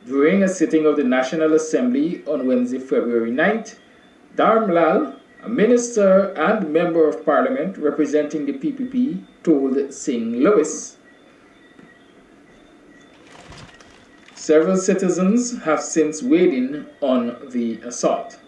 During a sitting of the National Assembly on Wednesday, February 9th, Dharmlal, a minister and member of parliament representing the PPP, told St. Louis, several citizens have since weighed in on the assault.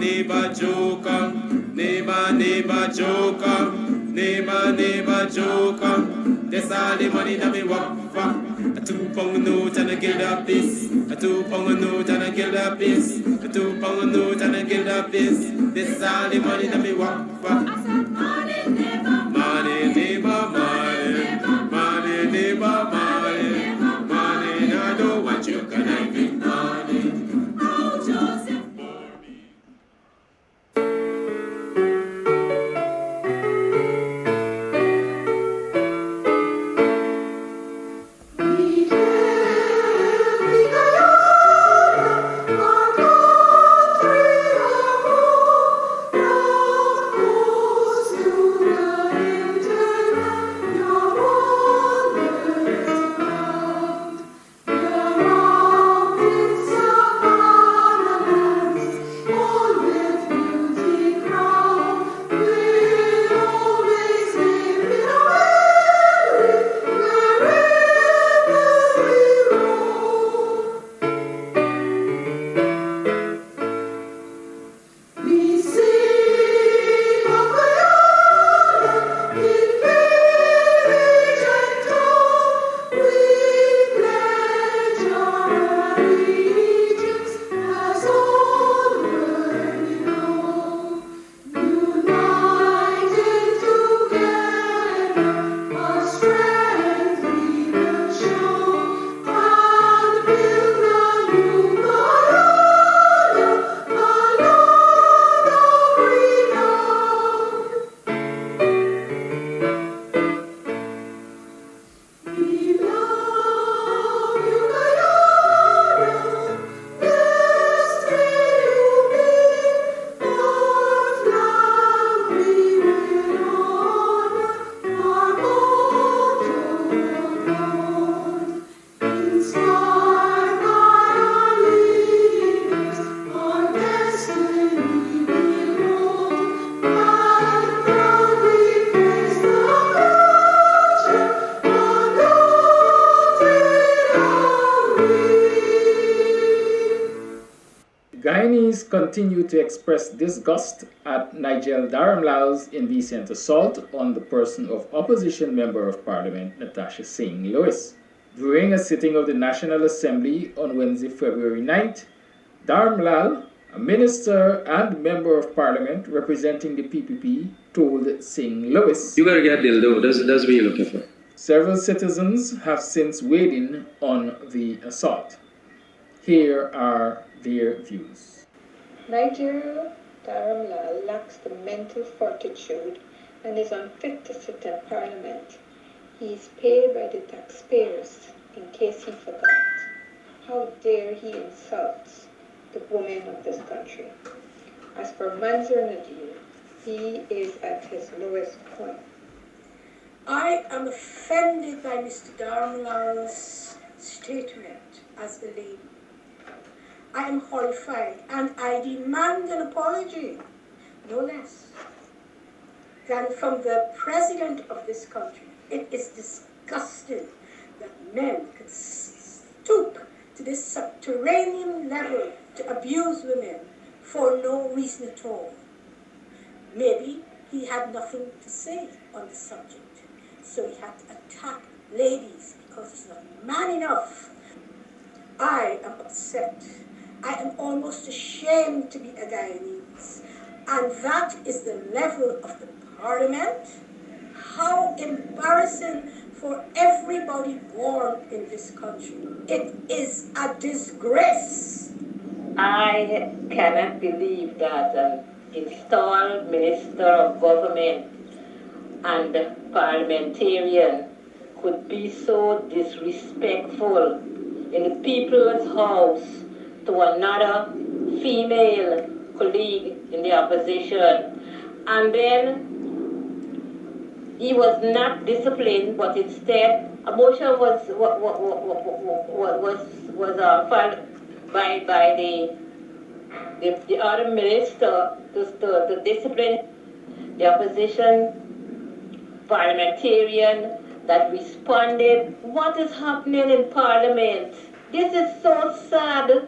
Neighbor joker, neighbor joker, neighbor joker. That's all the money that me work for. A £2 note and a guild piece. A £2 note and a guild piece. A £2 note and a guild piece. This is all the money that me work for. Money, neighbor, money, neighbor, money. Money, I don't want you conniving money. Oh, Joseph. Guyanese continue to express disgust at Nigel Dharamlal's indecent assault on the person of opposition member of parliament Natasha St. Louis. During a sitting of the National Assembly on Wednesday, February 9th, Dharamlal, a minister and member of parliament representing the PPP, told St. Louis, "You gotta get dildo, that's what you're looking for." Several citizens have since weighed in on the assault. Here are their views. Nigel Dharamlal lacks the mental fortitude and is unfit to sit in parliament. He is paid by the taxpayers, in case he forgot. How dare he insult the women of this country. As for Mansour Nadir, he is at his lowest point. I am offended by Mr. Dharamlal's statement as a lady. I am horrified and I demand an apology, no less. than from the president of this country. It is disgusting that men could stoop to this subterranean level to abuse women for no reason at all. Maybe he had nothing to say on the subject, so he had to attack ladies because he's not man enough. I am upset. I am almost ashamed to be a Guyanese. And that is the level of the Parliament. How embarrassing for everybody born in this country. It is a disgrace. I cannot believe that an installed minister of government and parliamentarian could be so disrespectful in the people's house to another female colleague in the opposition. And then he was not disciplined, but instead a motion was filed by the other minister to discipline the opposition parliamentarian that responded. What is happening in Parliament? This is so sad.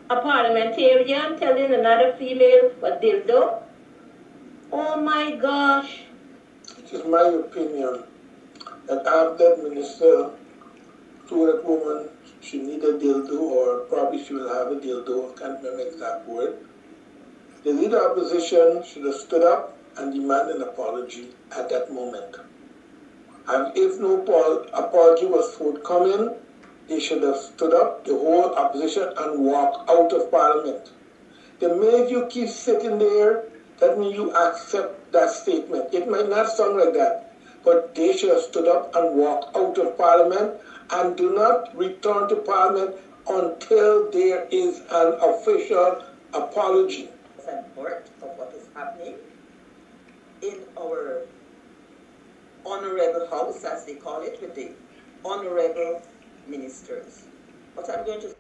A parliamentarian telling another female what they'll do? Oh my gosh. It is my opinion that after that minister told that woman she needed a dildo, or probably she will have a dildo, I can't remember the exact word. The leader of opposition should have stood up and demanded an apology at that moment. And if no apology was forthcoming, they should have stood up, the whole opposition, and walked out of Parliament. The minute you keep sitting there, that means you accept that statement. It might not sound like that, but they should have stood up and walked out of Parliament and do not return to Parliament until there is an official apology. An part of what is happening in our honorable house, as they call it, with the honorable ministers. What I'm going to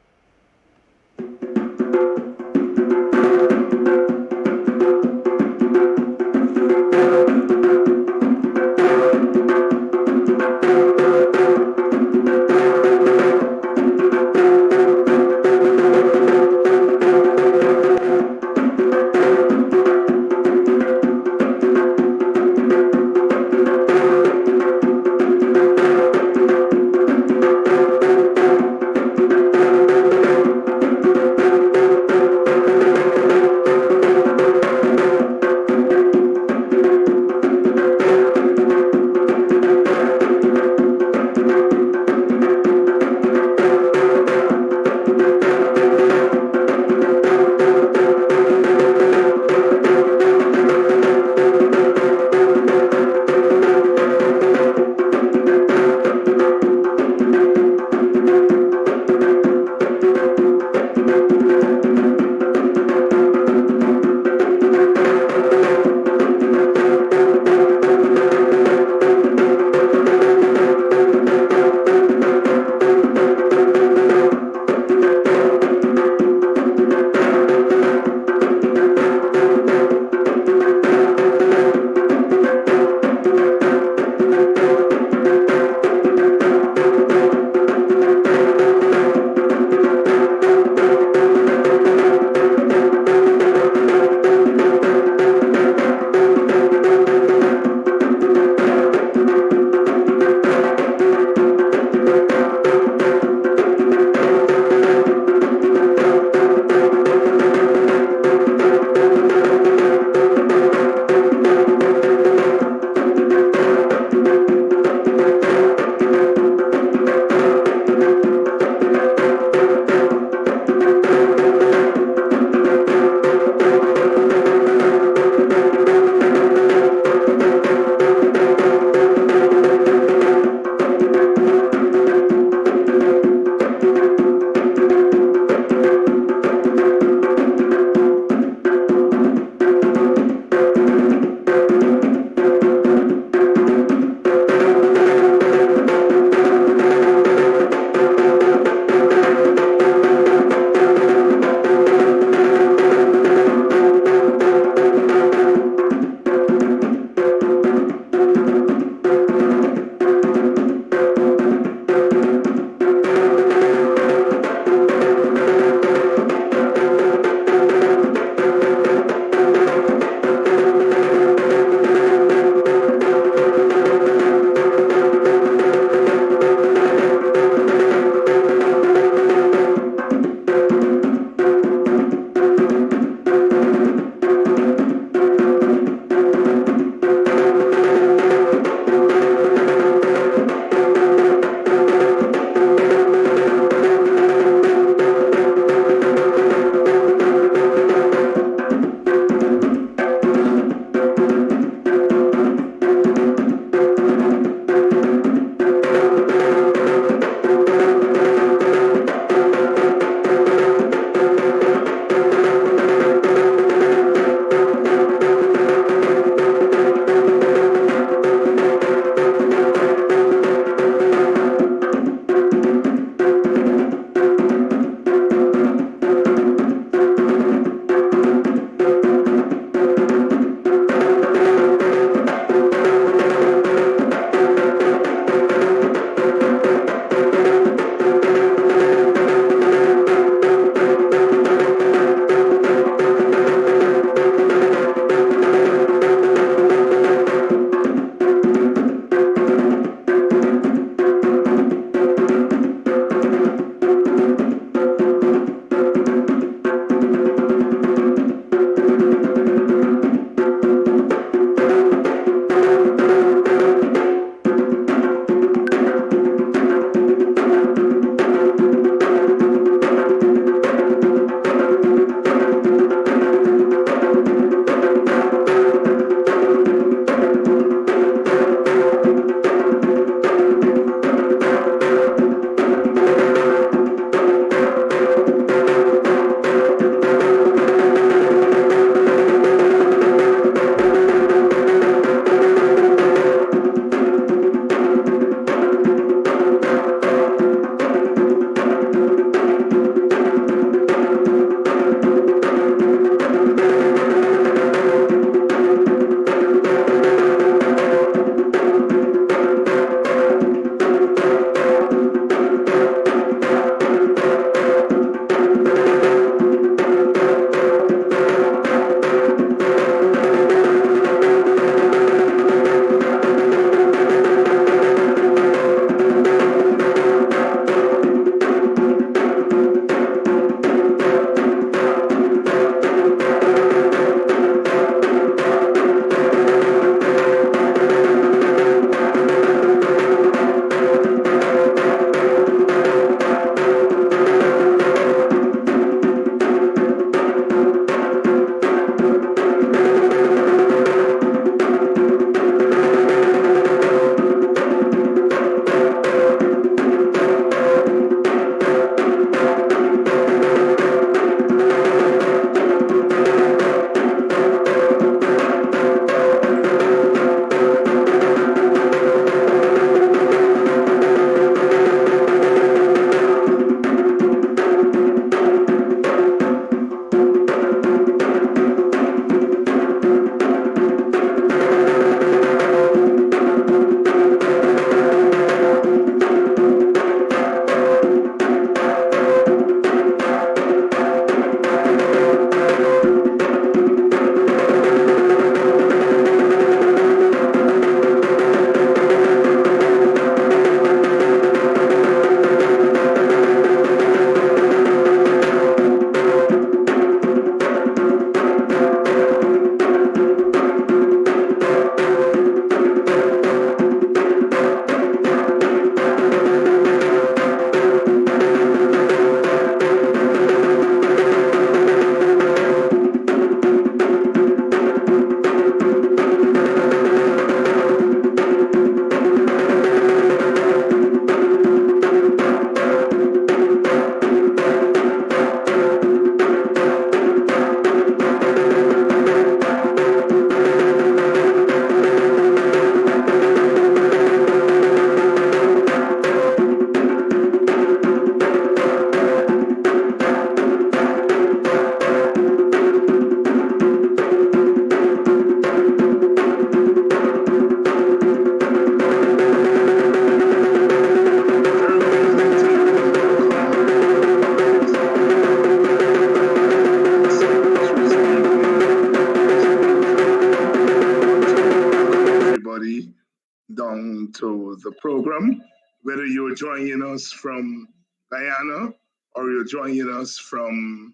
the program, whether you're joining us from Guyana or you're joining us from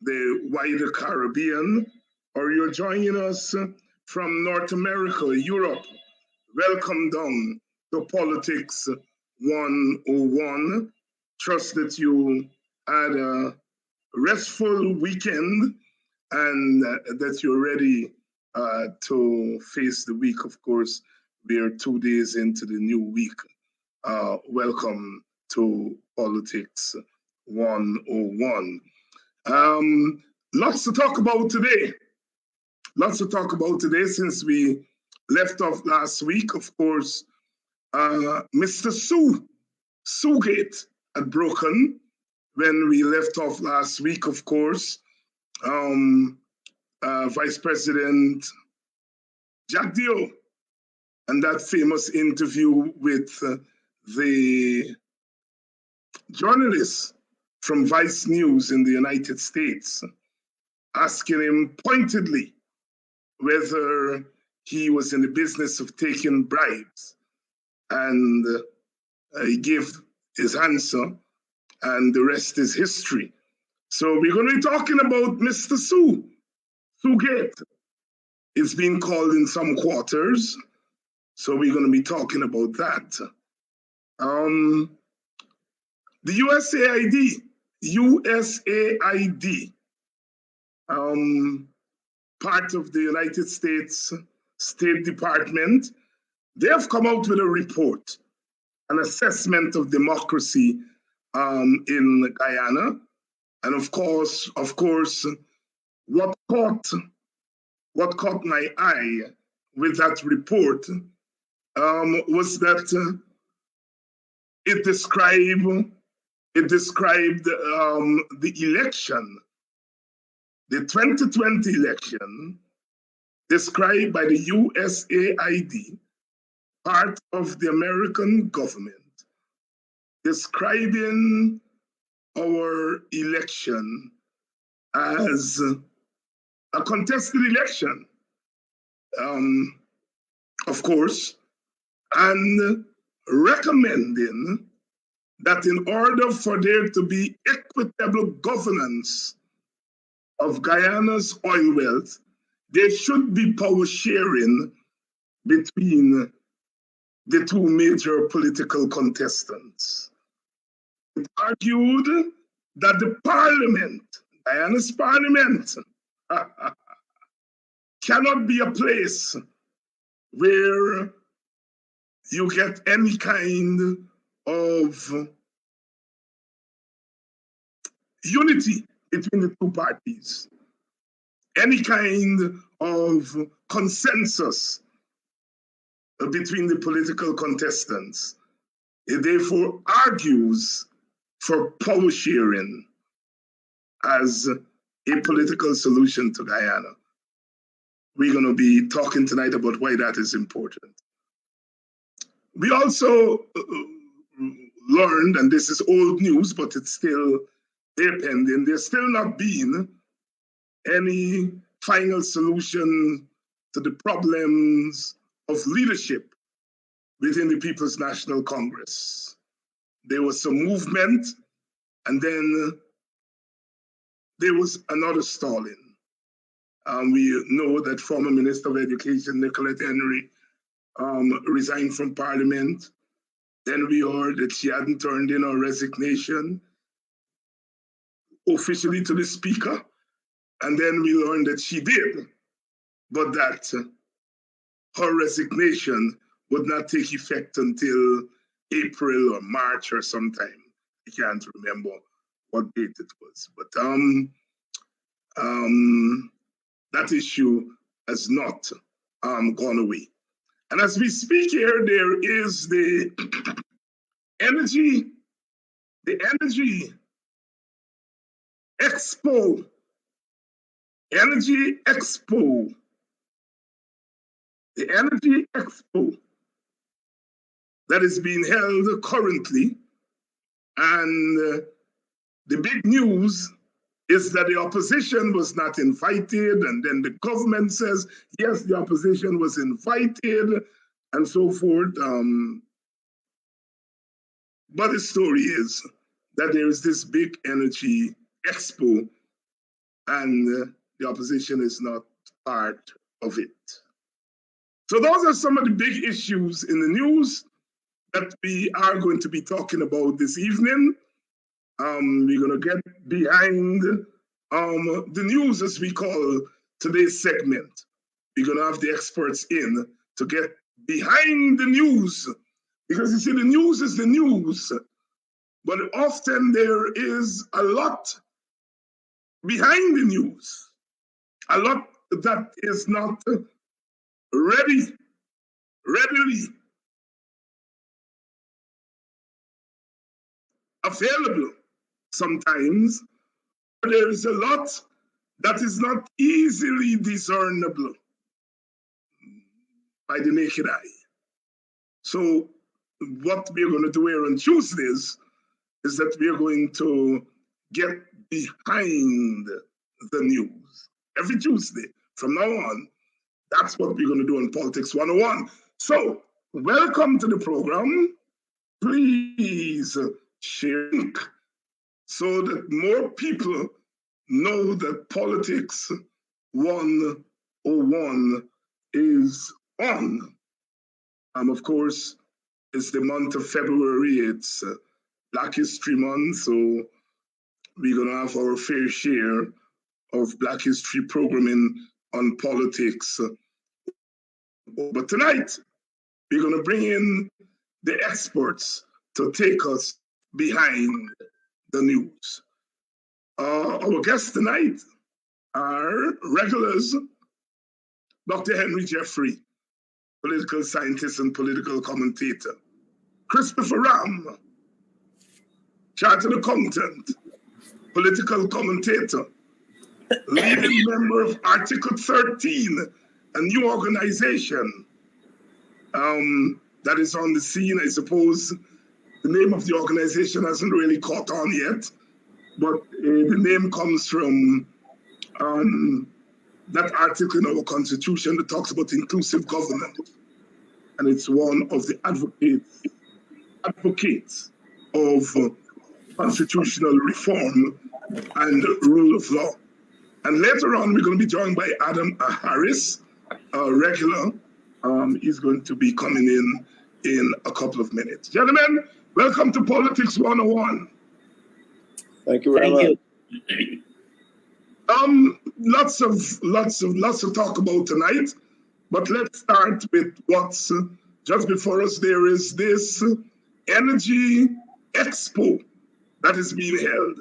the wider Caribbean, or you're joining us from North America, Europe. Welcome down to Politics 101. Trust that you had a restful weekend and that you're ready to face the week. Of course, we are 2 days into the new week. Welcome to Politics 101. Lots to talk about today. Lots to talk about today since we left off last week. Of course, Mr. Sougate had broken when we left off last week, of course. Vice President Jack Dio and that famous interview with the journalist from Vice News in the United States, asking him pointedly whether he was in the business of taking bribes. And he gave his answer, and the rest is history. So we're going to be talking about Mr. Sougate. It's been called in some quarters, so we're going to be talking about that. The USAID, part of the United States State Department, they have come out with a report, an assessment of democracy in Guyana. And of course, what caught my eye with that report was that it described the election, the 2020 election, described by the USAID, part of the American government, describing our election as a contested election, of course, and recommending that in order for there to be equitable governance of Guyana's oil wealth, there should be power sharing between the two major political contestants. It argued that the parliament, Guyana's parliament, cannot be a place where you get any kind of unity between the two parties, any kind of consensus between the political contestants. It therefore argues for power sharing as a political solution to Guyana. We're going to be talking tonight about why that is important. We also learned, and this is old news, but it's still there pending, there's still not been any final solution to the problems of leadership within the People's National Congress. There was some movement, and then there was another stalling. We know that former Minister of Education, Nicolette Henry, resigned from Parliament. Then we heard that she hadn't turned in her resignation officially to the Speaker. And then we learned that she did, but that her resignation would not take effect until April or March or sometime. I can't remember what date it was. But that issue has not gone away. And as we speak here, there is the energy expo. Energy Expo. The Energy Expo that is being held currently. And the big news is that the opposition was not invited, and then the government says, yes, the opposition was invited, and so forth. But the story is that there is this big energy expo, and the opposition is not part of it. So those are some of the big issues in the news that we are going to be talking about this evening. We're going to get behind the news, as we call today's segment. We're going to have the experts in to get behind the news. Because you see, the news is the news, but often there is a lot behind the news, a lot that is not readily available sometimes. There is a lot that is not easily discernible by the naked eye. So what we're going to do here on Tuesdays is that we're going to get behind the news. Every Tuesday from now on, that's what we're going to do on Politics 101. So welcome to the program. Please share so that more people know that Politics 101 is on. Of course, it's the month of February. It's Black History Month, so we're going to have our fair share of Black History programming on politics. But tonight, we're going to bring in the experts to take us behind the news. Our guests tonight are regulars: Dr. Henry Jeffrey, political scientist and political commentator; Christopher Ram, chartered accountant, political commentator, leading member of Article 13, a new organization that is on the scene. I suppose the name of the organization hasn't really caught on yet, but the name comes from that article in our Constitution that talks about inclusive government. And it's one of the advocates of constitutional reform and rule of law. And later on, we're going to be joined by Adam Harris, a regular. He's going to be coming in a couple of minutes. Gentlemen, welcome to Politics 101. Thank you very much. Lots of talk about tonight, but let's start with what's just before us. There is this energy expo that is being held.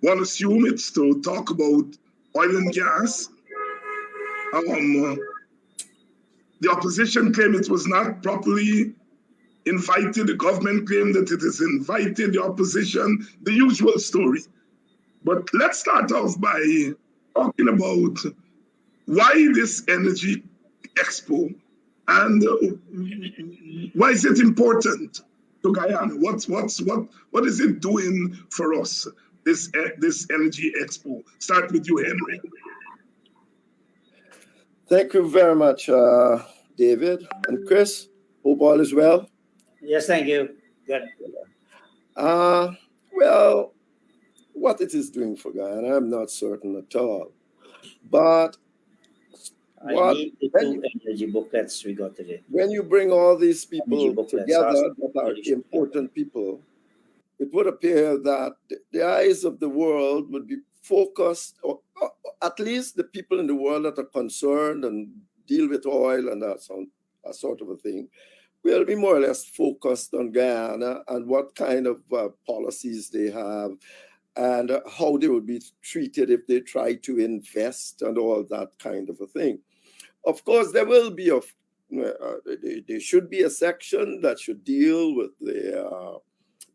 One assume it's to talk about oil and gas. The opposition claimed it was not properly invited. The government claimed that it is invited, the opposition, the usual story. But let's start off by talking about why this energy expo and why is it important to Guyana? What is it doing for us, this energy expo? Start with you, Henry. Thank you very much, David and Chris. Hope all is well. Yes, thank you. Good. Well, what it is doing for Guyana, I'm not certain at all. But I need the two energy booklets we got today. When you bring all these people together that are important people, it would appear that the eyes of the world would be focused, or at least the people in the world that are concerned and deal with oil and that sort of a thing, will be more or less focused on Guyana and what kind of policies they have and how they would be treated if they try to invest and all that kind of a thing. Of course, there will be there should be a section that should deal with the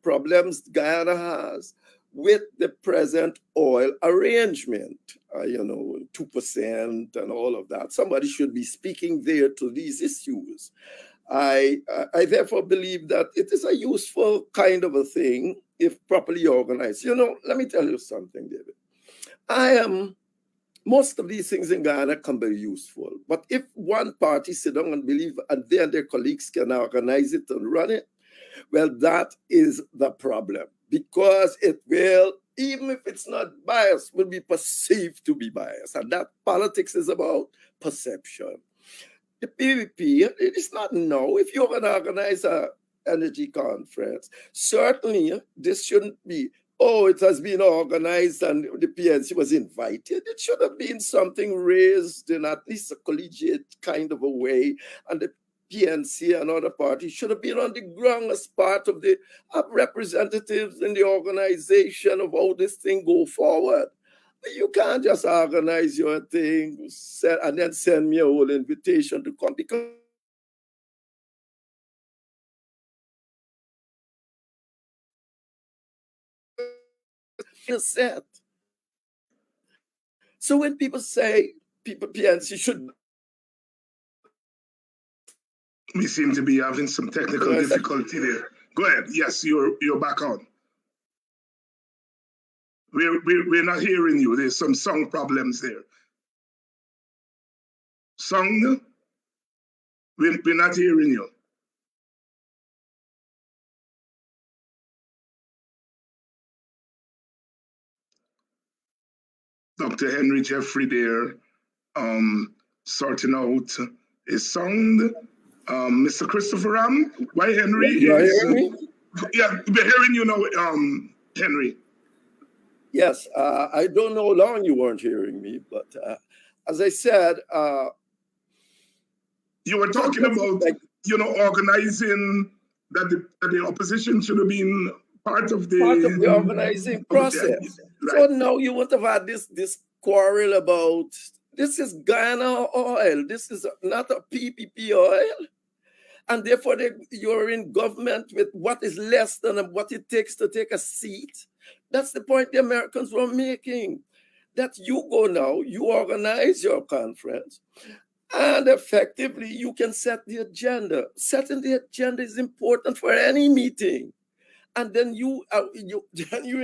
problems Guyana has with the present oil arrangement, 2% and all of that. Somebody should be speaking there to these issues. I therefore believe that it is a useful kind of a thing if properly organized. Let me tell you something, David. I am most of these things in Ghana can be useful. But if one party sit down and believe, and they and their colleagues can organize it and run it, well, that is the problem. Because it will, even if it's not biased, will be perceived to be biased. And that politics is about perception. The PVP, it is not no. If you're going to organize an energy conference, certainly this shouldn't be, oh, it has been organized and the PNC was invited. It should have been something raised in at least a collegiate kind of a way. And the PNC and other parties should have been on the ground as part of the representatives in the organization of how this thing go forward. You can't just organize your thing and then send me a whole invitation to come, because it's set. So when people say people PNC should, we seem to be having some technical difficulty there. Go ahead. Yes, you're back on. We're not hearing you. There's some sound problems there. Sound? We're not hearing you. Dr. Henry Jeffrey there, sorting out his sound. Mr. Christopher Ram, why Henry is... yeah, we're hearing you now, Henry. Yes, I don't know how long you weren't hearing me, but as I said... you were talking about, organizing, that the opposition should have been part of the organizing process. Right. So now you would have had this quarrel about, this is Ghana oil, this is not a PPP oil. And therefore you're in government with what is less than what it takes to take a seat. That's the point the Americans were making. That you go now, you organize your conference, and effectively you can set the agenda. Setting the agenda is important for any meeting. And then you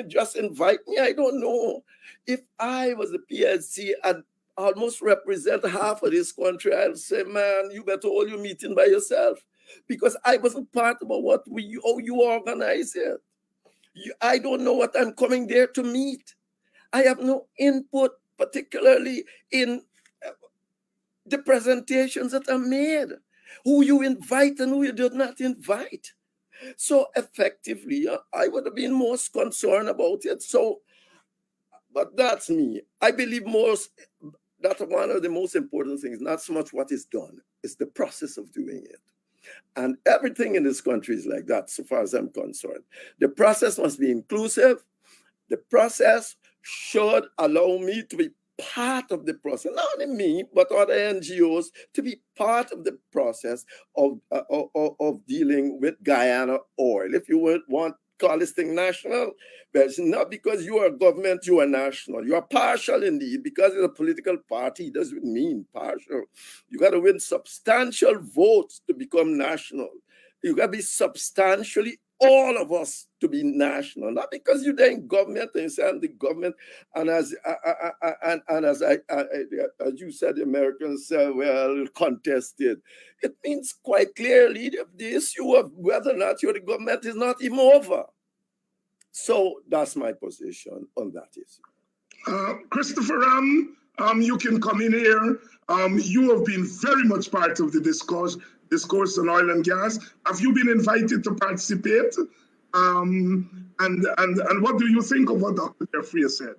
just invite me. I don't know. If I was the PNC and almost represent half of this country, I'll say, man, you better hold your meeting by yourself. Because I wasn't part of what you organize it. I don't know what I'm coming there to meet. I have no input, particularly in the presentations that are made, who you invite and who you do not invite. So effectively, I would have been most concerned about it. So, but that's me. I believe that one of the most important things, not so much what is done, is the process of doing it. And everything in this country is like that, so far as I'm concerned. The process must be inclusive. The process should allow me to be part of the process, not only me, but other NGOs, to be part of the process of dealing with Guyana oil. If you want to call this thing national, but it's not because you are government, you are national. You are partial indeed, because it's a political party. It doesn't mean partial. You got to win substantial votes to become national. You got to be substantially all of us to be national, not because you're in government and you say I'm the government, and as you said, the Americans say, well, contested. It means quite clearly that the issue of whether or not you're the government is not even over. So that's my position on that issue. Christopher Ram, you can come in here. You have been very much part of the discourse on oil and gas. Have you been invited to participate? And what do you think of what Dr. Jeffrey has said?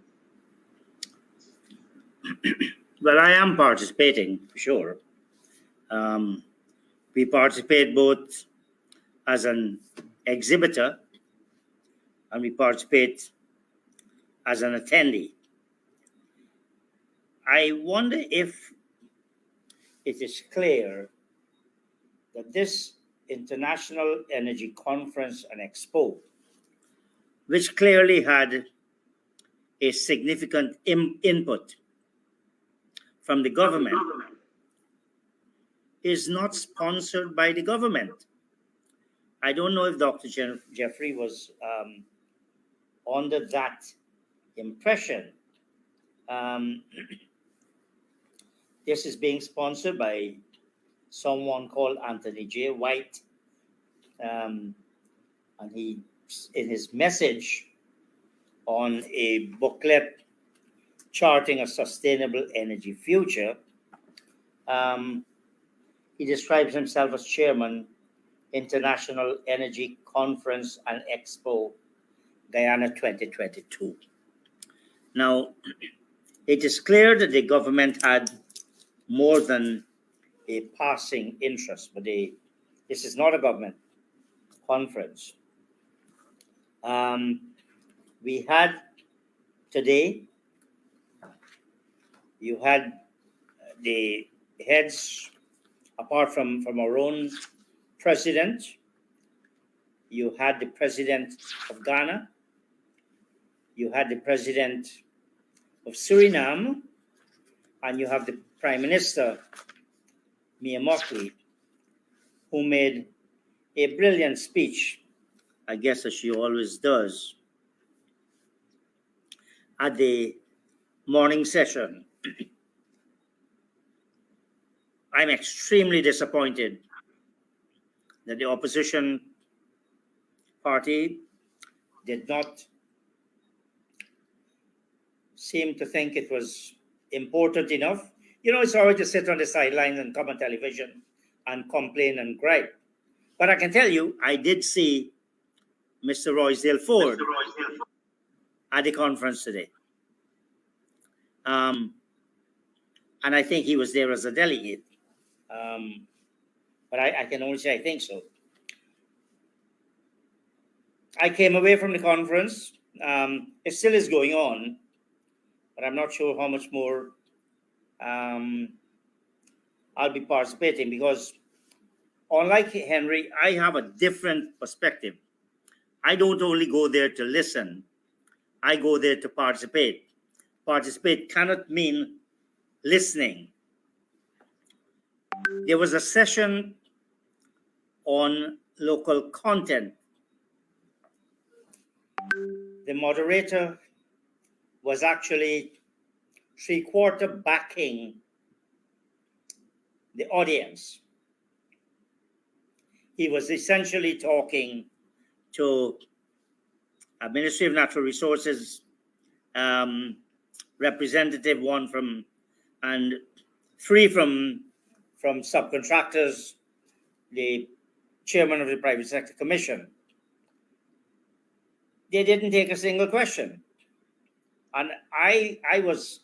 Well, I am participating, for sure. We participate both as an exhibitor and we participate as an attendee. I wonder if it is clear that this International Energy Conference and Expo, which clearly had a significant input from the government, is not sponsored by the government. I don't know if Dr. Jeffrey was under that impression. This is being sponsored by someone called Anthony J. White. And he, in his message on a booklet charting a sustainable energy future, he describes himself as chairman, International Energy Conference and Expo, Guyana 2022. Now, it is clear that the government had more than a passing interest, but this is not a government conference. We had today, you had the heads, apart from our own president, you had the president of Ghana, you had the president of Suriname, and you have the Prime Minister, Mia Mockley, who made a brilliant speech, I guess as she always does, at the morning session. I'm extremely disappointed that the opposition party did not seem to think it was important enough. You know, it's all right to sit on the sidelines and come on television and complain and gripe. But I can tell you, I did see Mr. Roysdale Ford at the conference today. And I think he was there as a delegate. But I can only say I think so. I came away from the conference. It still is going on, but I'm not sure how much more I'll be participating, because unlike Henry, I have a different perspective. I don't only go there to listen, I go there to participate. Participate cannot mean listening. There was a session on local content. The moderator was actually three-quarter backing the audience. He was essentially talking to a Ministry of Natural Resources representative, one from, and three from subcontractors, the chairman of the Private Sector Commission. They didn't take a single question. And I was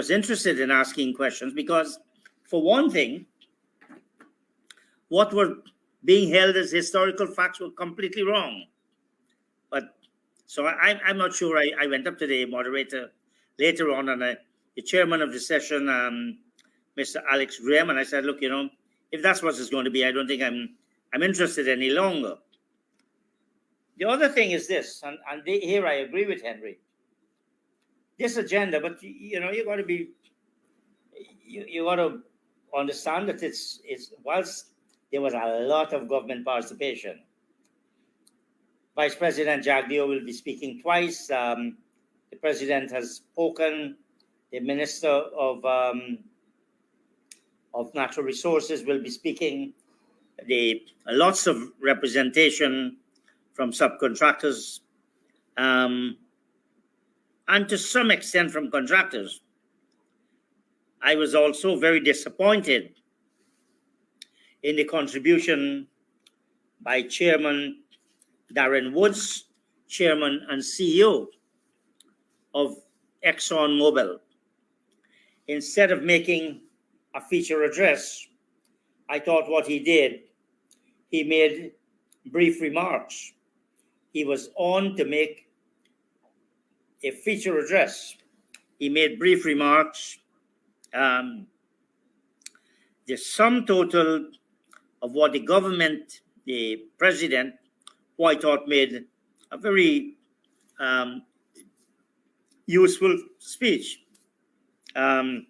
interested in asking questions because, for one thing, what were being held as historical facts were completely wrong. But so I'm not sure. I went up to the moderator later on, and the chairman of the session, Mr. Alex Graham, and I said, look, you know, if that's what it's going to be, I don't think I'm interested any longer. The other thing is this, and here I agree with Henry. This agenda, but you know, you got to be, you got to understand that it's whilst there was a lot of government participation. Vice President Jagdeo will be speaking twice. The president has spoken. The Minister of Natural Resources will be speaking. Lots of representation from subcontractors, and to some extent from contractors. I was also very disappointed in the contribution by Chairman Darren Woods, Chairman and CEO of ExxonMobil. Instead of making a feature address, I thought what he did, he made brief remarks. He was on to make a feature address. He made brief remarks. The sum total of what the government, the president, who I thought made a very useful speech, and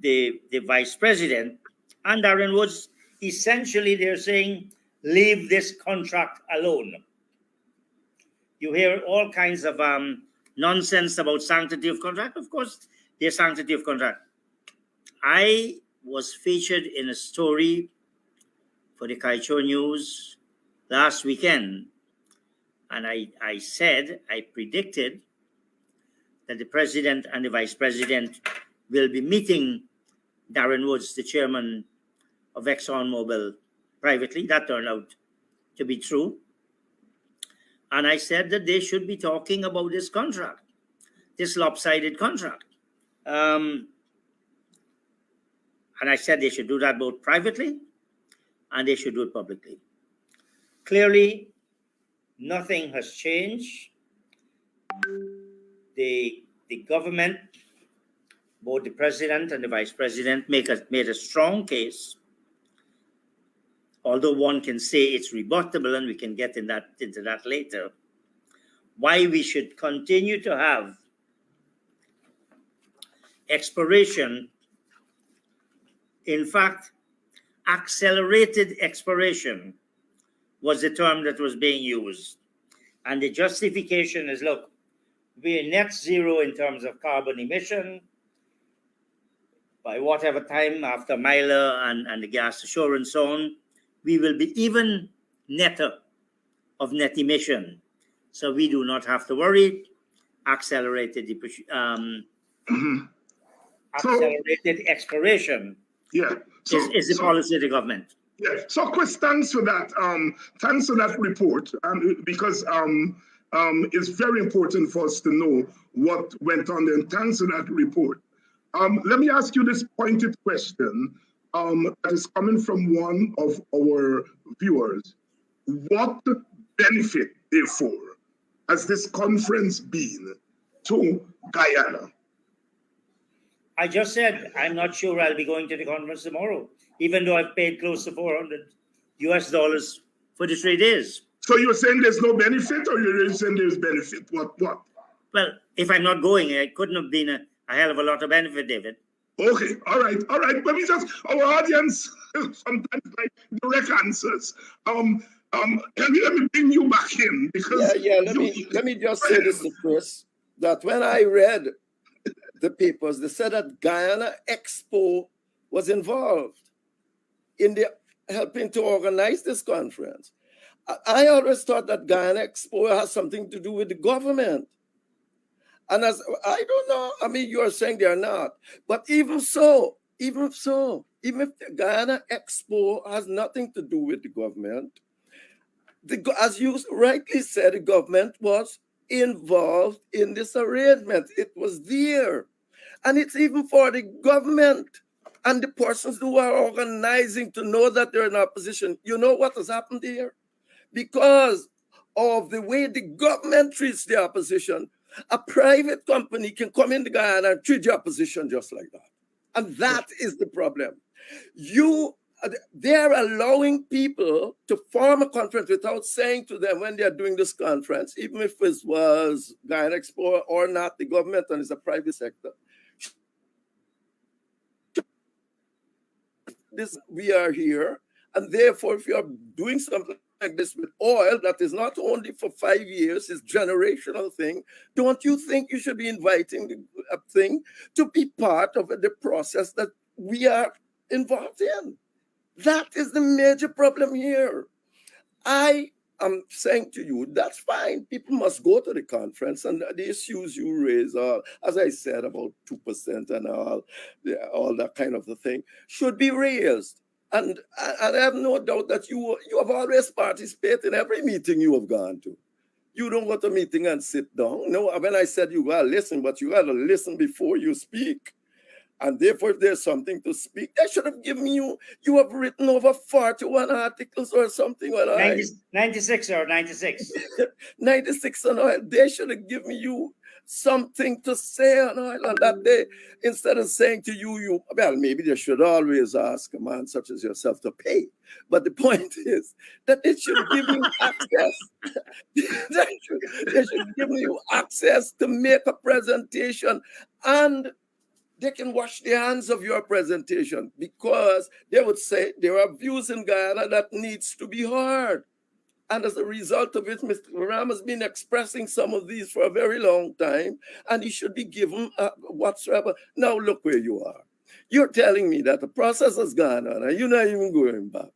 the vice president and Darren Woods, essentially they're saying, leave this contract alone. You hear all kinds of nonsense about sanctity of contract. Of course, their sanctity of contract. I was featured in a story for the Kaicho News last weekend, and I predicted that the president and the vice president will be meeting Darren Woods, the chairman of ExxonMobil, privately. That turned out to be true. And I said that they should be talking about this contract, this lopsided contract. And I said they should do that both privately and they should do it publicly. Clearly, nothing has changed. The government, both the president and the vice president, made a strong case, although one can say it's rebuttable, and we can get into that later, why we should continue to have exploration. In fact, accelerated exploration was the term that was being used. And the justification is, look, we're net zero in terms of carbon emission by whatever time after Myler and the gas assurance zone, we will be even netter of net emission. So we do accelerated accelerated exploration is the policy of the government. Yeah. So, Chris, thanks for that. Thanks for that report, because it's very important for us to know what went on there. And thanks for that report. Let me ask you this pointed question that is coming from one of our viewers. What benefit, therefore, has this conference been to Guyana? I just said I'm not sure I'll be going to the conference tomorrow, even though I've paid close to $400 for the 3 days. So you're saying there's no benefit, or you're saying there's benefit? What? Well, if I'm not going, it couldn't have been a hell of a lot of benefit, David. Okay, all right. Let me just, our audience sometimes like direct answers. Let me bring you back in, because let me just say this to Chris, that when I read the papers, they said that Guyana Expo was involved in the helping to organize this conference. I always thought that Guyana Expo has something to do with the government. And as I don't know, I mean, you're saying they're not. But even if the Guyana Expo has nothing to do with the government, as you rightly said, the government was involved in this arrangement. It was there. And it's even for the government and the persons who are organizing to know that they're in opposition. You know what has happened here? Because of the way the government treats the opposition, a private company can come into Guyana and treat the opposition just like that. And that is the problem. They're allowing people to form a conference without saying to them when they're doing this conference, even if it was Guyana Expo or not, the government and it's a private sector. We are here, and therefore, if you're doing something like this with oil that is not only for 5 years, it's generational thing, don't you think you should be inviting the thing to be part of the process that we are involved in? That is the major problem here. I am saying to you, that's fine. People must go to the conference, and the issues you raise are, as I said, about 2% and all that kind of a thing, should be raised. And I have no doubt that you have always participated in every meeting you have gone to. You don't go to a meeting and sit down. No, when I said you got to listen, but you got to listen before you speak. And therefore, if there's something to speak, they should have given you have written over 41 articles or something. 96 or 96. 96 on oil. They should have given you something to say on oil on that day, instead of saying to you, well, maybe they should always ask a man such as yourself to pay. But the point is that they should give you access. they should give you access to make a presentation, and they can wash their hands of your presentation, because they would say there are views in Guyana that needs to be heard. And as a result of it, Mr. Ram has been expressing some of these for a very long time, and he should be given whatsoever. Now look where you are. You're telling me that the process has gone on, and you're not even going back.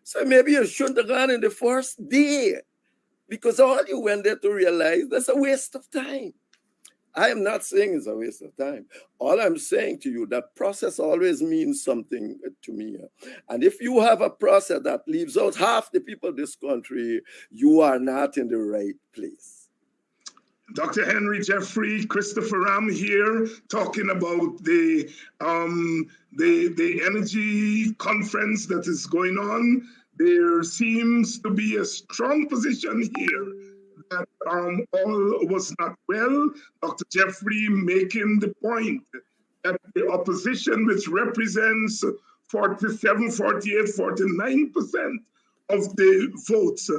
So maybe you shouldn't have gone in the first day, because all you went there to realize that's a waste of time. I am not saying it's a waste of time. All I'm saying to you, that process always means something to me. And if you have a process that leaves out half the people of this country, you are not in the right place. Dr. Henry Jeffrey, Christopher Ram here, talking about the energy conference that is going on. There seems to be a strong position here that all was not well. Dr. Jeffrey making the point that the opposition, which represents 47, 48, 49% of the votes,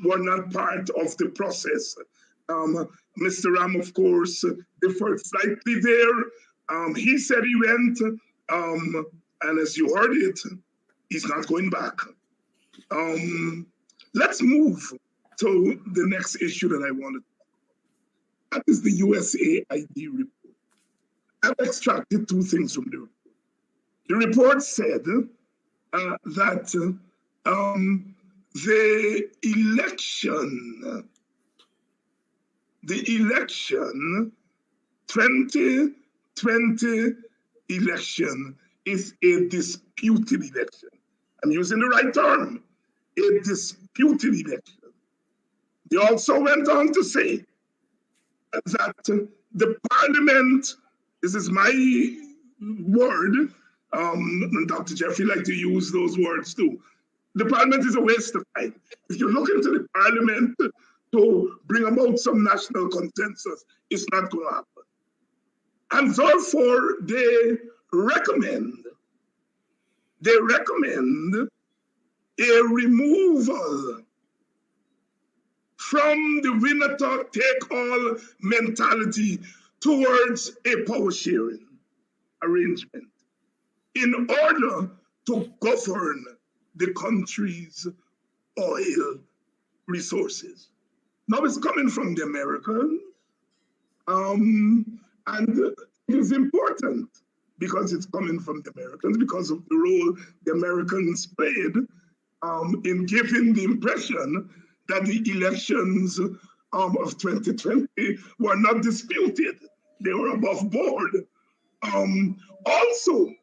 were not part of the process. Mr. Ram, of course, differed slightly there. He said he went, and as you heard it, he's not going back. Let's move to the next issue that I wanted to talk about. That is the USAID report. I've extracted two things from the report. The report said that the election 2020 election is a disputed election. I'm using the right term, a disputed election. They also went on to say that the parliament, this is my word, Dr. Jeffrey liked to use those words too. The parliament is a waste of time. If you look into the parliament to bring about some national consensus, it's not going to happen. And therefore, they recommend a removal from the winner-take-all mentality towards a power-sharing arrangement in order to govern the country's oil resources. Now it's coming from the Americans, and it is important because it's coming from the Americans, because of the role the Americans played in giving the impression that the elections of 2020 were not disputed. They were above board. Also,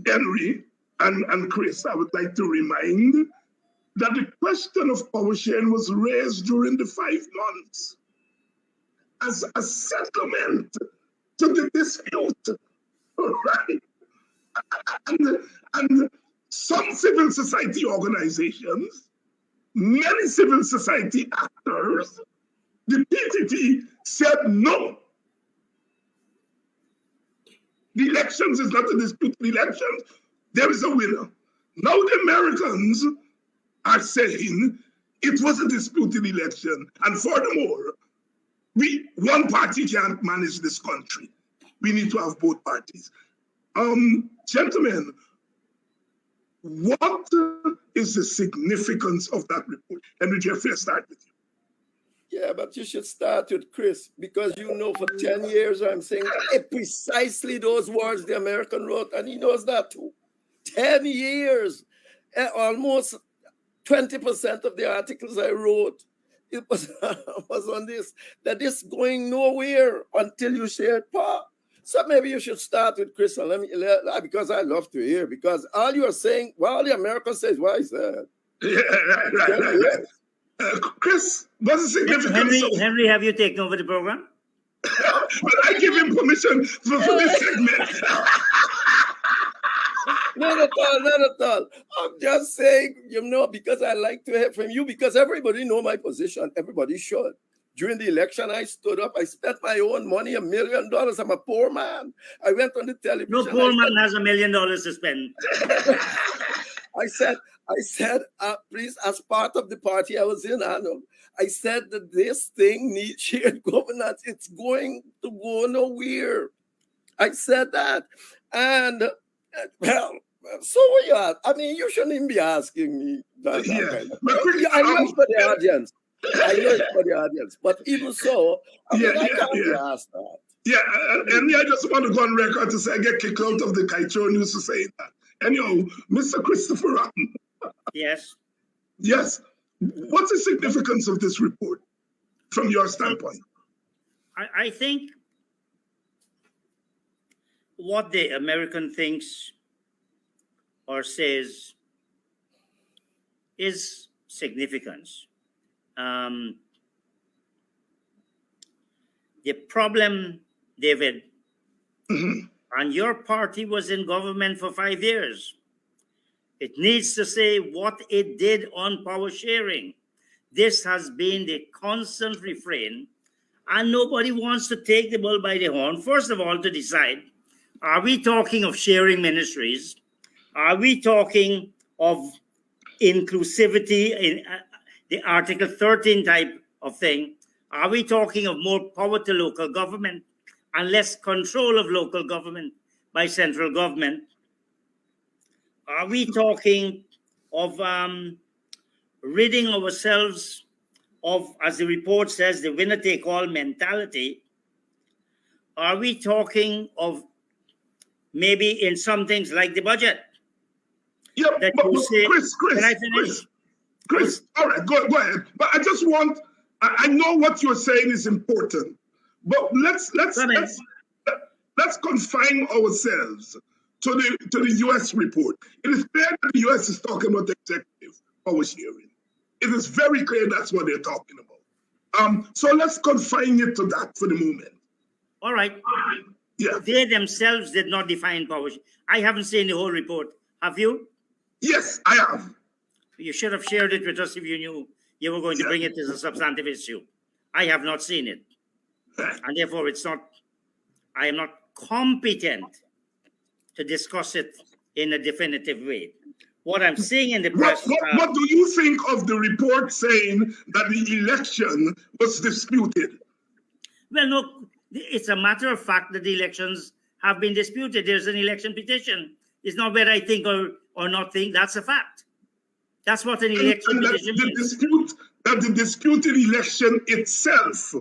Henry and Chris, I would like to remind that the question of power sharing was raised during the 5 months as a settlement to the dispute, right? And some civil society organizations, many civil society actors, the PTT said no. The elections is not a disputed election. There is a winner. Now the Americans are saying it was a disputed election. And furthermore, one party can't manage this country. We need to have both parties. Gentlemen, what is the significance of that report? Henry Jeffrey, let's start with you. Yeah, but you should start with Chris, because you know for 10 years I'm saying precisely those words the American wrote, and he knows that too. 10 years, almost 20% of the articles I wrote, it was on this, that this going nowhere until you shared power. So maybe you should start with Chris, and because I love to hear, because all you are saying, well, the American says, why is that? Yeah, right. Chris, what's the significance Henry, have you taken over the program? But I give him permission for this segment. Not at all. I'm just saying, because I like to hear from you, because everybody know my position. Everybody should. During the election, I stood up. I spent my own money, $1 million. I'm a poor man. I went on the television. No poor man has $1 million to spend. I said, please, as part of the party I was in, I said that this thing needs shared governance. It's going to go nowhere. I said that. And, well, So you are, I mean, you shouldn't even be asking me that kind of question. I know it's for the audience. I know it's for the audience. But even so, I mean, I can't be asked that. Yeah, and I just want to go on record to say I get kicked out of the Kaicho News to say that. Anyhow, Mr. Christopher Rotten. Yes. Yes. What's the significance of this report from your standpoint? I think what the American thinks or says is significance. The problem, David, and your party was in government for 5 years. It needs to say what it did on power sharing. This has been the constant refrain, and nobody wants to take the bull by the horn, first of all, to decide, are we talking of sharing ministries? Are we talking of inclusivity in the Article 13 type of thing? Are we talking of more power to local government and less control of local government by central government? Are we talking of ridding ourselves of, as the report says, the winner-take-all mentality? Are we talking of maybe in some things like the budget? Yeah, that but you say, Chris, all right, go ahead. But I just want, I know what you're saying is important, but let's confine ourselves to the U.S. report. It is clear that the U.S. is talking about executive power sharing. It is very clear that's what they're talking about. So let's confine it to that for the moment. All right. Yeah. They themselves did not define power. I haven't seen the whole report. Have you? Yes, I have. You should have shared it with us if you knew you were going to bring it as a substantive issue. I have not seen it. And therefore, I am not competent to discuss it in a definitive way. What I'm seeing in the press... What do you think of the report saying that the election was disputed? Well, no, it's a matter of fact that the elections have been disputed. There's an election petition. It's not whether I think or not think. That's a fact. That's what an election petition means. The disputed election itself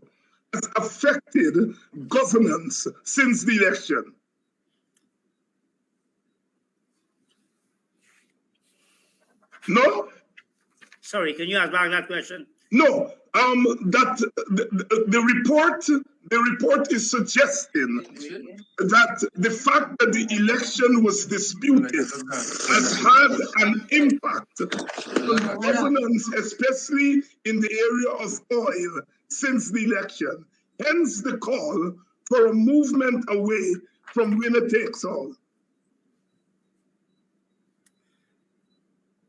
has affected governance since the election. No? Sorry, can you ask back that question? No. That the report is suggesting that the fact that the election was disputed has had an impact on governance, especially in the area of oil, since the election. Hence the call for a movement away from winner takes all.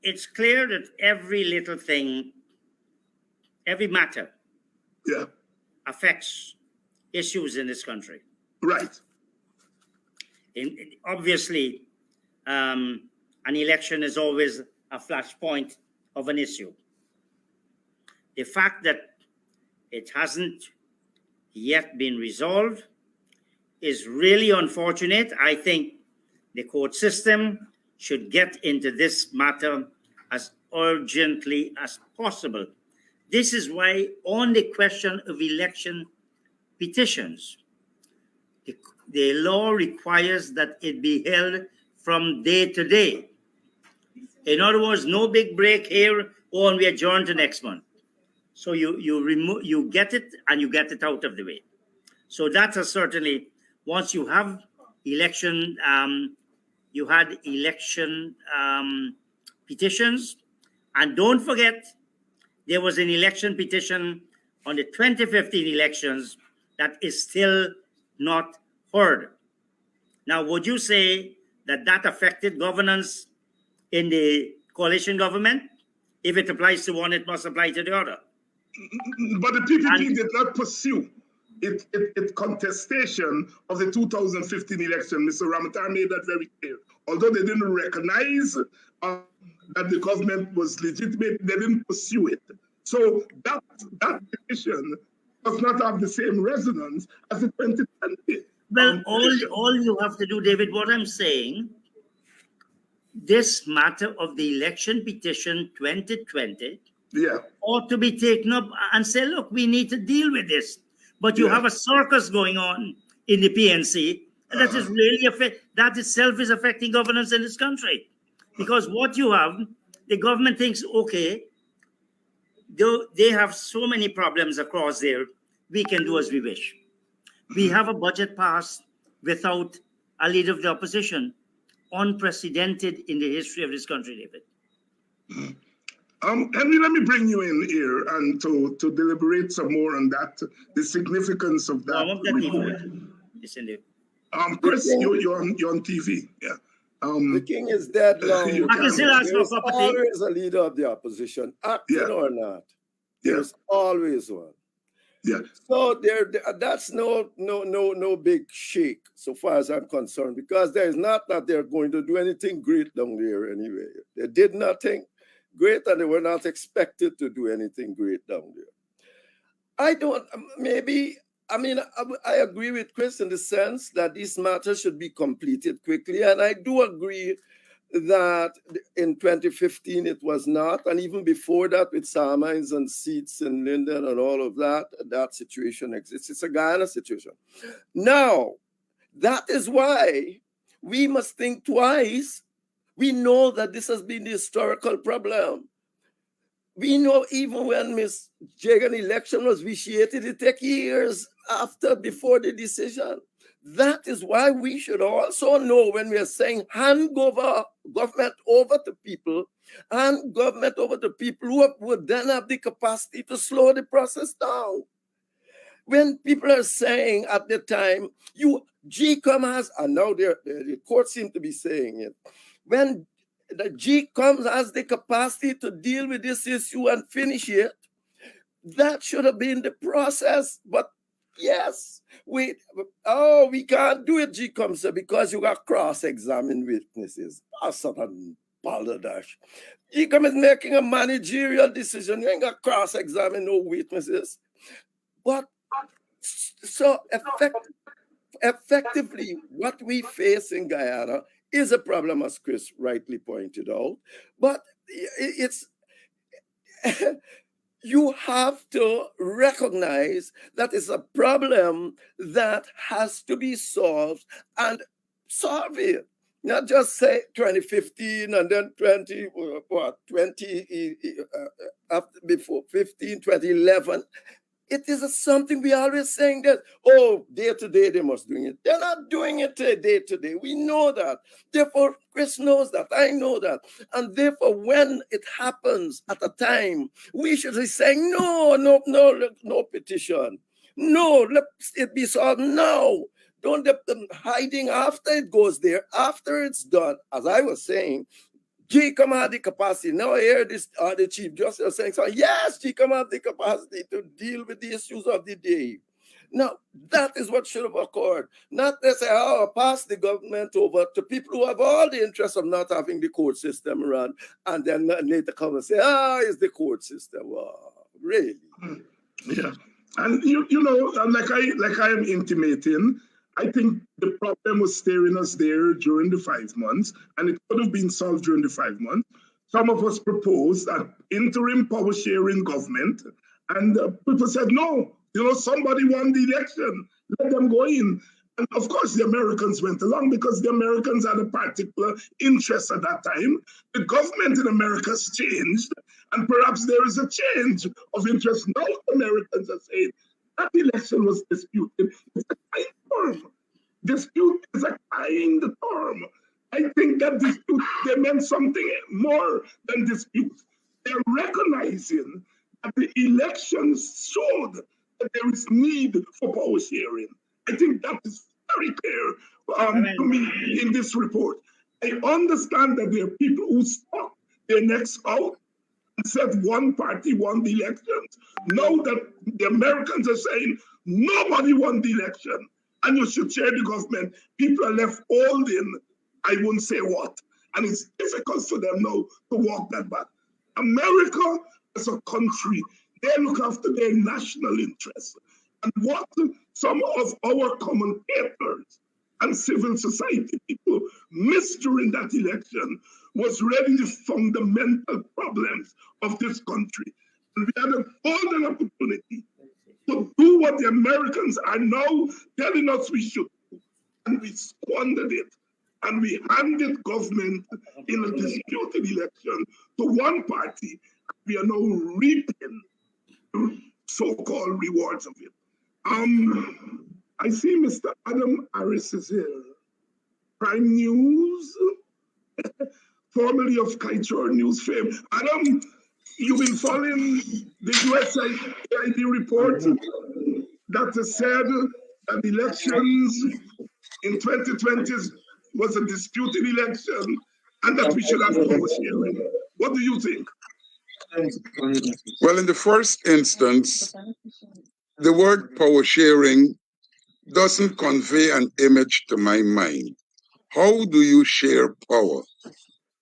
It's clear that every little thing, every matter, affects issues in this country. Right. Obviously, an election is always a flashpoint of an issue. The fact that it hasn't yet been resolved is really unfortunate. I think the court system should get into this matter as urgently as possible. This is why on the question of election petitions, the law requires that it be held from day to day. In other words, no big break here, and we adjourn to next month. So you get it and you get it out of the way. So that's certainly, once you have election, you had election petitions, and don't forget, there was an election petition on the 2015 elections that is still not heard. Now, would you say that that affected governance in the coalition government? If it applies to one, it must apply to the other. But the PPP did not pursue its contestation of the 2015 election. Mr. Ramatar made that very clear. Although they didn't recognize that the government was legitimate, they didn't pursue it. So that petition does not have the same resonance as the 2020. Well, all you have to do, David, what I'm saying this matter of the election petition 2020 ought to be taken up and say, look, we need to deal with this. But you have a circus going on in the PNC, and that is really that itself is affecting governance in this country. Because what you have, the government thinks, okay, they have so many problems across there, we can do as we wish. We have a budget passed without a leader of the opposition, unprecedented in the history of this country, David. Henry, let me bring you in here and to deliberate some more on that, the significance of that report. Chris, you're on TV. Yeah. The king is dead long. There's always a leader of the opposition, acting or not. There's always one. Yeah. So that's no big shake so far as I'm concerned, because there is not that they're going to do anything great down there anyway. They did nothing great and they were not expected to do anything great down there. I agree with Chris in the sense that this matter should be completed quickly, and I do agree that in 2015 it was not, and even before that with Salmines and seats in Linden and all of that, that situation exists. It's a Guyana situation. Now, that is why we must think twice. We know that this has been the historical problem. We know even when Ms. Jagan election was vitiated, it took years before the decision. That is why we should also know when we are saying hand government over to people, and government over to people who would then have the capacity to slow the process down. When people are saying at the time, GCOM has, and now the court seems to be saying it, when the GCOM has the capacity to deal with this issue and finish it, that should have been the process. But yes, we can't do it, GCOM, sir, because you got cross-examined witnesses. That's not a balderdash. GCOM is making a managerial decision. You ain't got cross-examine no witnesses. But so effectively, what we face in Guyana is a problem, as Chris rightly pointed out. But it's you have to recognize that it's a problem that has to be solved and solve it. Not just say 2015 and then 2011. It is something we always saying that, day to day they must doing it. They're not doing it day to day. We know that. Therefore, Chris knows that. I know that. And therefore, when it happens at a time, we should be saying, no petition. No, let it be solved now. Don't let them hiding after it goes there, after it's done. As I was saying, GCOM had the capacity. Now I hear the Chief Justice saying, so yes, GCOM had the capacity to deal with the issues of the day. Now, that is what should have occurred. Not to say, pass the government over to people who have all the interest of not having the court system run, and then later come and say, it's the court system. Really? Yeah. And you know, like I am intimating, I think the problem was staring us there during the 5 months, and it could have been solved during the 5 months. Some of us proposed an interim power sharing government, and people said, no, somebody won the election, let them go in. And of course, the Americans went along because the Americans had a particular interest at that time. The government in America has changed, and perhaps there is a change of interest. Now Americans are saying that election was disputed. It's a kind term. Dispute is a kind term. I think that dispute, they meant something more than dispute. They're recognizing that the elections showed that there is need for power sharing. I think that is very clear to me in this report. I understand that there are people who stuck their necks out and said one party won the elections. Now that the Americans are saying nobody won the election and you should share the government, people are left holding, I won't say what. And it's difficult for them now to walk that back. America as a country, they look after their national interests. And what some of our commentators and civil society people missed during that election was really the fundamental problems of this country. And we had a golden opportunity to do what the Americans are now telling us we should do. And we squandered it. And we handed government in a disputed election to one party. We are now reaping the so-called rewards of it. I see Mr. Adam Harris is here. Prime News, formerly of Kaitor News fame. Adam, you've been following the USAID report that said that elections in 2020 was a disputed election and that we should have power sharing. What do you think? Well, in the first instance, the word power sharing doesn't convey an image to my mind. How do you share power?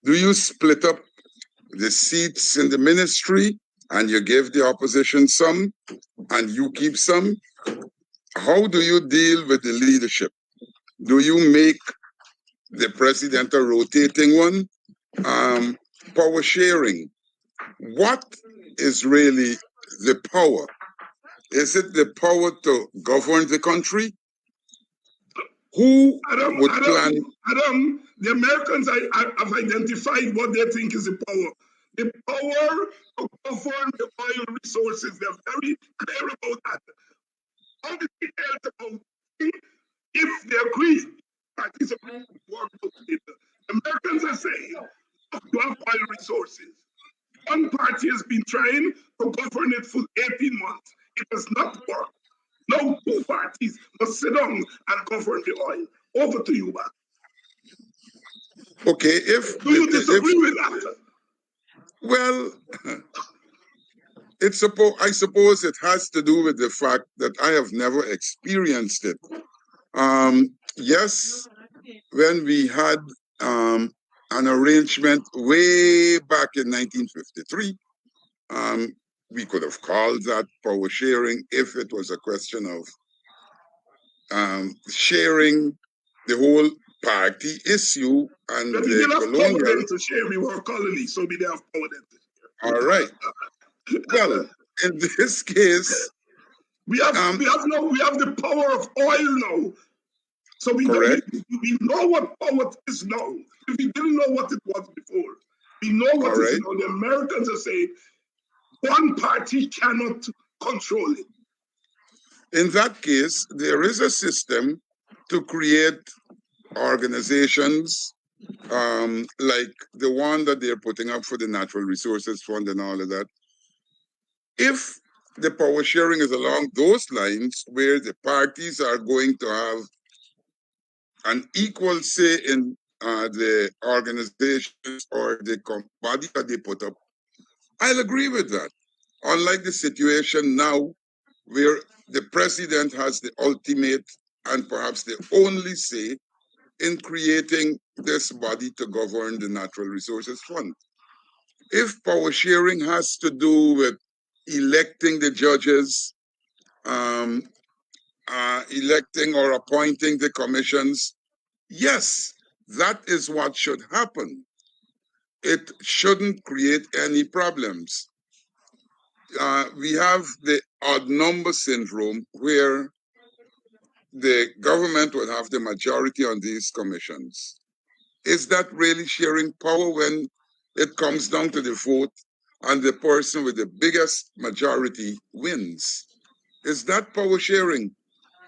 Do you split up the seats in the ministry and you give the opposition some and you keep some? How do you deal with the leadership? Do you make the president a rotating one? Power sharing. What is really the power? Is it the power to govern the country? Who would plan? Adam, the Americans have identified what they think is the power. The power to govern the oil resources. They're very clear about that. All the details about it, if they agree, parties agree to work with it. Americans are saying, you have oil resources. One party has been trying to govern it for 18 months. It has not worked. Now two parties must sit down and govern the oil. Over to you, man. Okay, do you disagree with that? Well, I suppose it has to do with the fact that I have never experienced it. Yes, when we had an arrangement way back in 1953, we could have called that power sharing if it was a question of sharing the whole party issue and but the colonial. To share, we were colonies, so we didn't have power then to share. All right. Well, in this case, we have the power of oil now. So we know what power is now. If we didn't know what it was before, we know what it is now. The Americans are saying one party cannot control it. In that case, there is a system to create organizations like the one that they're putting up for the Natural Resources Fund and all of that. If the power sharing is along those lines, where the parties are going to have an equal say in the organizations or the body that they put up, I'll agree with that. Unlike the situation now, where the president has the ultimate and perhaps the only say in creating this body to govern the Natural Resources Fund. If power sharing has to do with electing the judges, electing or appointing the commissions, yes, that is what should happen. It shouldn't create any problems. We have the odd number syndrome where the government would have the majority on these commissions. Is that really sharing power when it comes down to the vote and the person with the biggest majority wins? Is that power sharing?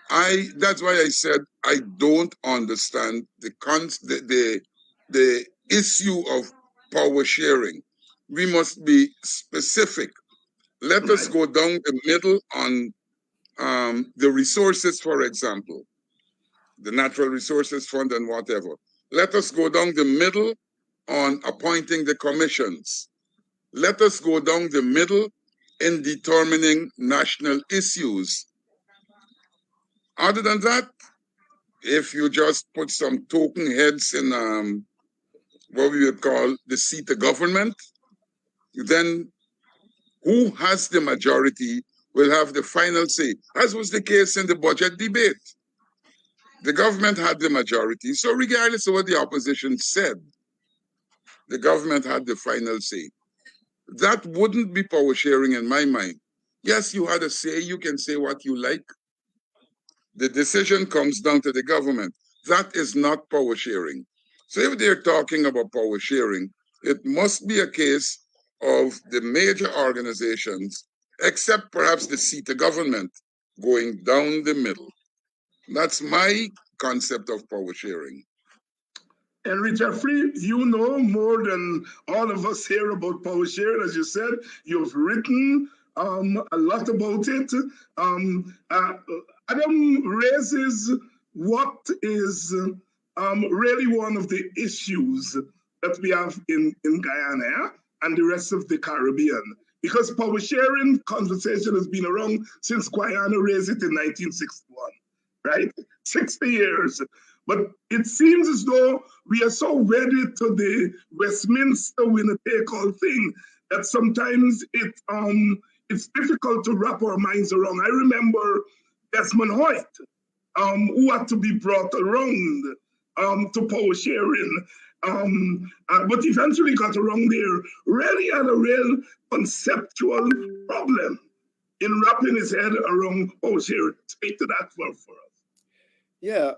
That's why I said I don't understand the issue of power sharing. We must be specific. Let us go down the middle on the resources, for example, the Natural Resources Fund and whatever. Let us go down the middle on appointing the commissions. Let us go down the middle in determining national issues. Other than that, if you just put some token heads in what we would call the seat of government, then who has the majority will have the final say, as was the case in the budget debate. The government had the majority, so regardless of what the opposition said, the government had the final say. That wouldn't be power sharing in my mind. Yes, you had a say, you can say what you like. The decision comes down to the government. That is not power sharing. So if they're talking about power sharing, it must be a case of the major organizations, except perhaps the seat of government, going down the middle. That's my concept of power sharing. And Jeffrey, you know more than all of us here about power sharing. As you said, you've written a lot about it. Adam raises what is really one of the issues that we have in Guyana and the rest of the Caribbean. Because power sharing conversation has been around since Guyana raised it in 1961, right? 60 years. But it seems as though we are so wedded to the Westminster winner-take-all thing that sometimes it's difficult to wrap our minds around. I remember Desmond Hoyt, who had to be brought around to power sharing, but eventually got around there, really had a real conceptual problem in wrapping his head around power sharing. Speak to that for us. Yeah,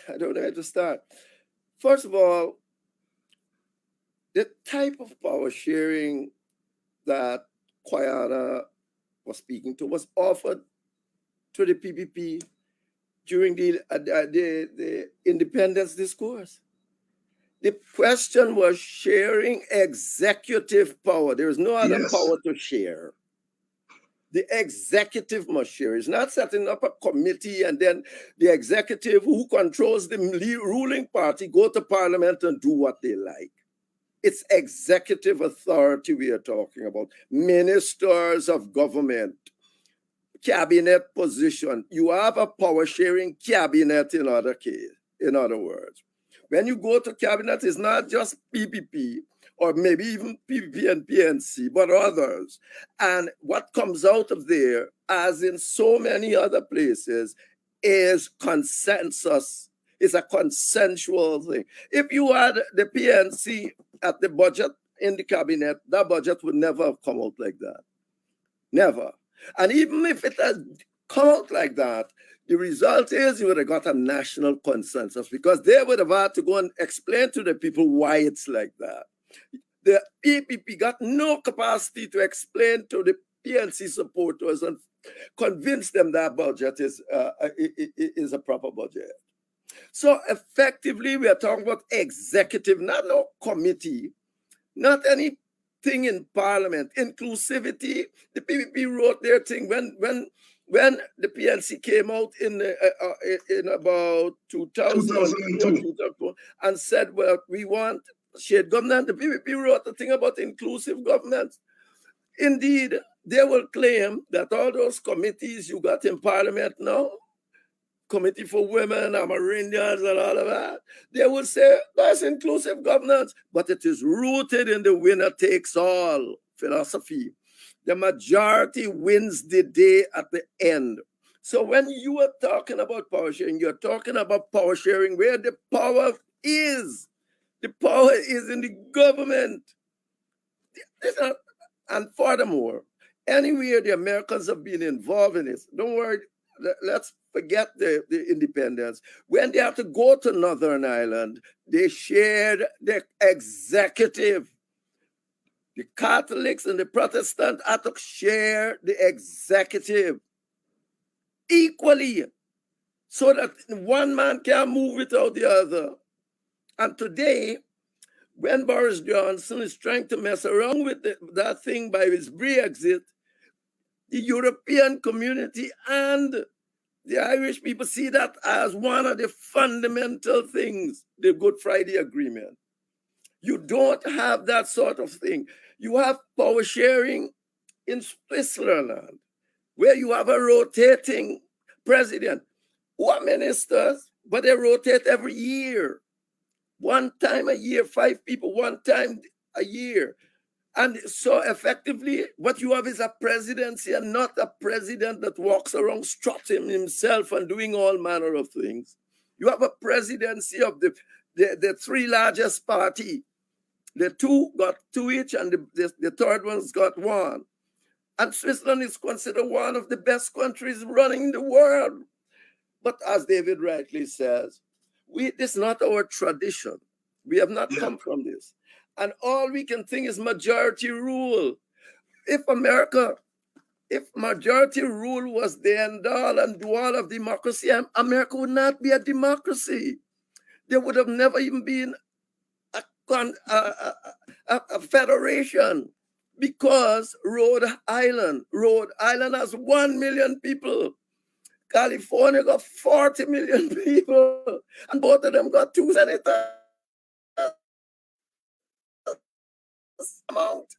I don't know how to start. First of all, the type of power sharing that Guyana was speaking to was offered to the PPP during the independence discourse. The question was sharing executive power. There is no other power to share. The executive must share. It's not setting up a committee and then the executive who controls the ruling party go to parliament and do what they like. It's executive authority we are talking about. Ministers of government, cabinet position. You have a power sharing cabinet in other words. When you go to cabinet, it's not just PPP, or maybe even PPP and PNC, but others. And what comes out of there, as in so many other places, is consensus. It's a consensual thing. If you had the PNC at the budget in the cabinet, that budget would never have come out like that. Never. And even if it had come out like that, the result is you would have got a national consensus because they would have had to go and explain to the people why it's like that. The PPP got no capacity to explain to the PNC supporters and convince them that budget is a proper budget. So effectively, we are talking about executive, not no committee, not anything in parliament. Inclusivity, the PPP wrote their thing when the PNC came out in about 2002 and said, well, we want shared government. The PPP wrote a thing about inclusive government. Indeed, they will claim that all those committees you got in parliament now, Committee for Women, Amerindians, and all of that, they will say that's inclusive governance, but it is rooted in the winner-takes-all philosophy. The majority wins the day at the end. So when you are talking about power sharing, you're talking about power sharing where the power is. The power is in the government. And furthermore, anywhere the Americans have been involved in this, don't worry, let's forget the independence. When they have to go to Northern Ireland, they shared the executive. The Catholics and the Protestants had to share the executive equally so that one man can't move without the other. And today, when Boris Johnson is trying to mess around with that thing by his Brexit, the European community and the Irish people see that as one of the fundamental things, the Good Friday Agreement. You don't have that sort of thing. You have power sharing in Switzerland, where you have a rotating president who are ministers, but they rotate every year. One time a year, 5 people, one time a year. And so effectively, what you have is a presidency and not a president that walks around strutting himself and doing all manner of things. You have a presidency of the the three largest party. The two got two each, and the third one's got one. And Switzerland is considered one of the best countries running the world. But as David rightly says, this is not our tradition. We have not come from this. And all we can think is majority rule. If majority rule was the end all and do all of democracy, America would not be a democracy. There would have never even been a federation, because Rhode Island has 1 million people. California got 40 million people, and both of them got 2 senators. Amount.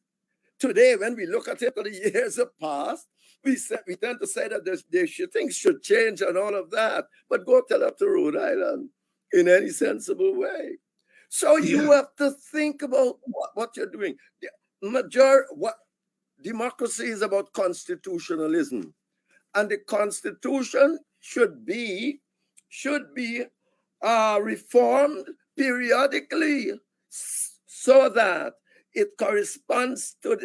Today, when we look at it, the years have passed, we tend to say that things should change and all of that. But go tell up to Rhode Island in any sensible way. So you have to think about what you're doing. Democracy is about constitutionalism, and the Constitution should be reformed periodically so that it corresponds to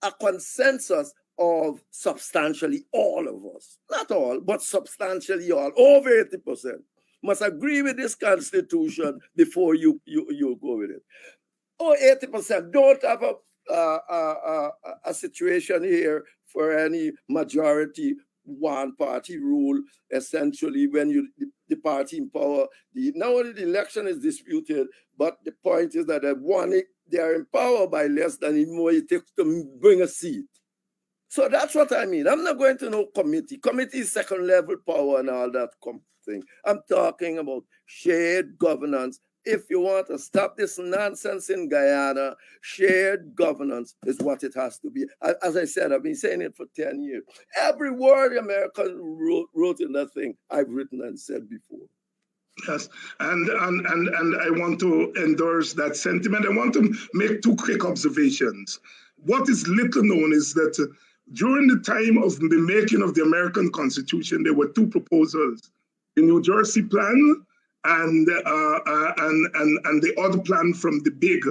a consensus of substantially all of us. Not all, but substantially all. Over 80% must agree with this Constitution before you go with it. 80% don't have a situation here for any majority one-party rule. Essentially, when the party in power, not only the election is disputed, but the point is that they are in power by less than even what it takes to bring a seat. So that's what I mean. I'm not going to no committee. Committee is second level power and all that thing. I'm talking about shared governance. If you want to stop this nonsense in Guyana, shared governance is what it has to be. As I said, I've been saying it for 10 years. Every word America wrote in that thing, I've written and said before. Yes, and I want to endorse that sentiment. I want to make 2 quick observations. What is little known is that during the time of the making of the American Constitution, there were 2 proposals: the New Jersey plan and the other plan from the big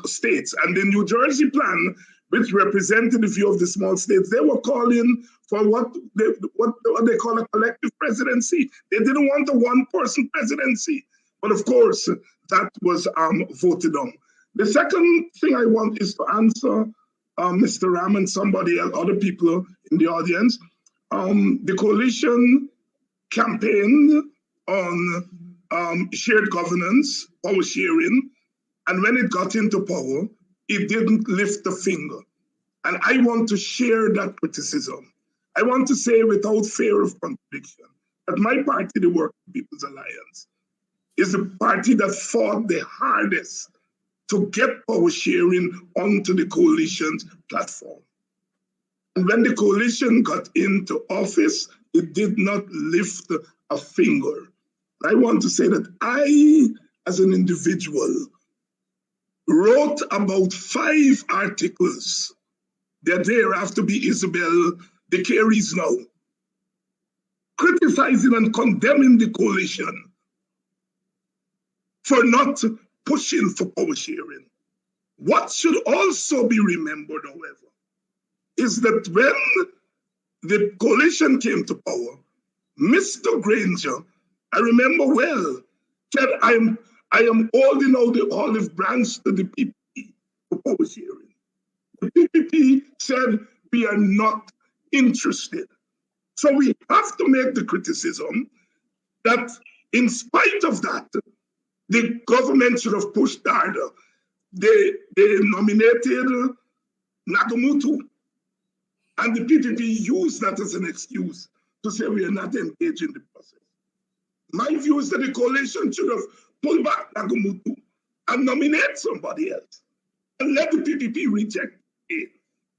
states. And the New Jersey plan, which represented the view of the small states, they were calling for what they call a collective presidency. They didn't want a one-person presidency. But of course, that was voted on. The second thing I want is to answer Mr. Ram and somebody else, other people in the audience. The coalition campaigned on shared governance, power sharing, and when it got into power, it didn't lift a finger. And I want to share that criticism. I want to say without fear of contradiction that my party, the Working People's Alliance, is the party that fought the hardest to get power sharing onto the coalition's platform. And when the coalition got into office, it did not lift a finger. I want to say that I, as an individual, wrote about 5 articles. They're there after be Isabel the Carries now, criticizing and condemning the coalition for not pushing for power sharing. What should also be remembered, however, is that when the coalition came to power, Mr. Granger, I remember well, said, I am holding out the olive branch to the PPP for power sharing. The PPP said, we are not interested. So we have to make the criticism that in spite of that, the government should have pushed harder. They nominated Nagamutu, and the PPP used that as an excuse to say we are not engaged in the process. My view is that the coalition should have pulled back Nagamutu and nominate somebody else and let the PPP reject it,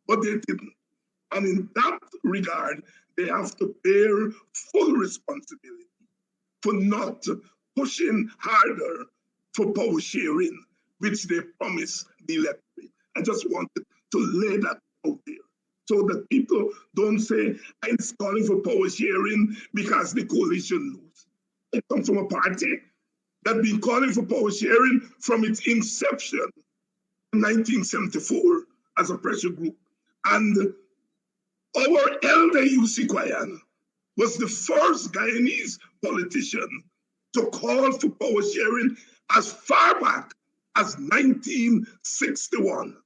but they didn't. And in that regard, they have to bear full responsibility for not pushing harder for power sharing, which they promised the electorate. I just wanted to lay that out there so that people don't say, I'm calling for power sharing because the coalition lose. I come from a party that been calling for power sharing from its inception in 1974 as a pressure group. And our elder U.C. Kwayan was the first Guyanese politician to call for power sharing as far back as 1961,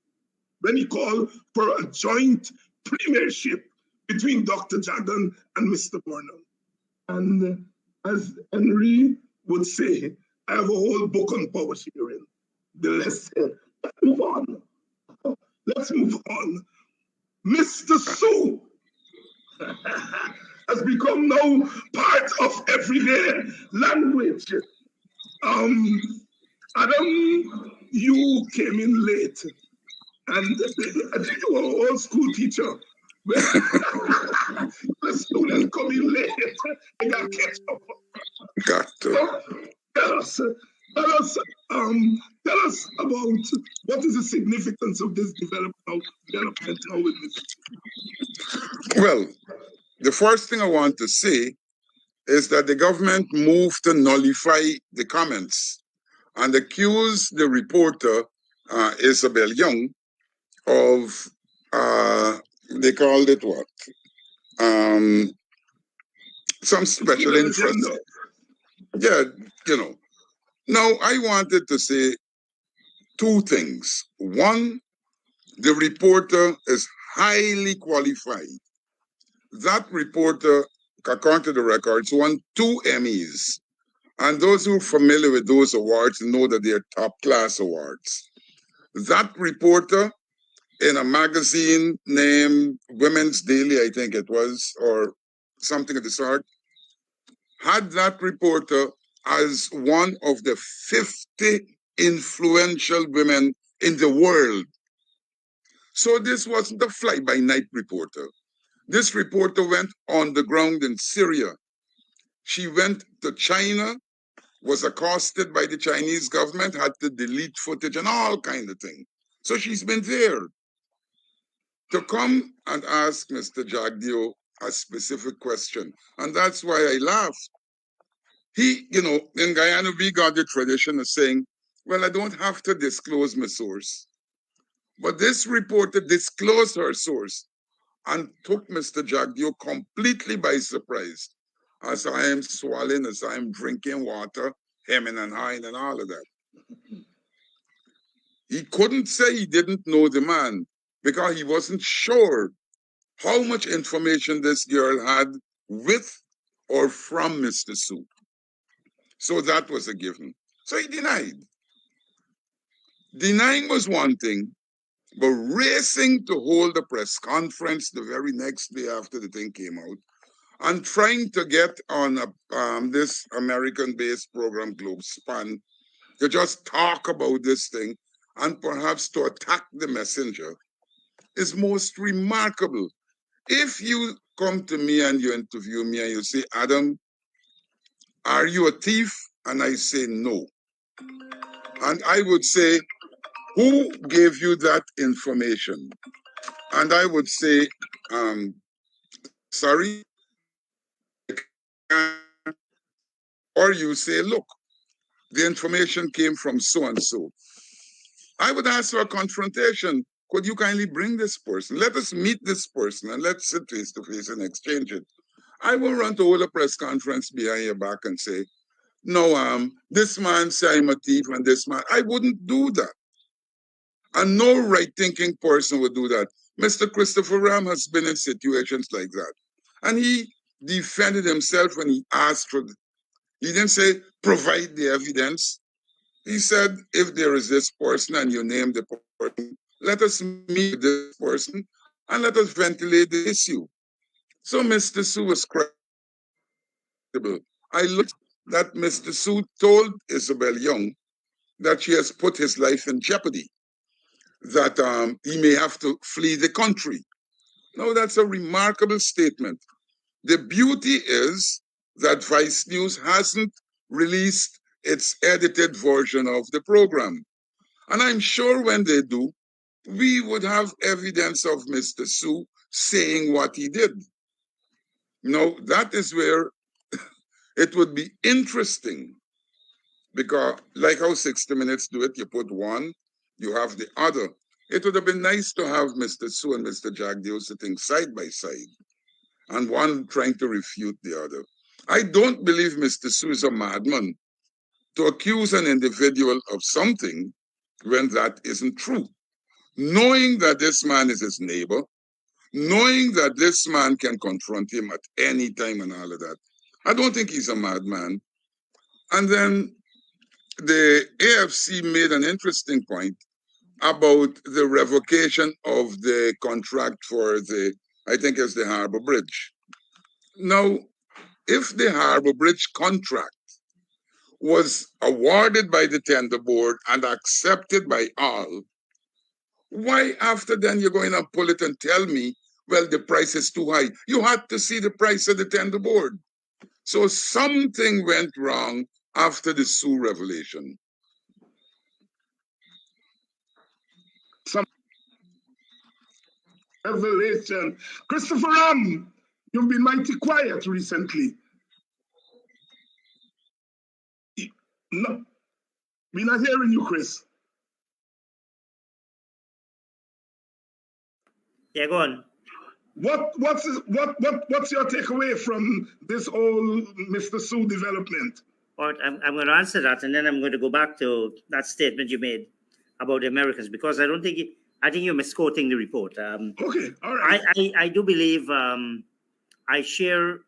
when he called for a joint premiership between Dr. Jordan and Mr. Burnham. And as Henry would say, I have a whole book on power sharing. The lesson. Let's move on. Let's move on. Mr. Sue has become now part of everyday language. Adam, you came in late, and I think you were an old school teacher. The students come in late, they got catch up. Got to. Tell us about what is the significance of this development now with this. Well, the first thing I want to say is that the government moved to nullify the comments and accuse the reporter, Isabel Young, of, they called it what? Some special interest. Yeah, you know. Now, I wanted to say two things. One, the reporter is highly qualified. That reporter, according to the records, won 2 Emmys. And those who are familiar with those awards know that they're top-class awards. That reporter, in a magazine named Women's Daily, I think it was, or something of the sort, had that reporter as one of the 50 influential women in the world. So this wasn't a fly-by-night reporter. This reporter went on the ground in Syria. She went to China, was accosted by the Chinese government, had to delete footage and all kind of things. So she's been there. To come and ask Mr. Jagdeo a specific question, and that's why I laughed. He, you know, in Guyana, we got the tradition of saying, well, I don't have to disclose my source. But this reporter disclosed her source and took Mr. Jagdeo completely by surprise. As I am swallowing, as I am drinking water, hemming and hawing and all of that. He couldn't say he didn't know the man because he wasn't sure how much information this girl had with or from Mr. Sue. So that was a given. So he denied. Denying was one thing, but racing to hold a press conference the very next day after the thing came out and trying to get on this American-based program, Globe Span, to just talk about this thing and perhaps to attack the messenger is most remarkable. If you come to me and you interview me and you say, Adam, are you a thief? And I say no. And I would say, who gave you that information? And I would say, sorry. Or you say, look, the information came from so-and-so. I would ask for a confrontation. Could you kindly bring this person? Let us meet this person and let's sit face to face and exchange it. I will run to hold a press conference behind your back and say, no, this man say I'm a thief and this man. I wouldn't do that. And no right-thinking person would do that. Mr. Christopher Ram has been in situations like that. And he defended himself when he asked for it. He didn't say, provide the evidence. He said, if there is this person and you name the person, let us meet this person and let us ventilate the issue. So Mr. Sue was credible. I looked that Mr. Sue told Isabel Young that she has put his life in jeopardy, that he may have to flee the country. Now, that's a remarkable statement. The beauty is that Vice News hasn't released its edited version of the program. And I'm sure when they do, we would have evidence of Mr. Sue saying what he did. That is where it would be interesting Because like how 60 Minutes do it, you put one, you have the other. It would have been nice to have Mr. Sue and Mr. Jagdeo sitting side by side, and one trying to refute the other. I don't believe Mr. Sue is a madman to accuse an individual of something when that isn't true. Knowing that this man is his neighbor, knowing that this man can confront him at any time and all of that, I don't think he's a madman. And then the AFC made an interesting point about the revocation of the contract for the, I think it's the Harbor Bridge. Now, if the Harbor Bridge contract was awarded by the tender board and accepted by all, why after then you're going to pull it and tell me, well, the price is too high? You had to see the price of the tender board. So something went wrong after the Sue revelation. Some revelation. Christopher you've been mighty quiet recently. No, we're not hearing you, Chris. Yeah, go on. What's your takeaway from this whole Mr. Sue development? All right, I'm going to answer that, and then I'm going to go back to that statement you made about the Americans, because I think you're misquoting the report. Okay, all right. I do believe I share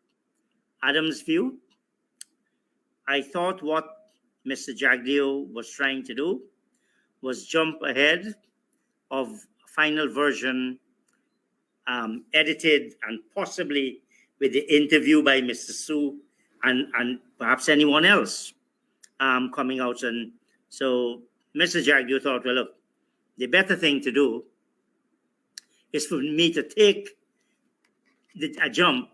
Adam's view. I thought what Mr. Jagdeo was trying to do was jump ahead of final version, edited and possibly with the interview by Mr. Sue and perhaps anyone else coming out. And so Mr. Jagdeo thought, well, look, the better thing to do is for me to take a jump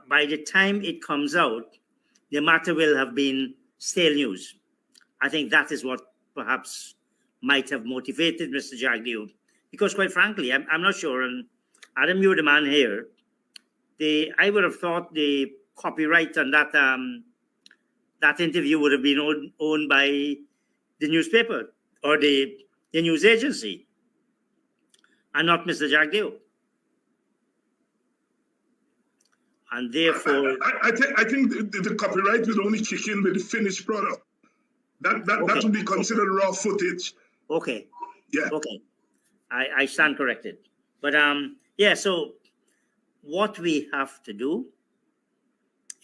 by the time it comes out, the matter will have been stale news. I think that is what perhaps might have motivated Mr. Jagdeo, because quite frankly, I'm not sure, and Adam, you're the man here, I would have thought the copyright on that interview would have been owned by the newspaper or the news agency, and not Mr. Jagdeo. And therefore, I think the copyright will only kick in with the finished product. That would be considered raw footage. Okay. Yeah. Okay. I stand corrected. But yeah. So what we have to do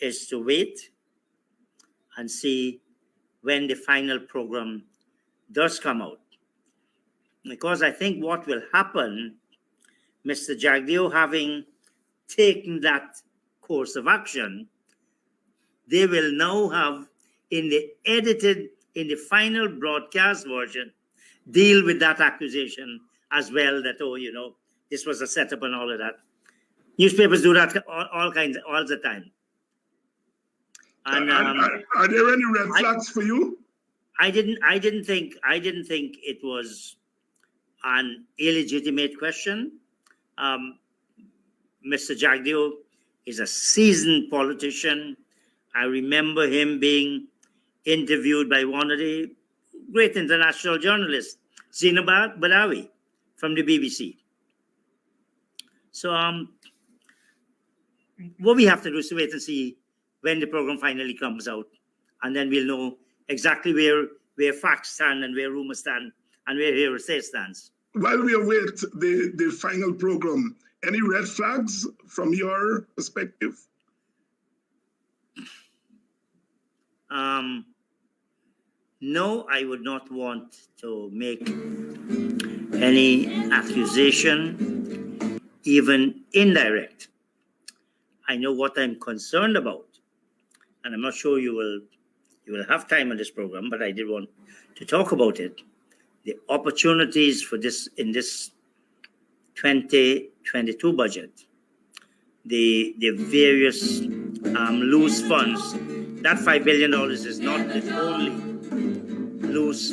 is to wait and see when the final program does come out, because I think what will happen, Mr. Jagdeo having taken that course of action, they will now have in the final broadcast version, deal with that accusation as well, that, oh, this was a setup and all of that. Newspapers do that all the time. And are there any red flags for you? I didn't think it was an illegitimate question. Mr. Jagdeo is a seasoned politician. I remember him being interviewed by one of the great international journalists, Zina Badawi from the BBC. So what we have to do is to wait and see when the program finally comes out, and then we'll know exactly where facts stand and where rumors stand and where hearsay stands. While we await the final program, any red flags from your perspective? No, I would not want to make any accusation, even indirect. I know what I'm concerned about, and I'm not sure you will have time on this program, but I did want to talk about it. The opportunities for this in this 2022 budget, the various loose funds. That $5 billion is not the only loose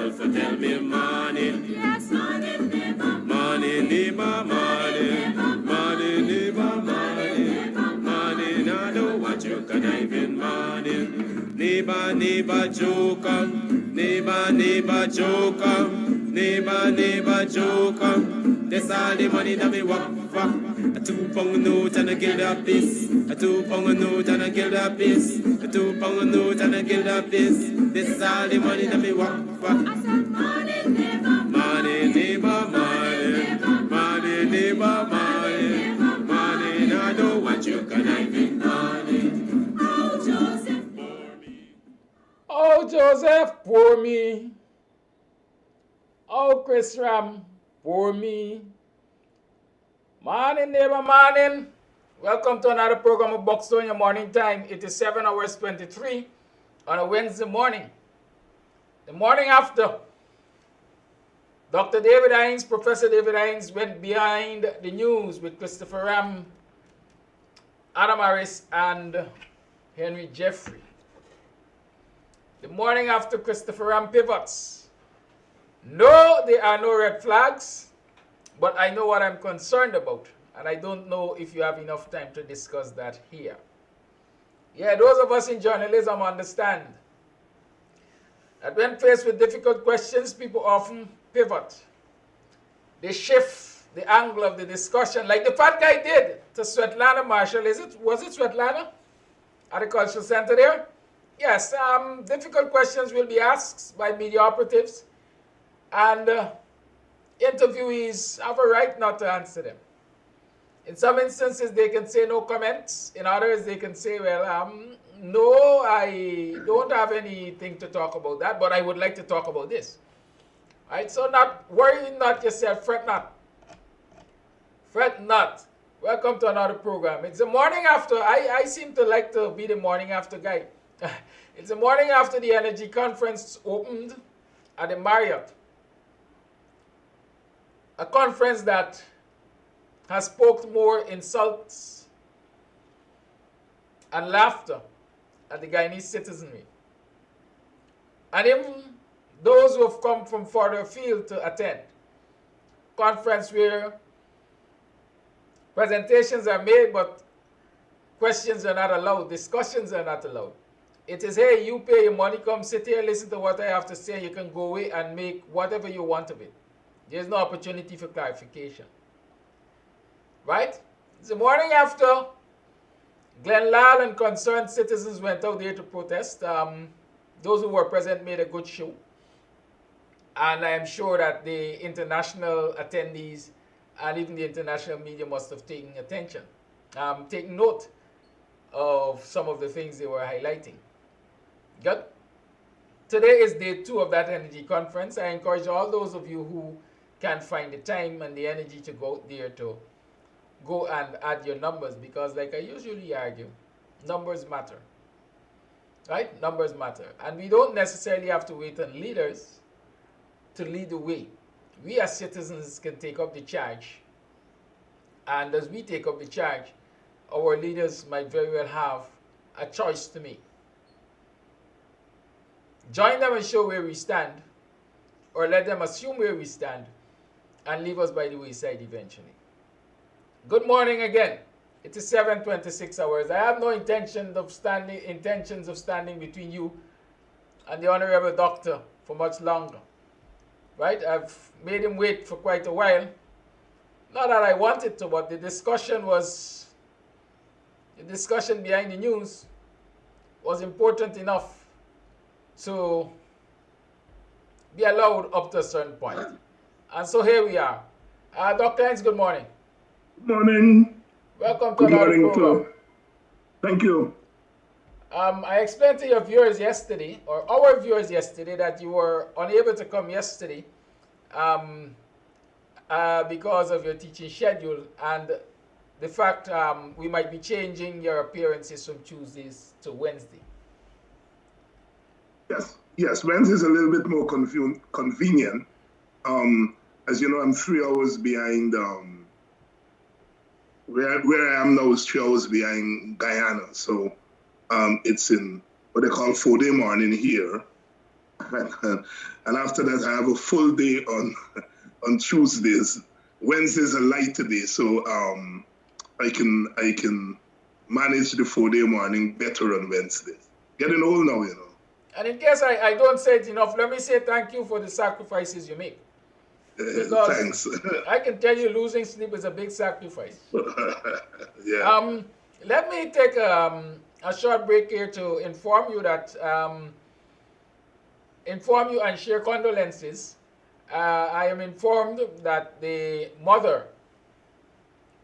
yourself and tell me morning. Yes, morning neighbor. Morning neighbor, morning. Morning neighbor, morning. Morning, I know what you can have in morning. Neighbor, neighbor, joker. Neighbor, neighbor, joker. Neighbor, neighbor, joker. That's all the money that me work for. A 2 pound note and a guilder piece. A 2 pound note and a guilder piece. A 2 pound note and a guilder piece. This all the money that me work for. I said money neighbor, money neighbor, money, money neighbor, money, money. I know what you can have in money. Oh Joseph, for me. Oh Joseph, for me. Oh Chris Ram, for me. Morning neighbor, morning. Welcome to another program of BUXTONIAN Morning Time. It is 7 hours 23 on a Wednesday morning. The morning after, Dr. David Hinds, Professor David Hinds, went behind the news with Christopher Ram, Adam Harris, and Henry Jeffrey. The morning after, Christopher Ram pivots. No, there are no red flags, but I know what I'm concerned about, and I don't know if you have enough time to discuss that here. Yeah, those of us in journalism understand that when faced with difficult questions, people often pivot. They shift the angle of the discussion, like the fat guy did to Svetlana Marshall. Was it Svetlana at the cultural center there? Yes, difficult questions will be asked by media operatives, and interviewees have a right not to answer them. In some instances, they can say no comments. In others, they can say, well, no, I don't have anything to talk about that, but I would like to talk about this. Right? So worry not yourself, fret not. Fret not. Welcome to another program. It's the morning after. I seem to like to be the morning after guy. It's the morning after the energy conference opened at the Marriott. A conference that has poked more insults and laughter at the Guyanese citizenry. And even those who have come from further afield to attend. Conference where presentations are made, but questions are not allowed, discussions are not allowed. It is, hey, you pay your money, come sit here, listen to what I have to say, you can go away and make whatever you want of it. There's no opportunity for clarification. Right? It's the morning after Glenn Lal and concerned citizens went out there to protest. Those who were present made a good show. And I am sure that the international attendees and even the international media must have taken attention, taken note of some of the things they were highlighting. Good? Today is day 2 of that energy conference. I encourage all those of you who can find the time and the energy to go there to go and add your numbers, because like I usually argue, numbers matter. Right? Numbers matter. And we don't necessarily have to wait on leaders to lead the way. We as citizens can take up the charge. And as we take up the charge, our leaders might very well have a choice to make. Join them and show where we stand, or let them assume where we stand and leave us by the wayside eventually. Good morning again. It is 7:26 hours. I have no intentions of standing between you and the Honorable Doctor for much longer. Right? I've made him wait for quite a while. Not that I wanted to, but the discussion behind the news was important enough to be allowed up to a certain point. And so here we are. Dr. Hinds, good morning. Good morning. Welcome to another program. Thank you. I explained to your viewers yesterday, or our viewers yesterday, that you were unable to come yesterday because of your teaching schedule and the fact we might be changing your appearances from Tuesdays to Wednesday. Yes, Wednesday is a little bit more convenient. As you know, I'm 3 hours behind. Where I am now is 3 hours behind Guyana, so it's in what they call 4-day morning here, And after that, I have a full day on Tuesdays. Wednesdays are light today, so I can manage the 4-day morning better on Wednesdays. Getting old now, you know. And in case I don't say it enough, let me say thank you for the sacrifices you make. Because thanks. I can tell you losing sleep is a big sacrifice. Yeah. Let me take a short break here to inform you and share condolences. I am informed that the mother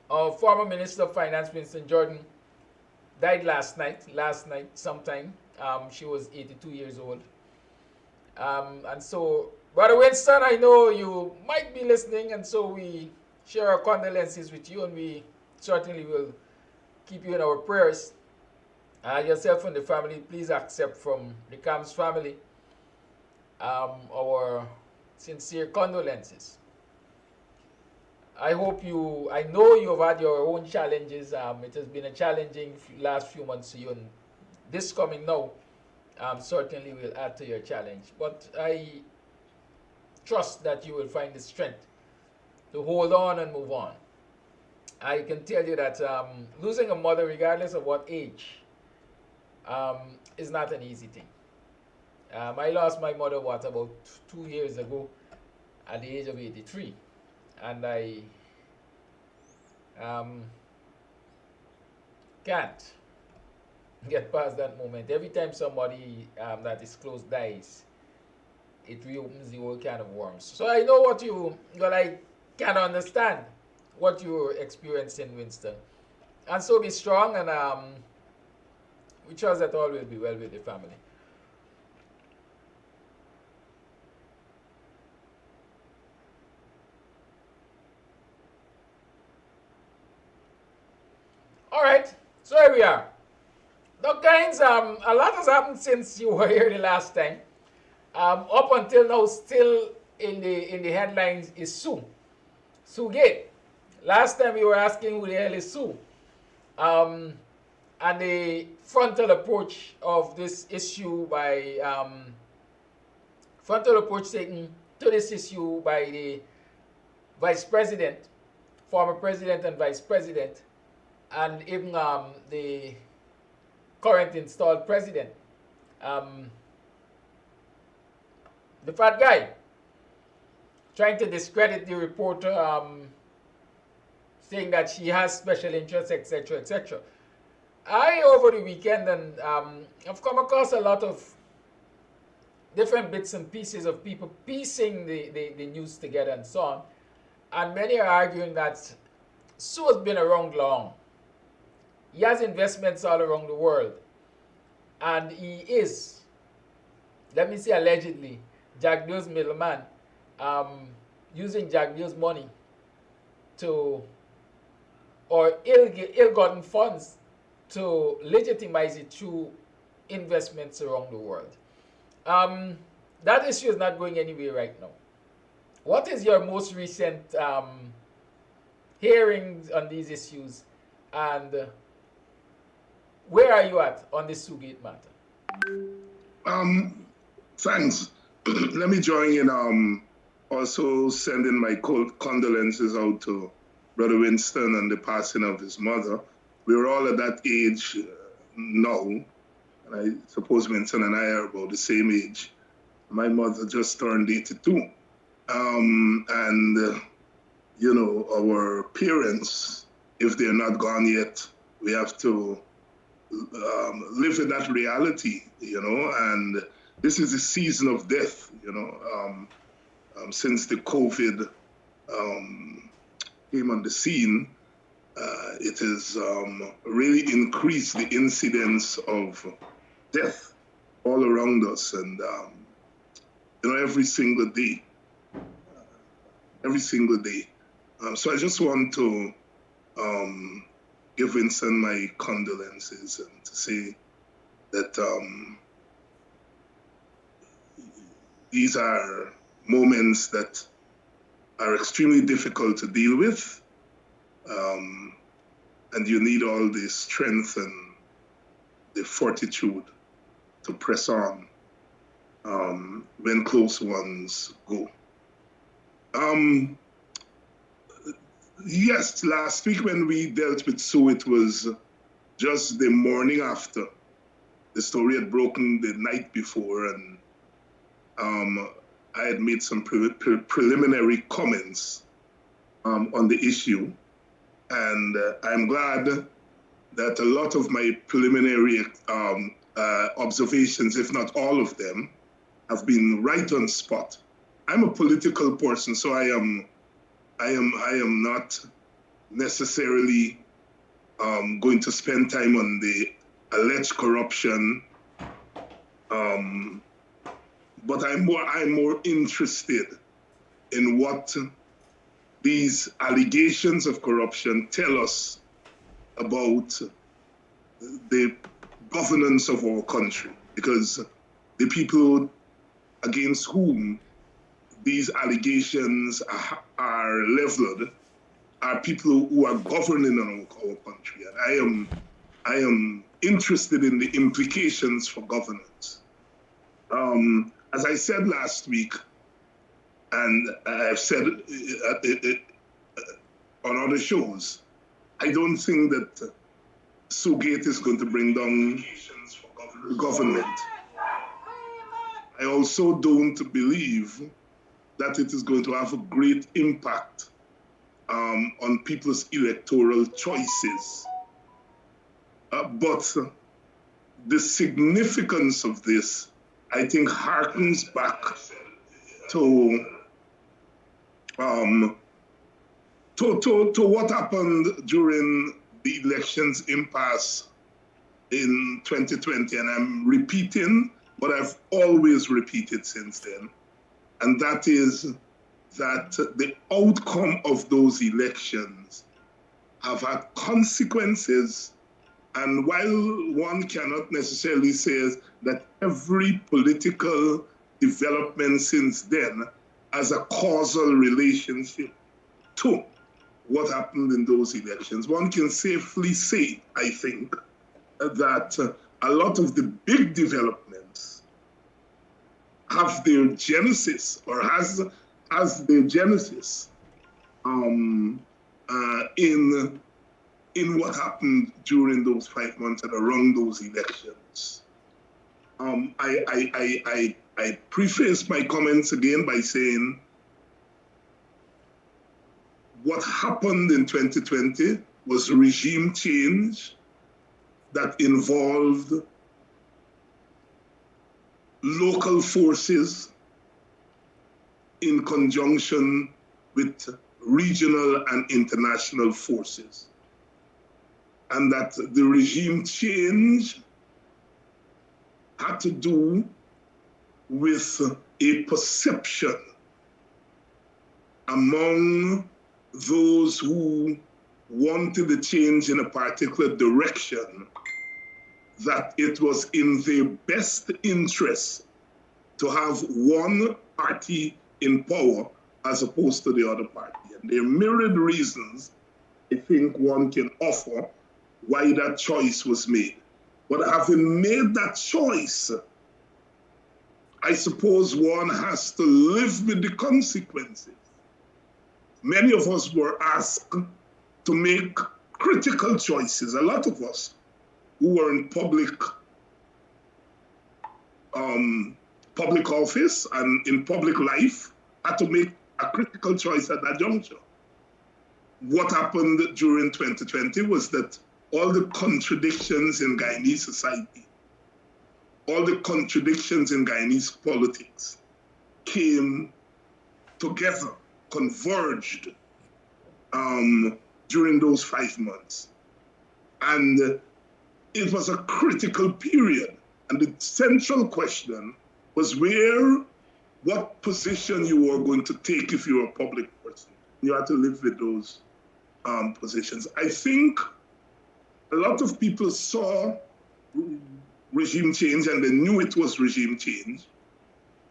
of former Minister of Finance Winston Jordan died last night sometime. She was 82 years old. And so, Brother Winston, I know you might be listening, and so we share our condolences with you, and we certainly will keep you in our prayers. Yourself and the family, please accept from the KAMS family our sincere condolences. I know you have had your own challenges. It has been a challenging last few months to you, and this coming now certainly will add to your challenge. But I trust that you will find the strength to hold on and move on. I can tell you that losing a mother, regardless of what age, is not an easy thing. I lost my mother, about 2 years ago at the age of 83. And I can't get past that moment. Every time somebody that is close dies, it reopens the whole can of worms. So I know I can understand what you're experiencing, Winston. And so be strong, and we trust that all will be well with the family. All right, so here we are. Dr. Hinds, a lot has happened since you were here the last time. Up until now, still in the headlines is Sue Gate. Last time we were asking who the hell is Sue, and the frontal approach of this issue taken to this issue by the vice president, former president and vice president, and even the current installed president, the fat guy, trying to discredit the reporter, saying that she has special interests, etc., etc. Over the weekend, and I've come across a lot of different bits and pieces of people piecing the news together and so on, and many are arguing that Sue has been around long. He has investments all around the world, and he is, let me say allegedly, Jack Doe's middleman, using Jack Doe's money or ill-gotten funds to legitimize it through investments around the world. That issue is not going anywhere right now. What is your most recent hearings on these issues, and where are you at on this Sue Gate matter? Thanks. Let me join in also sending my condolences out to Brother Winston and the passing of his mother. We're all at that age now, and I suppose Winston and I are about the same age. My mother just turned 82. Our parents, if they're not gone yet, we have to live in that reality, and this is a season of death, since the COVID came on the scene. It has really increased the incidence of death all around us, and every single day. So I just want to give Vincent my condolences and to say that these are moments that are extremely difficult to deal with, and you need all the strength and the fortitude to press on. when close ones go. Yes, last week when we dealt with Sue, it was just the morning after. The story had broken the night before, and I had made some preliminary comments on the issue. And I'm glad that a lot of my preliminary observations, if not all of them, have been right on spot. I'm a political person, so I am not necessarily going to spend time on the alleged corruption, but I'm more interested in what these allegations of corruption tell us about the governance of our country, because the people against whom these allegations are leveled are people who are governing our country. And I am interested in the implications for governance. As I said last week, and I've said on other shows, I don't think that Sugate is going to bring down government. I also don't believe that it is going to have a great impact on people's electoral choices. But the significance of this, I think, harkens back to what happened during the elections impasse in 2020. And I'm repeating what I've always repeated since then. And that is that the outcome of those elections have had consequences. And while one cannot necessarily say that every political development since then has a causal relationship to what happened in those elections, one can safely say, I think, that a lot of the big developments have their genesis, or has their genesis in what happened during those 5 months and around those elections. I preface my comments again by saying what happened in 2020 was regime change that involved local forces in conjunction with regional and international forces. And that the regime change had to do with a perception among those who wanted the change in a particular direction, that it was in their best interest to have one party in power as opposed to the other party. And there are myriad reasons I think one can offer why that choice was made. But having made that choice, I suppose one has to live with the consequences. Many of us were asked to make critical choices. A lot of us who were in public office and in public life had to make a critical choice at that juncture. What happened during 2020 was that all the contradictions in Guyanese society, all the contradictions in Guyanese politics came together, converged during those 5 months. And it was a critical period. And the central question was what position you were going to take if you were a public person. You had to live with those positions. I think a lot of people saw regime change and they knew it was regime change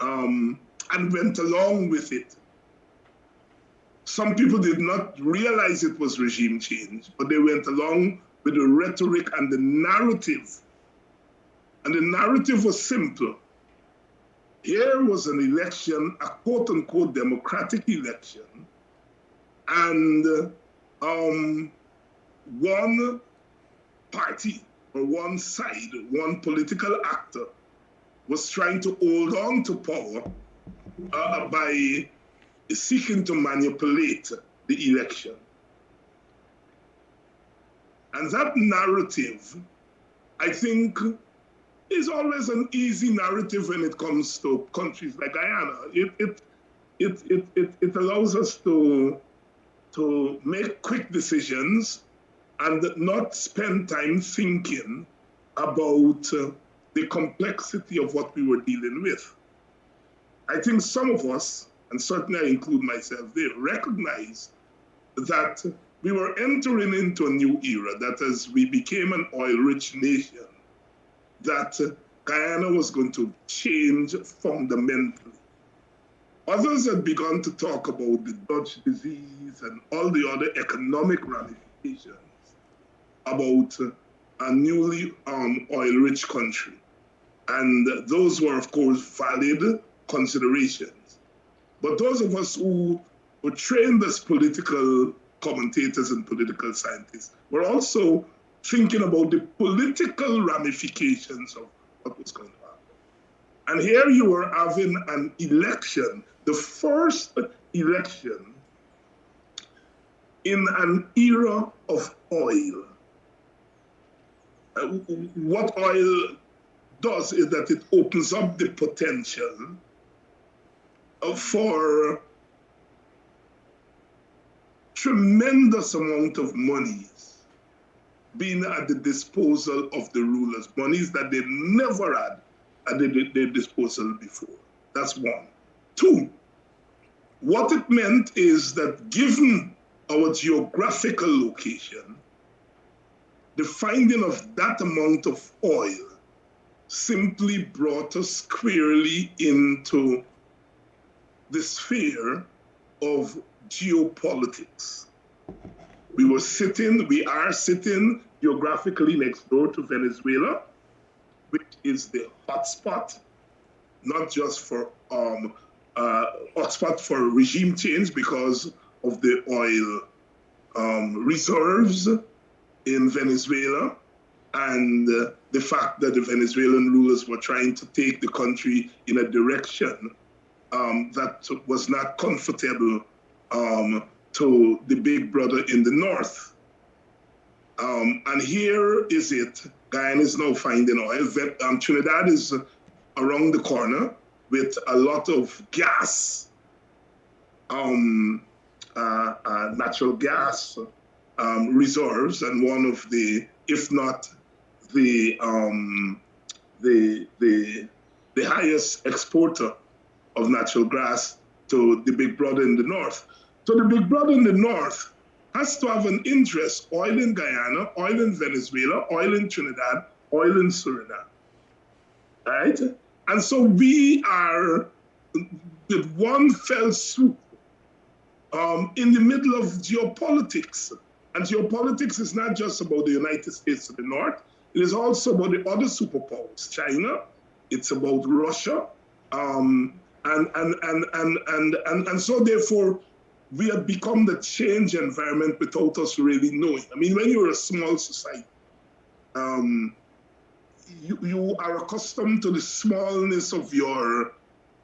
and went along with it. Some people did not realize it was regime change, but they went along with the rhetoric and the narrative. And the narrative was simple. Here was an election, a quote-unquote democratic election, and one party or one side, one political actor was trying to hold on to power by seeking to manipulate the election. And that narrative, I think, is always an easy narrative when it comes to countries like Guyana. It allows us to make quick decisions and not spend time thinking about the complexity of what we were dealing with. I think some of us, and certainly I include myself there, recognize that we were entering into a new era, that as we became an oil-rich nation, that Guyana was going to change fundamentally. Others had begun to talk about the Dutch disease and all the other economic ramifications about a newly oil-rich country. And those were, of course, valid considerations. But those of us who were trained as political commentators and political scientists were also thinking about the political ramifications of what was going to happen. And here you were having an election, the first election in an era of oil. What oil does is that it opens up the potential for tremendous amount of monies being at the disposal of the rulers, monies that they never had at their disposal before. That's one. Two, what it meant is that given our geographical location, the finding of that amount of oil simply brought us squarely into the sphere of geopolitics. We are sitting geographically next door to Venezuela, which is the hotspot, not just for hotspot for regime change because of the oil reserves in Venezuela and the fact that the Venezuelan rulers were trying to take the country in a direction that was not comfortable to the big brother in the north. And here is it, Guyana is now finding oil. Trinidad is around the corner with a lot of gas, natural gas reserves, and one of the, if not the highest exporter of natural gas to the big brother in the north. So the big brother in the north has to have an interest, oil in Guyana, oil in Venezuela, oil in Trinidad, oil in Suriname, right? And so we are, with one fell swoop, in the middle of geopolitics. And geopolitics is not just about the United States to the north, it is also about the other superpowers, China, it's about Russia, and so therefore, we have become the change environment without us really knowing. I mean, when you're a small society, you are accustomed to the smallness of your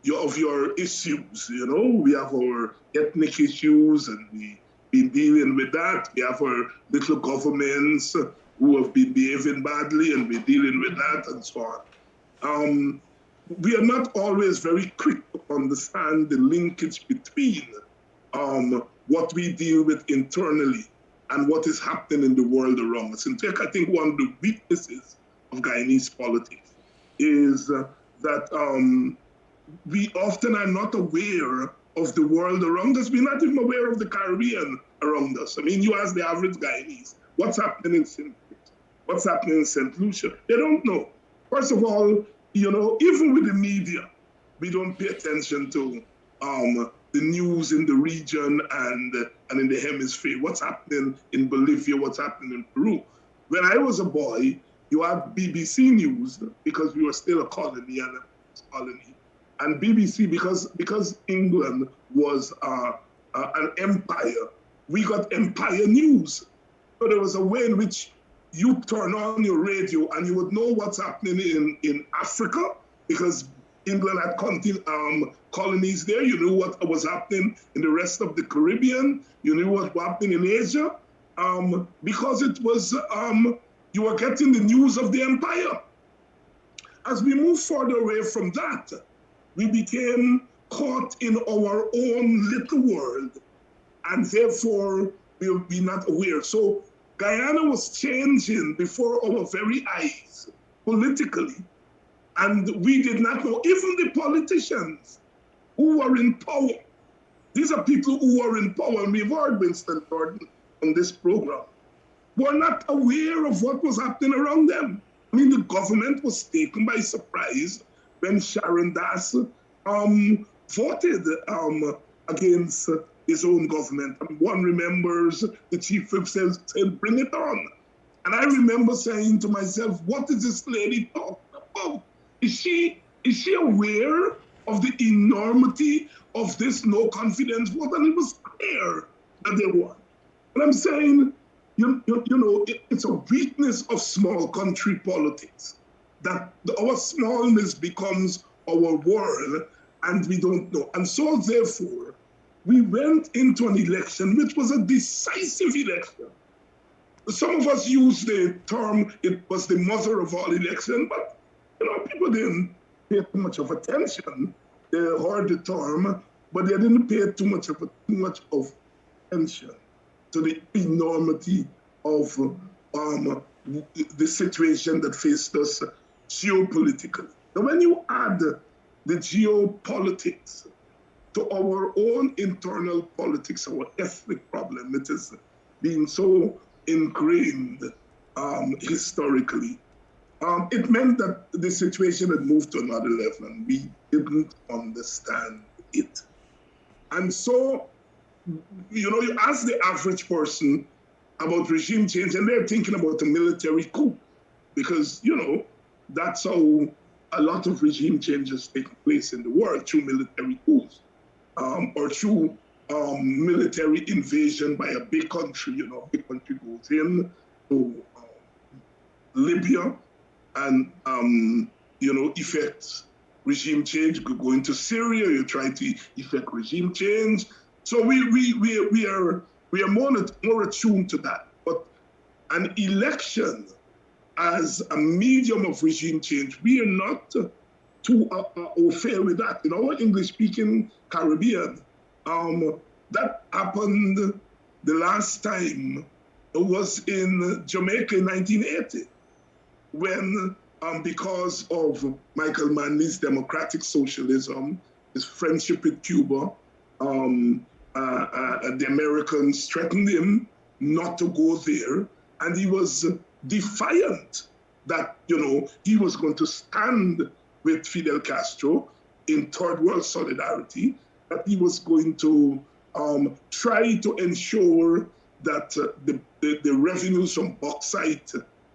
issues. You know, we have our ethnic issues, and we've been dealing with that. We have our little governments who have been behaving badly, and we're dealing with that, and so on. We are not always very quick to understand the linkage between what we deal with internally and what is happening in the world around us. In fact, I think one of the weaknesses of Guyanese politics is that we often are not aware of the world around us. We're not even aware of the Caribbean around us. I mean, you ask the average Guyanese, what's happening in St. Kitts? What's happening in St. Lucia? They don't know. First of all, you know, even with the media, we don't pay attention to the news in the region and in the hemisphere. What's happening in Bolivia? What's happening in Peru? When I was a boy, you had BBC News because we were still a colony and a colony. And BBC, because England was an empire, we got empire news. So there was a way in which you turn on your radio and you would know what's happening in Africa, because England had colonies there. You knew what was happening in the rest of the Caribbean. You knew what was happening in Asia, because it was, you were getting the news of the empire. As we move further away from that, we became caught in our own little world, and therefore we'll be not aware. So Guyana was changing before our very eyes, politically, and we did not know. Even the politicians who were in power, these are people who were in power, and we've heard Winston Jordan on this program, were not aware of what was happening around them. I mean, the government was taken by surprise when Sharon Das voted against his own government. And one remembers the chief whip said, bring it on. And I remember saying to myself, what is this lady talking about? Is she aware of the enormity of this no confidence vote? And it was clear that they won. And I'm saying, you know, it's a weakness of small country politics, that our smallness becomes our world and we don't know. And so therefore, we went into an election which was a decisive election. Some of us use the term, it was the mother of all elections, but you know, people didn't pay too much of attention. They heard the term, but they didn't pay too much of attention to the enormity of the situation that faced us geopolitically. Now, when you add the geopolitics to our own internal politics, our ethnic problem, it has been so ingrained historically, it meant that the situation had moved to another level and we didn't understand it. And so, you know, you ask the average person about regime change and they're thinking about a military coup, because, you know, that's how a lot of regime changes take place in the world, through military coups, or through military invasion by a big country. You know, a big country goes in to Libya and, you know, effects regime change. You could go into Syria, you try to effect regime change. So we are more attuned to that. But an election as a medium of regime change, we are not too au fait with that. In our English-speaking Caribbean, that happened the last time was in Jamaica in 1980, when because of Michael Manley's democratic socialism, his friendship with Cuba, the Americans threatened him not to go there, and he was defiant that, you know, he was going to stand with Fidel Castro in third world solidarity, that he was going to try to ensure that the revenues from bauxite,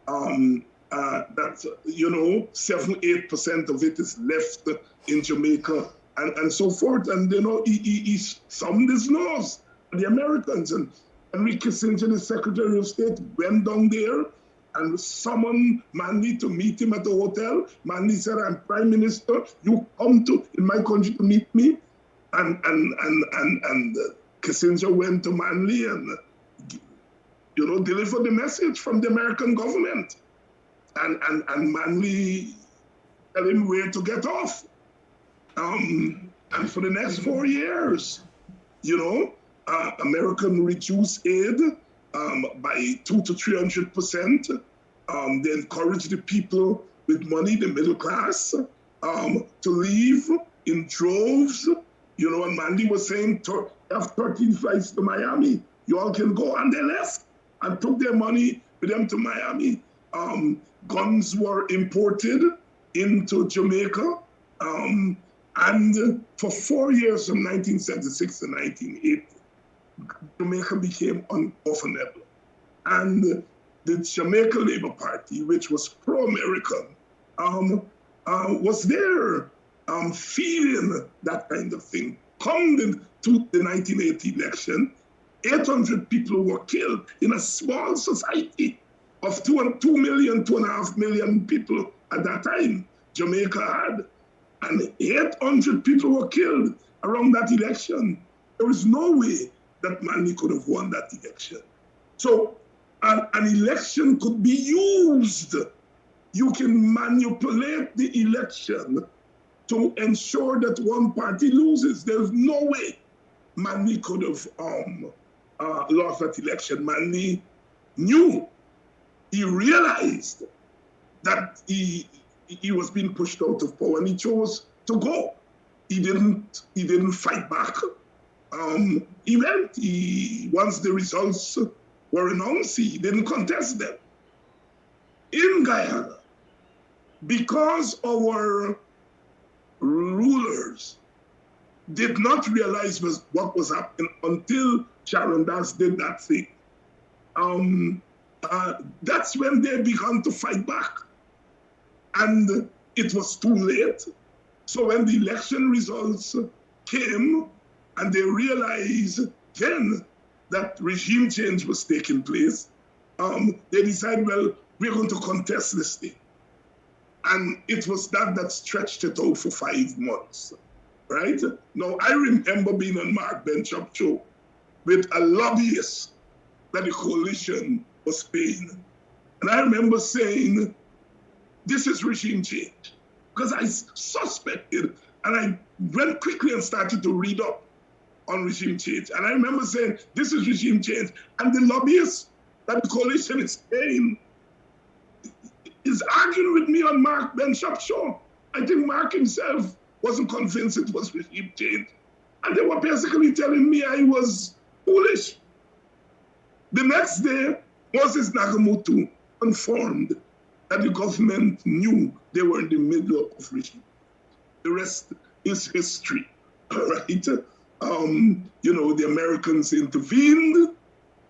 that, you know, 7-8% of it is left in Jamaica, and so forth. And, you know, he summed his nose at the Americans. And Henry Kissinger, the Secretary of State, went down there and summoned Manley to meet him at the hotel. Manley said, I'm Prime Minister, you come to in my country to meet me. And Kissinger went to Manley and, you know, delivered the message from the American government. And Manley tell him where to get off. And for the next 4 years, you know, American reduced aid by 200 to 300%. They encouraged the people with money, the middle class, to leave in droves. You know, and Manley was saying, have 13 flights to Miami. You all can go. And they left and took their money with them to Miami. Guns were imported into Jamaica. And for 4 years, from 1976 to 1980, Jamaica became ungovernable. And the Jamaica Labour Party, which was pro-American, was there feeling that kind of thing. Come to the 1980 election, 800 people were killed in a small society of 2 million, 2.5 million people at that time. Jamaica had, and 800 people were killed around that election. There is no way that Manley could have won that election. So an election could be used. You can manipulate the election to ensure that one party loses. There's no way Manley could have lost that election. Manley knew, he realized that he was being pushed out of power, and he chose to go. He didn't fight back. He went. Once the results were announced, he didn't contest them. In Guyana, because our rulers did not realize what was happening until Sharon Das did that thing, that's when they began to fight back. And it was too late. So when the election results came and they realized then that regime change was taking place, they decided, well, we're going to contest this thing. And it was that stretched it out for 5 months, right? Now, I remember being on Mark Benchop show with a lobbyist that the coalition was paying. And I remember saying, this is regime change. Because I suspected, and I went quickly and started to read up on regime change. And I remember saying, this is regime change. And the lobbyists that the coalition is paying is arguing with me on Mark Benchop's show. I think Mark himself wasn't convinced it was regime change. And they were basically telling me I was foolish. The next day, Moses Nagamutu informed that the government knew they were in the middle of regime. The rest is history, right? The Americans intervened.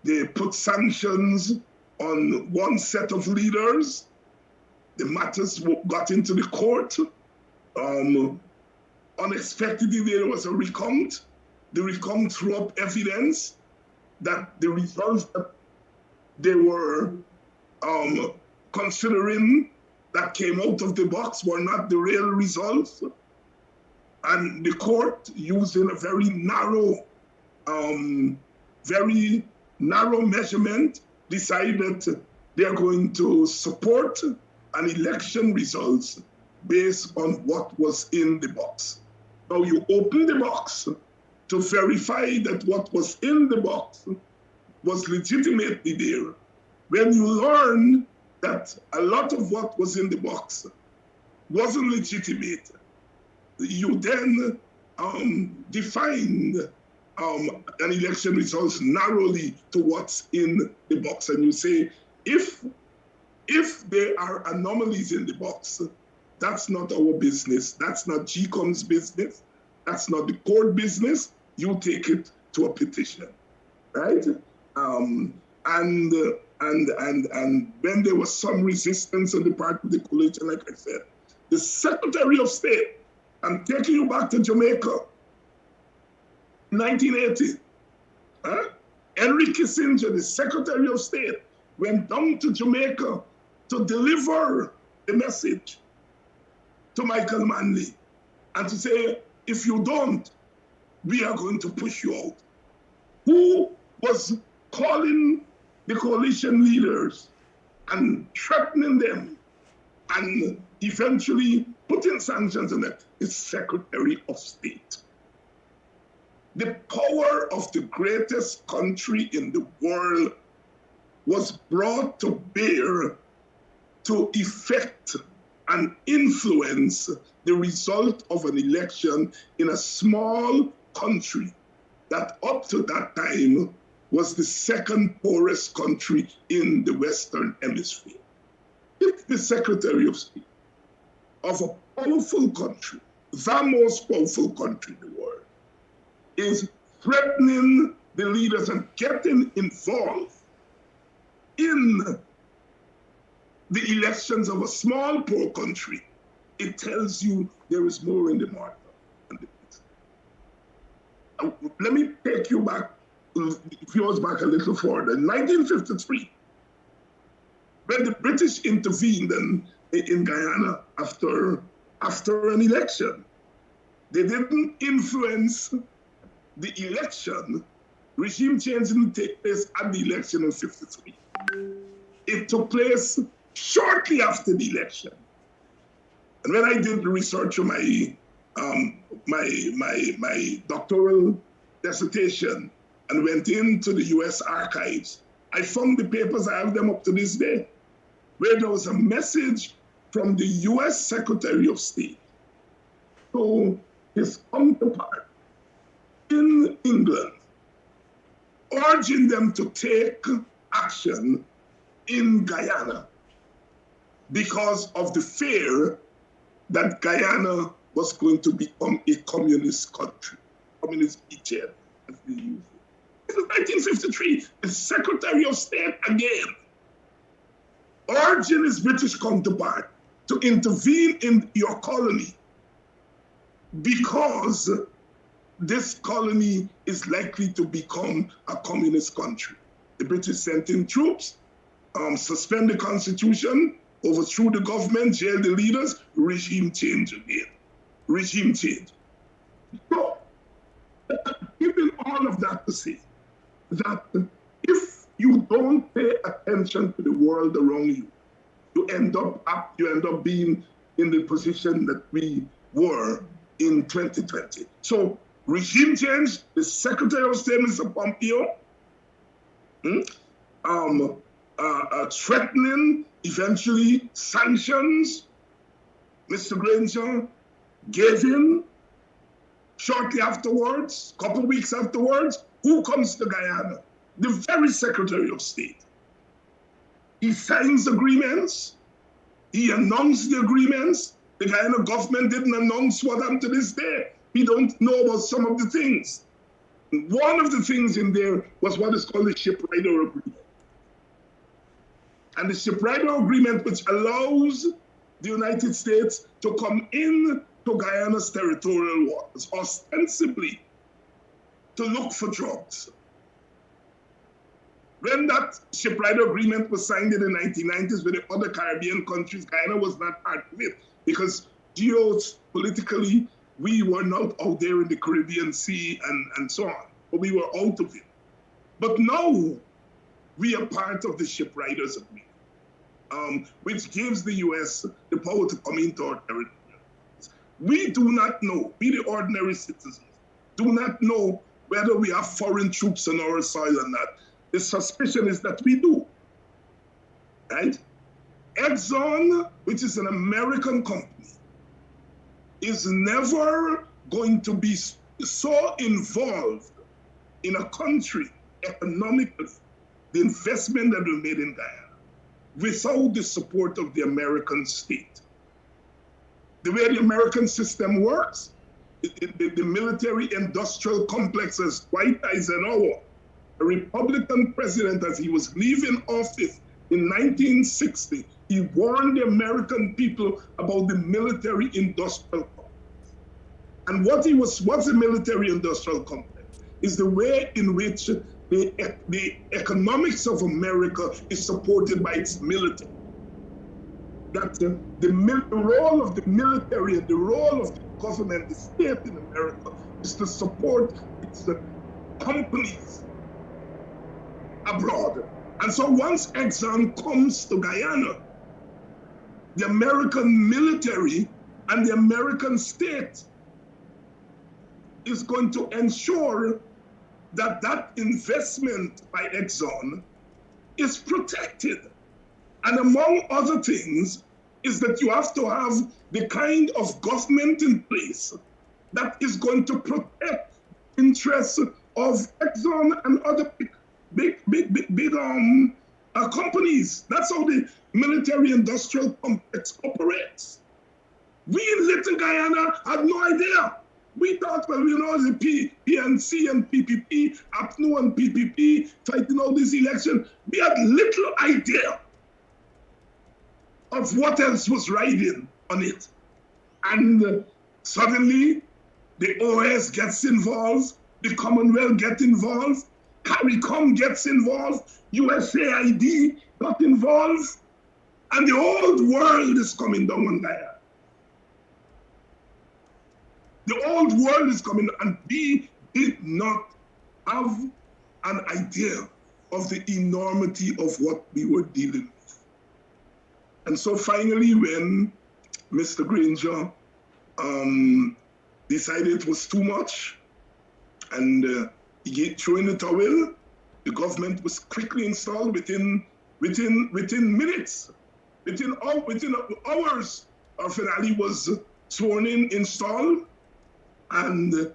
They put sanctions on one set of leaders. The matters got into the court. Unexpectedly, there was a recount. The recount threw up evidence that the results that they were considering that came out of the box were not the real results. And the court, using a very narrow measurement, decided they are going to support an election results based on what was in the box. Now you open the box to verify that what was in the box was legitimately there. When you learn that a lot of what was in the box wasn't legitimate, you then define an election results narrowly to what's in the box. And you say, if there are anomalies in the box, that's not our business. That's not GCOM's business. That's not the court business. You take it to a petition, right? And when there was some resistance on the part of the coalition, like I said, the Secretary of State, I'm taking you back to Jamaica, 1980. Henry Kissinger, the Secretary of State, went down to Jamaica to deliver the message to Michael Manley and to say, if you don't, we are going to push you out. Who was calling the coalition leaders and threatening them and eventually putting sanctions on them? Is Secretary of State. The power of the greatest country in the world was brought to bear to effect and influence the result of an election in a small country that up to that time was the second poorest country in the Western Hemisphere. If the Secretary of State of a powerful country, the most powerful country in the world, is threatening the leaders and getting involved in the elections of a small, poor country it tells you there is more in the north than the east. Let me take you back, yours back a little further. In 1953, when the British intervened in Guyana after an election, they didn't influence the election. Regime change didn't take place at the election in 53. It took place shortly after the election. And when I did the research for my doctoral dissertation and went into the US archives, I found the papers, I have them up to this day, where there was a message from the US Secretary of State to his counterpart in England, urging them to take action in Guyana because of the fear that Guyana was going to become a communist country, communist beachhead, as they use it. This is 1953, the Secretary of State again, urging his British counterpart to intervene in your colony because this colony is likely to become a communist country. The British sent in troops, suspend the constitution, overthrew the government, jailed the leaders, regime change again. Regime change. So, given all of that to say that if you don't pay attention to the world around you, you end up being in the position that we were in 2020. So, regime change, the Secretary of State, Mr. Pompeo, threatening eventually sanctions, Mr. Granger gave in. Shortly afterwards, a couple of weeks afterwards, who comes to Guyana? The very Secretary of State. He signs agreements. He announced the agreements. The Guyana government didn't announce what happened to this day. We don't know about some of the things. One of the things in there was what is called the Shipwrighter Agreement. And the Shipwrighter Agreement, which allows the United States to come in to Guyana's territorial waters, ostensibly to look for drugs. When that Shipwrighter Agreement was signed in the 1990s with the other Caribbean countries, Guyana was not part of it because geopolitically, we were not out there in the Caribbean Sea and so on, but we were out of it. But now we are part of the Shipwriters Agreement, which gives the US the power to come into our territory. We do not know, we the ordinary citizens, do not know whether we have foreign troops on our soil or not. The suspicion is that we do, right? Exxon, which is an American company, is never going to be so involved in a country economically, the investment that we made in Guyana, without the support of the American state. The way the American system works, the military-industrial complex, as Dwight Eisenhower, a Republican president, as he was leaving office in 1960, he warned the American people about the military-industrial complex. And what's a military-industrial complex? Is the way in which the economics of America is supported by its military. That the role of the military and the role of the government, the state in America, is to support its companies abroad. And so once Exxon comes to Guyana, the American military and the American state is going to ensure that that investment by Exxon is protected. And among other things is that you have to have the kind of government in place that is going to protect interests of Exxon and other big companies. That's how the military-industrial complex operates. We in Little Guyana had no idea. We thought, well, you know, the PNC and PPP, APNU and PPP, fighting all this election. We had little idea of what else was riding on it. And suddenly the OS gets involved, the Commonwealth gets involved, CARICOM gets involved, USAID got involved, and the old world is coming down on Guyana. The old world is coming, and we did not have an idea of the enormity of what we were dealing with. And so finally, when Mr. Granger decided it was too much, and he threw in the towel, the government was quickly installed within minutes, within hours. Our finale was sworn in, installed, and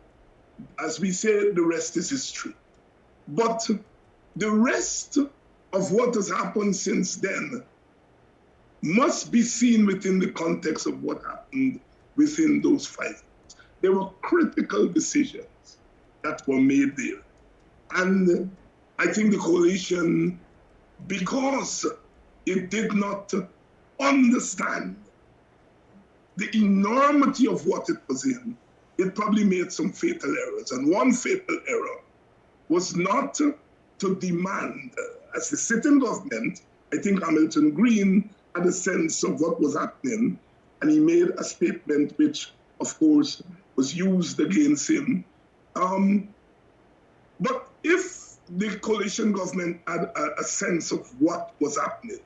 as we say, the rest is history. But the rest of what has happened since then must be seen within the context of what happened within those 5 years. There were critical decisions that were made there. And I think the coalition, because it did not understand the enormity of what it was in, it probably made some fatal errors. And one fatal error was not to demand, as the sitting government, I think Hamilton Green had a sense of what was happening, and he made a statement which, of course, was used against him. But if the coalition government had a sense of what was happening,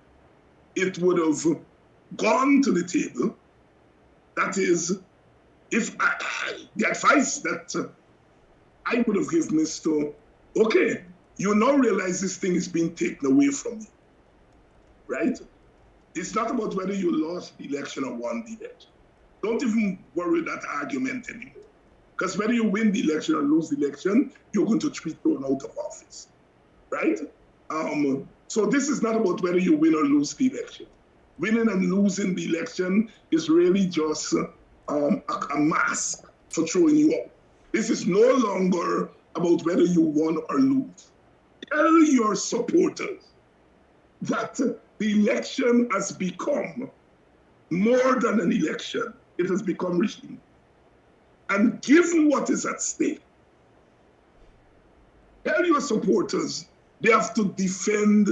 it would have gone to the table. That is, if the advice that I would have given is to, okay, you now realize this thing is being taken away from you, right? It's not about whether you lost the election or won the election. Don't even worry that argument anymore. Because whether you win the election or lose the election, you're going to be thrown out of office, right? So this is not about whether you win or lose the election. Winning and losing the election is really just a mask for throwing you out. This is no longer about whether you won or lose. Tell your supporters that the election has become more than an election. It has become regime. And given what is at stake, tell your supporters they have to defend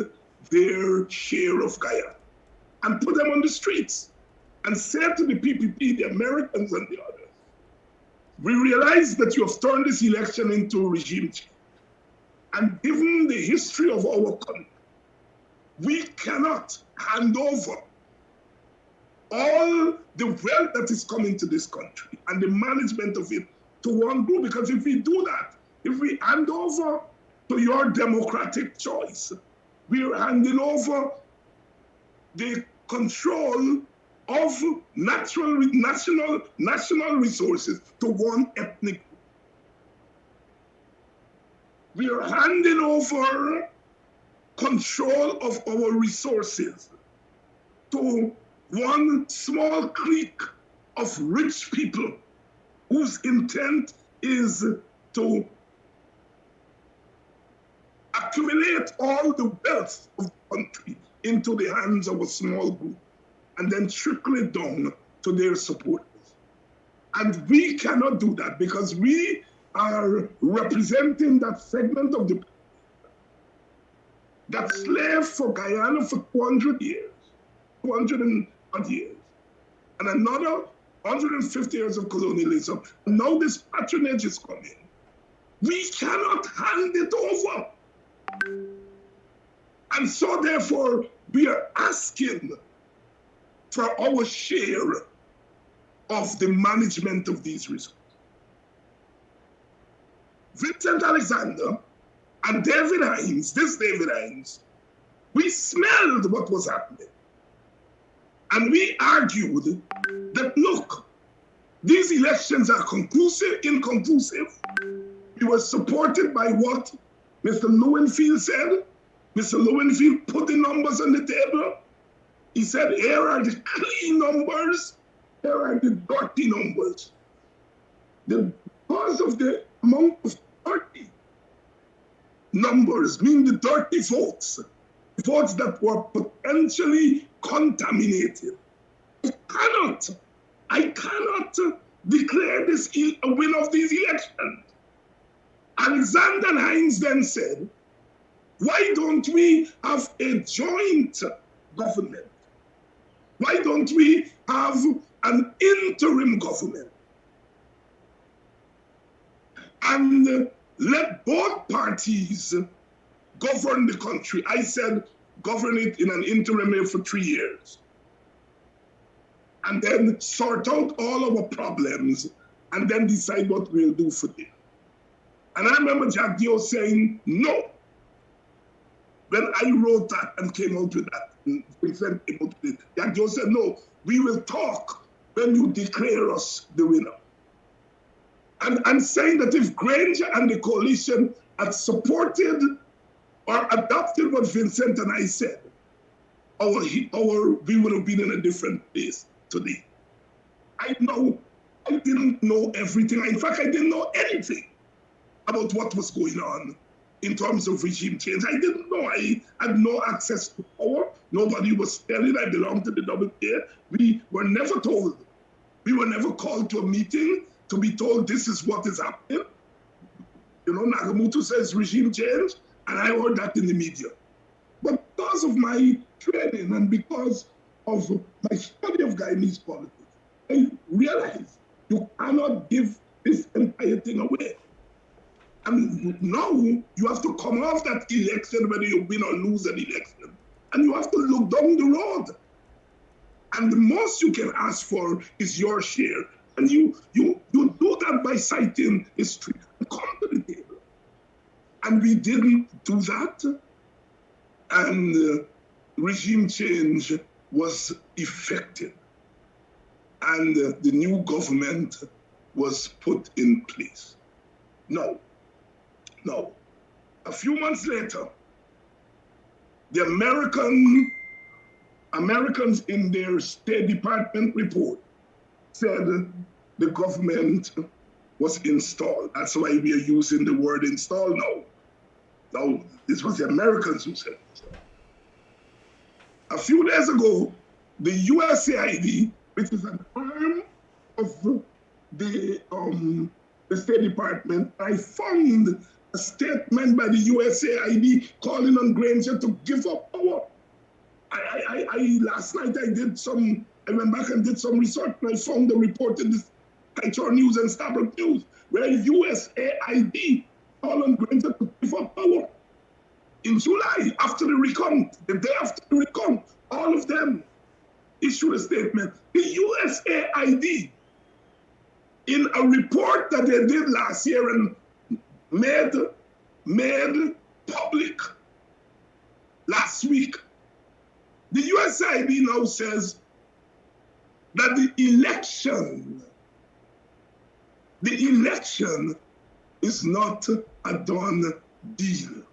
their share of Guyana and put them on the streets and say to the PPP, the Americans and the others, we realize that you have turned this election into a regime change. And given the history of our country, we cannot hand over all the wealth that is coming to this country and the management of it to one group. Because if we do that, if we hand over to your democratic choice, we are handing over the control of national resources to one ethnic group. We are handing over control of our resources to one small clique of rich people whose intent is to accumulate all the wealth of the country into the hands of a small group and then trickle it down to their supporters. And we cannot do that because we are representing that segment of the people that slaved for Guyana for 200 years, 200 and odd years, and another 150 years of colonialism. And now this patronage is coming. We cannot hand it over. And so therefore, we are asking for our share of the management of these resources. Vincent Alexander and David Hinds, this David Hinds, we smelled what was happening. And we argued that, look, these elections are conclusive, inconclusive. We were supported by what Mr. Lowenfield said. Mr. Lowenfield put the numbers on the table. He said, here are the clean numbers, here are the dirty numbers. Because of the amount of dirty numbers, meaning the dirty votes that were potentially contaminated, we cannot I cannot declare this a win of these elections. Alexander Hinds then said, why don't we have a joint government? Why don't we have an interim government? And let both parties govern the country. I said, govern it in an interim way for 3 years. And then sort out all our problems and then decide what we'll do for them. And I remember Jack Dio saying, no. When I wrote that and came out with that, Vincent came out with it, Jack Dio said, no, we will talk when you declare us the winner. And I'm saying that if Granger and the coalition had supported or adopted what Vincent and I said, we would have been in a different place today. I didn't know everything. In fact, I didn't know anything about what was going on in terms of regime change. I didn't know. I had no access to power. Nobody was telling I belonged to the WPA. We were never told. We were never called to a meeting to be told this is what is happening. You know, Nagamutu says regime change, and I heard that in the media. But because of my training and because of my study of Guyanese politics, I realized you cannot give this entire thing away. And now you have to come off that election, whether you win or lose an election, and you have to look down the road. And the most you can ask for is your share. And you do that by citing history and come to the table. And we didn't do that. And regime change was effective. And the new government was put in place. Now, a few months later, the Americans in their State Department report said the government was installed. That's why we are using the word install now. Now, this was the Americans who said it. A few days ago, the USAID, which is an arm of the State Department, I found a statement by the USAID calling on Granger to give up power. Last night I went back and did some research, and I found the report in the Kaitor News and Starbuck News where USAID called on Granger to give up power. In July, after the recount, the day after the recount, all of them issued a statement. The USAID, in a report that they did last year and made public last week, the USAID now says that the election is not a done deal.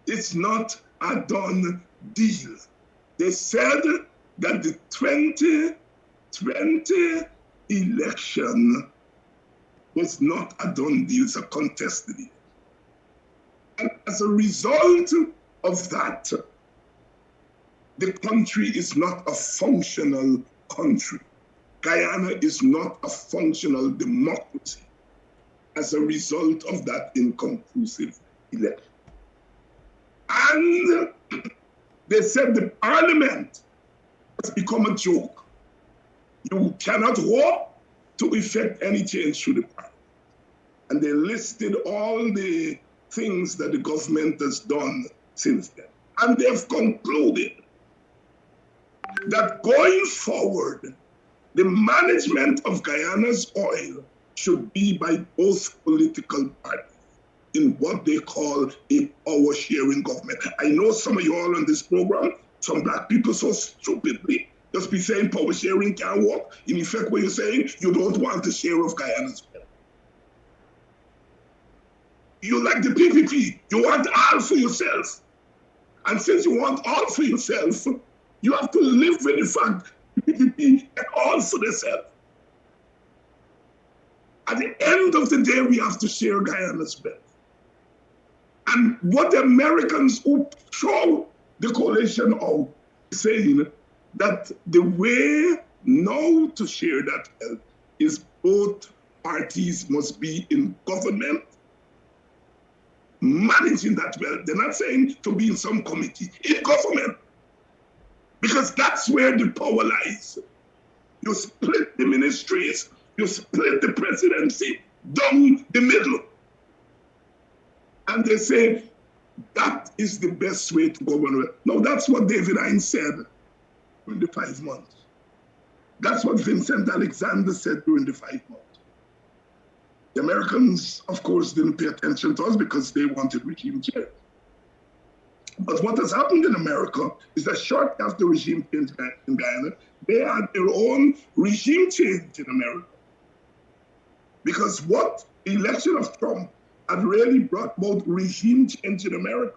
It's not a done deal. They said that the 2020 election was not a done deal, it's a contested deal. And as a result of that, the country is not a functional country. Guyana is not a functional democracy as a result of that inconclusive election. And they said the parliament has become a joke. You cannot hope to effect any change through the parliament. And they listed all the things that the government has done since then. And they've concluded that going forward, the management of Guyana's oil should be by both political parties in what they call a power sharing government. I know some of you all on this program, some black people so stupidly just be saying power sharing can't work. In effect, what you're saying, you don't want a share of Guyana's oil. You like the PPP, you want all for yourself. And since you want all for yourself, you have to live with the fact the PPP and all for themselves. At the end of the day, we have to share Guyana's wealth. And what the Americans who throw the coalition out saying that the way Now to share that wealth is both parties must be in government managing that wealth. They're not saying to be in some committee, in government, because that's where the power lies. You split the ministries, you split the presidency down the middle. And they say that is the best way to govern. Now that's what David Hinds said during the 5 months. That's what Vincent Alexander said during the 5 months. The Americans, of course, didn't pay attention to us because they wanted regime change. But what has happened in America is that shortly after regime change in Guyana, they had their own regime change in America. Because what the election of Trump had really brought about regime change in America.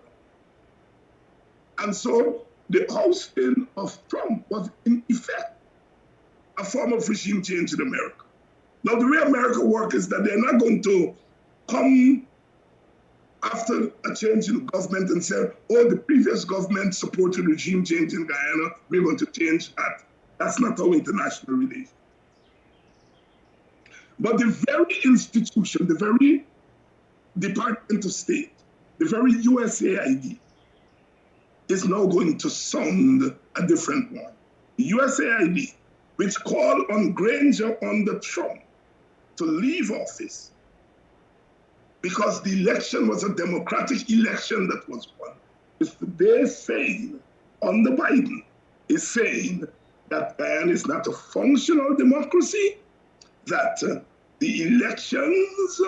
And so the ousting of Trump was in effect a form of regime change in America. Now, the way America works is that they're not going to come after a change in government and say, oh, the previous government supported regime change in Guyana, we're going to change that. That's not how international relations. But the very institution, the very Department of State, the very USAID is now going to sound a different one. The USAID, which called on Granger under Trump to leave office because the election was a democratic election that was won, is today saying, under Biden, is saying that Guyana is not a functional democracy, that the elections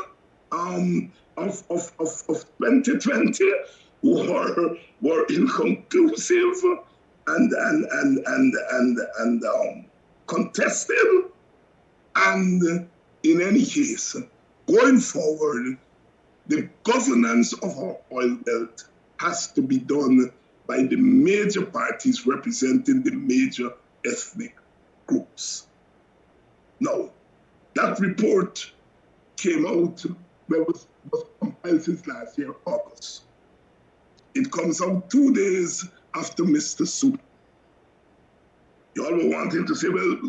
of 2020 were inconclusive and contested, and in any case, going forward, the governance of our oil belt has to be done by the major parties representing the major ethnic groups. Now, that report came out, was compiled since last year, August. It comes out 2 days after Mr. Su. You all were wanting to say, well,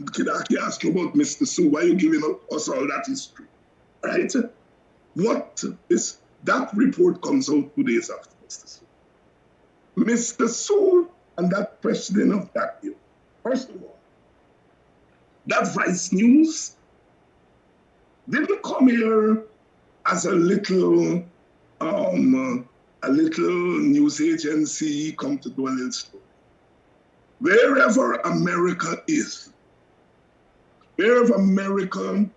Kidaki asked you about Mr. Su, why are you giving us all that history, right? That report comes out 2 days after Mr. Su. Mr. Su and that questioning of that view. First of all, that Vice News didn't come here as a little news agency come to do a little story. Wherever America is, wherever American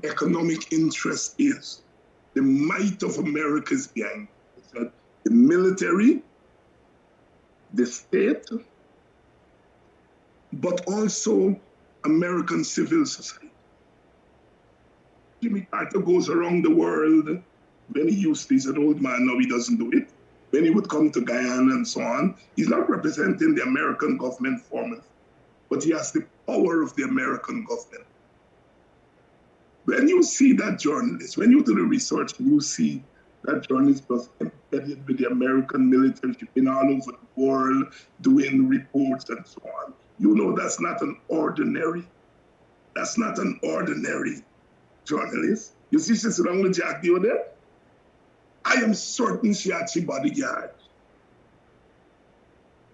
economic interest is, the might of America is behind it. The military, the state, but also American civil society. Jimmy Carter goes around the world. When he used to, he's an old man, now he doesn't do it. When he would come to Guyana and so on, he's not representing the American government formally, but he has the power of the American government. When you see that journalist, when you do the research, you see that journalist was embedded with the American military, been all over the world, doing reports and so on. You know that's not an ordinary journalist. You see she's around with Jack Dio there? I am certain she had she bodyguard.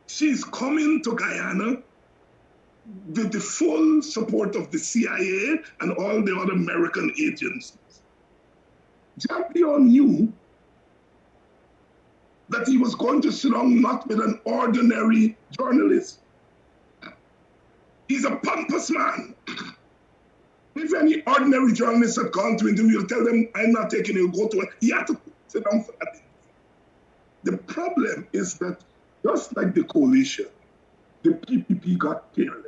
She's coming to Guyana with the full support of the CIA and all the other American agencies. Jack Dio knew that he was going to sit down not with an ordinary journalist. He's a pompous man. If any ordinary journalist had gone to interview, tell them, I'm not taking you, go to it. He had to sit down for that. The problem is that just like the coalition, the PPP got careless.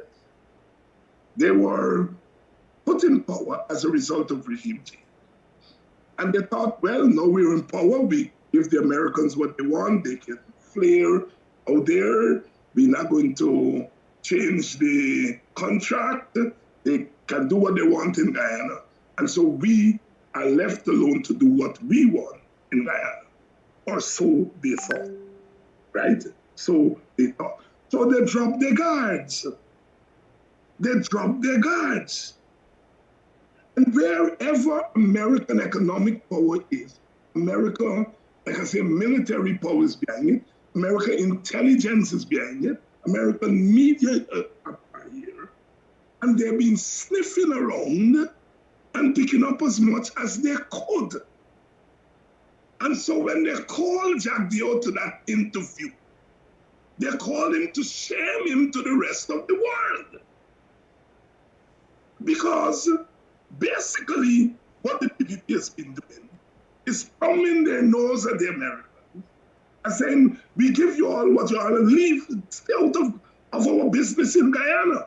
They were put in power as a result of regime change. And they thought, well, now we're in power, we give the Americans what they want, they can flare out there, we're not going to change the contract, they can do what they want in Guyana. And so we are left alone to do what we want in Guyana. Or so they thought, right? So they thought. So they dropped their guards. they drop their guards. And wherever American economic power is, America, like I say, military power is behind it, American intelligence is behind it, American media are here, and they've been sniffing around and picking up as much as they could. And so when they called Jack Dio to that interview, they called him to shame him to the rest of the world. Because basically what the PPP has been doing is thumbing their nose at the Americans and saying, we give you all what you all and leave, stay out of our business in Guyana.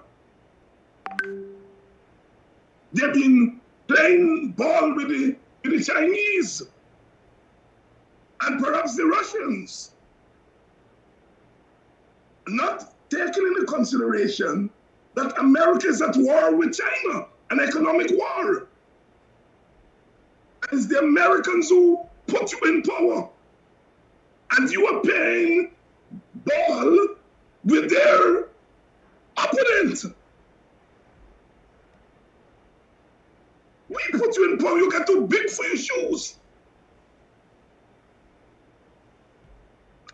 They've been playing ball with the Chinese and perhaps the Russians, not taking into consideration that America is at war with China, an economic war. It's the Americans who put you in power, and you are playing ball with their opponent. We put you in power, you get too big for your shoes.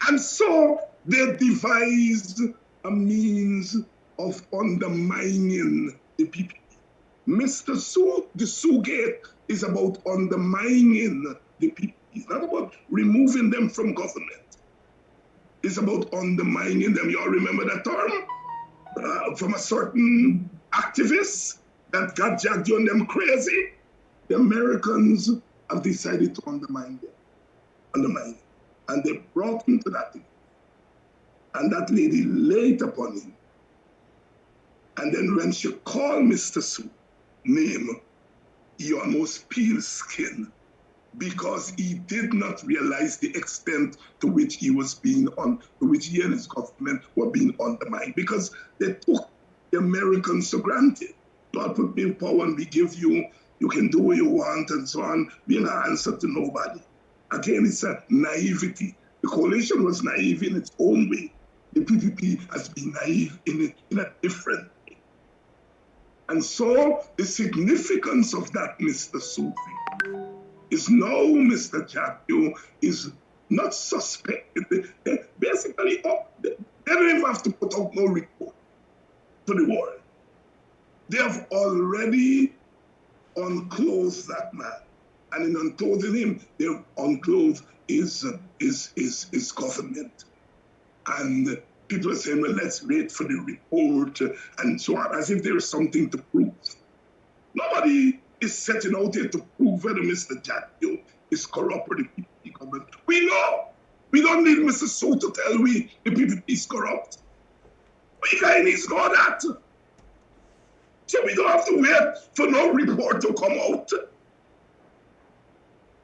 And so they devised a means of undermining the PPP. Mr. the Sugate is about undermining the PPP. It's not about removing them from government. It's about undermining them. You all remember that term from a certain activist that got Jack John them crazy? The Americans have decided to undermine them. And they brought him to that thing. And that lady laid upon him. And then when she called Mr. Sue name, he almost peeled skin because he did not realize the extent to which he was being to which he and his government were being undermined, because they took the Americans for granted. God put me in power and we give you can do what you want and so on, being an answer to nobody. Again, it's a naivety. The coalition was naive in its own way. The PPP has been naive in a different way. And so the significance of that, Mr. Sufi, is now Mr. Jackie is not suspected. Basically, they don't even have to put out no report to the world. They have already unclothed that man. And in unclothing him, they've unclothed his government. And people are saying, well, let's wait for the report and so on, as if there is something to prove. Nobody is setting out here to prove whether Mr. Jackie is corrupt or the PPP government. We know. We don't need Mr. Sue to tell we the PPP is corrupt. We Guyanese know that. So we don't have to wait for no report to come out.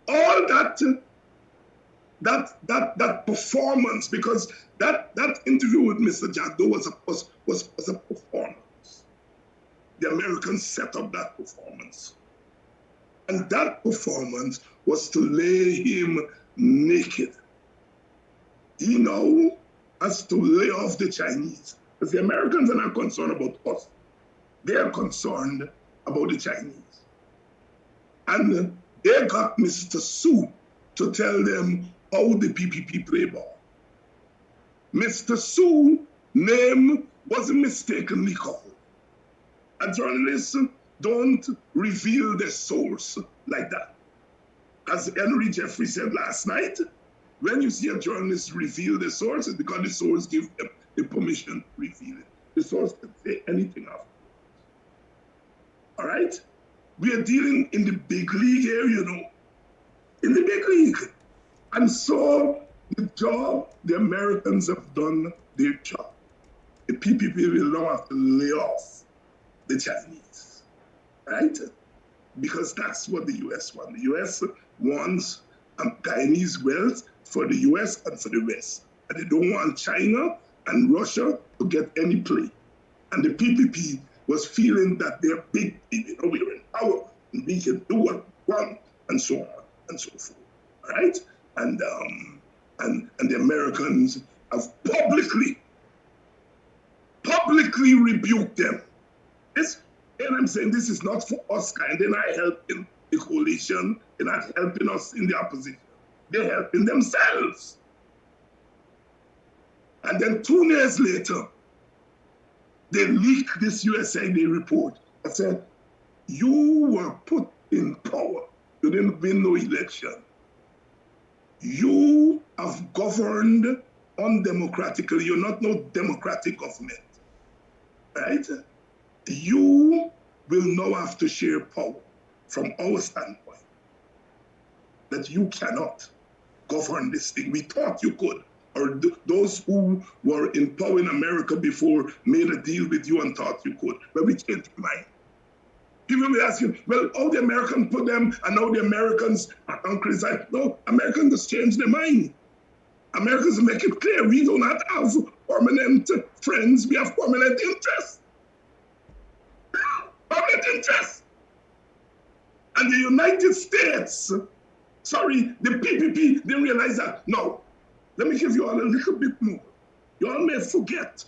All that performance, because that interview with Mr. Jaddo was a performance. The Americans set up that performance. And that performance was to lay him naked. He now has to lay off the Chinese. Because the Americans are not concerned about us. They are concerned about the Chinese. And they got Mr. Sue to tell them how the PPP play ball. Mr. Sue's name was mistakenly called. A journalist don't reveal their source like that. As Henry Jeffrey said last night, when you see a journalist reveal the source, it's because the source gives them the permission to reveal it. The source can say anything afterwards. All right? We are dealing in the big league here, you know. In the big league. And so the job, the Americans have done their job. The PPP will now have to lay off the Chinese, right? Because that's what the US wants. The US wants Guyanese wealth for the US and for the West. And they don't want China and Russia to get any play. And the PPP was feeling that they're big, you know, we're in power and we can do what we want and so on and so forth, all right? And the Americans have publicly rebuked them This, and I'm saying this is not for us, kind. They're not helping the coalition. They're not helping us in the opposition. They're helping themselves. And then 2 years later, they leaked this USAID report that said, you were put in power. You didn't win no election. You have governed undemocratically. You're not no democratic government, right? You will now have to share power from our standpoint, that you cannot govern this thing. We thought you could, or those who were in power in America before made a deal with you and thought you could, but we changed our mind. People will ask you, well, how the Americans put them, and now the Americans are criticized. No, Americans just changed their mind. Americans make it clear we do not have permanent friends, we have permanent interests. Permanent interests. And the United States, sorry, the PPP didn't realize that. No, let me give you all a little bit more. You all may forget.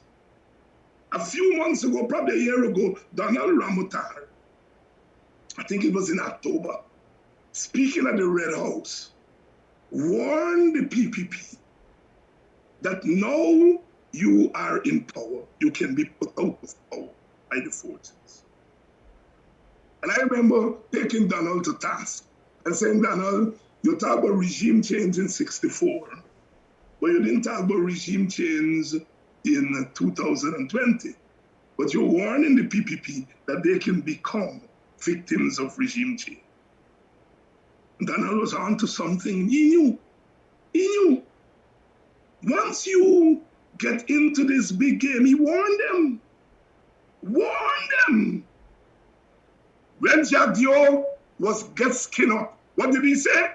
A few months ago, probably a year ago, Donald Ramotar, I think it was in October, speaking at the Red House, warned the PPP that now you are in power, you can be put out of power by the forces. And I remember taking Donald to task and saying, Donald, you talk about regime change in '64, but you didn't talk about regime change in 2020. But you're warning the PPP that they can become victims of regime change. Donald was on to something. He knew. He knew. Once you get into this big game, he warned them. Warned them. When Jacques Dior was get skin up, what did he say?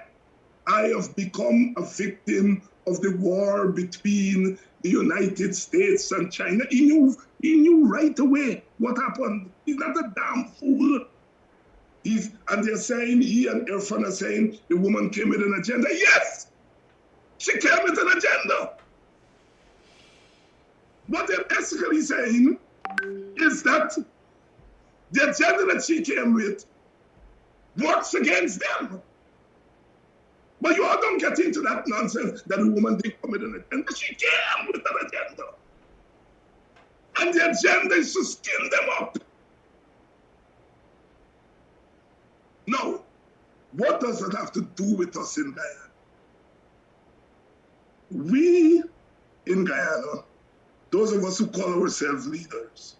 I have become a victim of the war between the United States and China. He knew right away what happened. He's not a damn fool. And they're saying, he and Irfan are saying, the woman came with an agenda. Yes, she came with an agenda. What they're basically saying is that the agenda that she came with works against them. But you all don't get into that nonsense that a woman didn't come with an agenda. She came with an agenda. And the agenda is to skin them up. Now, what does that have to do with us in Guyana? We in Guyana, those of us who call ourselves leaders,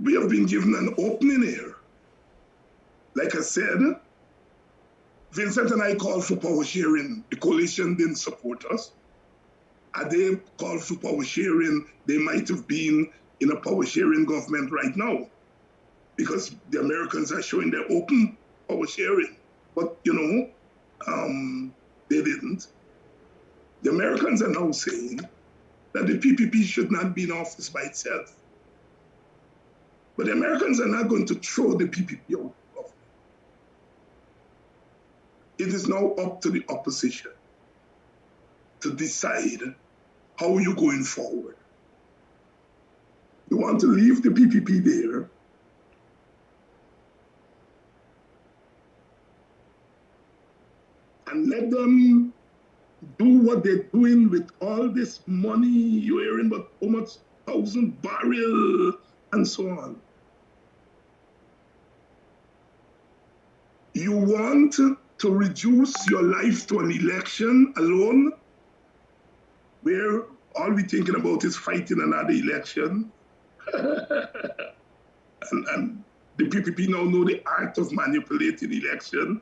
we have been given an opening here. Like I said, Vincent and I called for power sharing. The coalition didn't support us. Had they called for power sharing, they might have been in a power sharing government right now, because the Americans are showing their open power sharing. But, you know, they didn't. The Americans are now saying that the PPP should not be in office by itself. But the Americans are not going to throw the PPP out. It is now up to the opposition to decide how you're going forward. You want to leave the PPP there, and let them do what they're doing with all this money you're hearing about how much 1,000 barrels and so on. You want to reduce your life to an election alone, where all we're thinking about is fighting another election. and the PPP now know the art of manipulating election.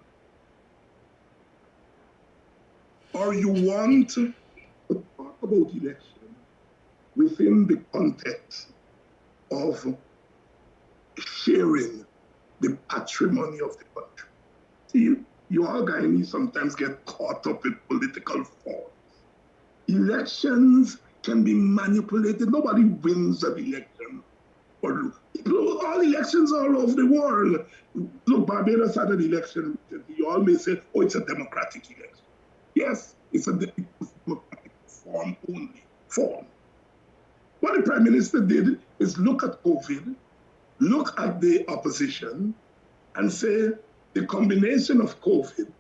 Or you want to talk about election within the context of sharing the patrimony of the country. See, you all Guyanese sometimes get caught up with political forms. Elections can be manipulated. Nobody wins an election. Or all elections all over the world. Look, Barbados had an election. You all may say, oh, it's a democratic election. Yes, it's a democratic form only. Form. What the Prime Minister did is look at COVID, look at the opposition and say the combination of COVID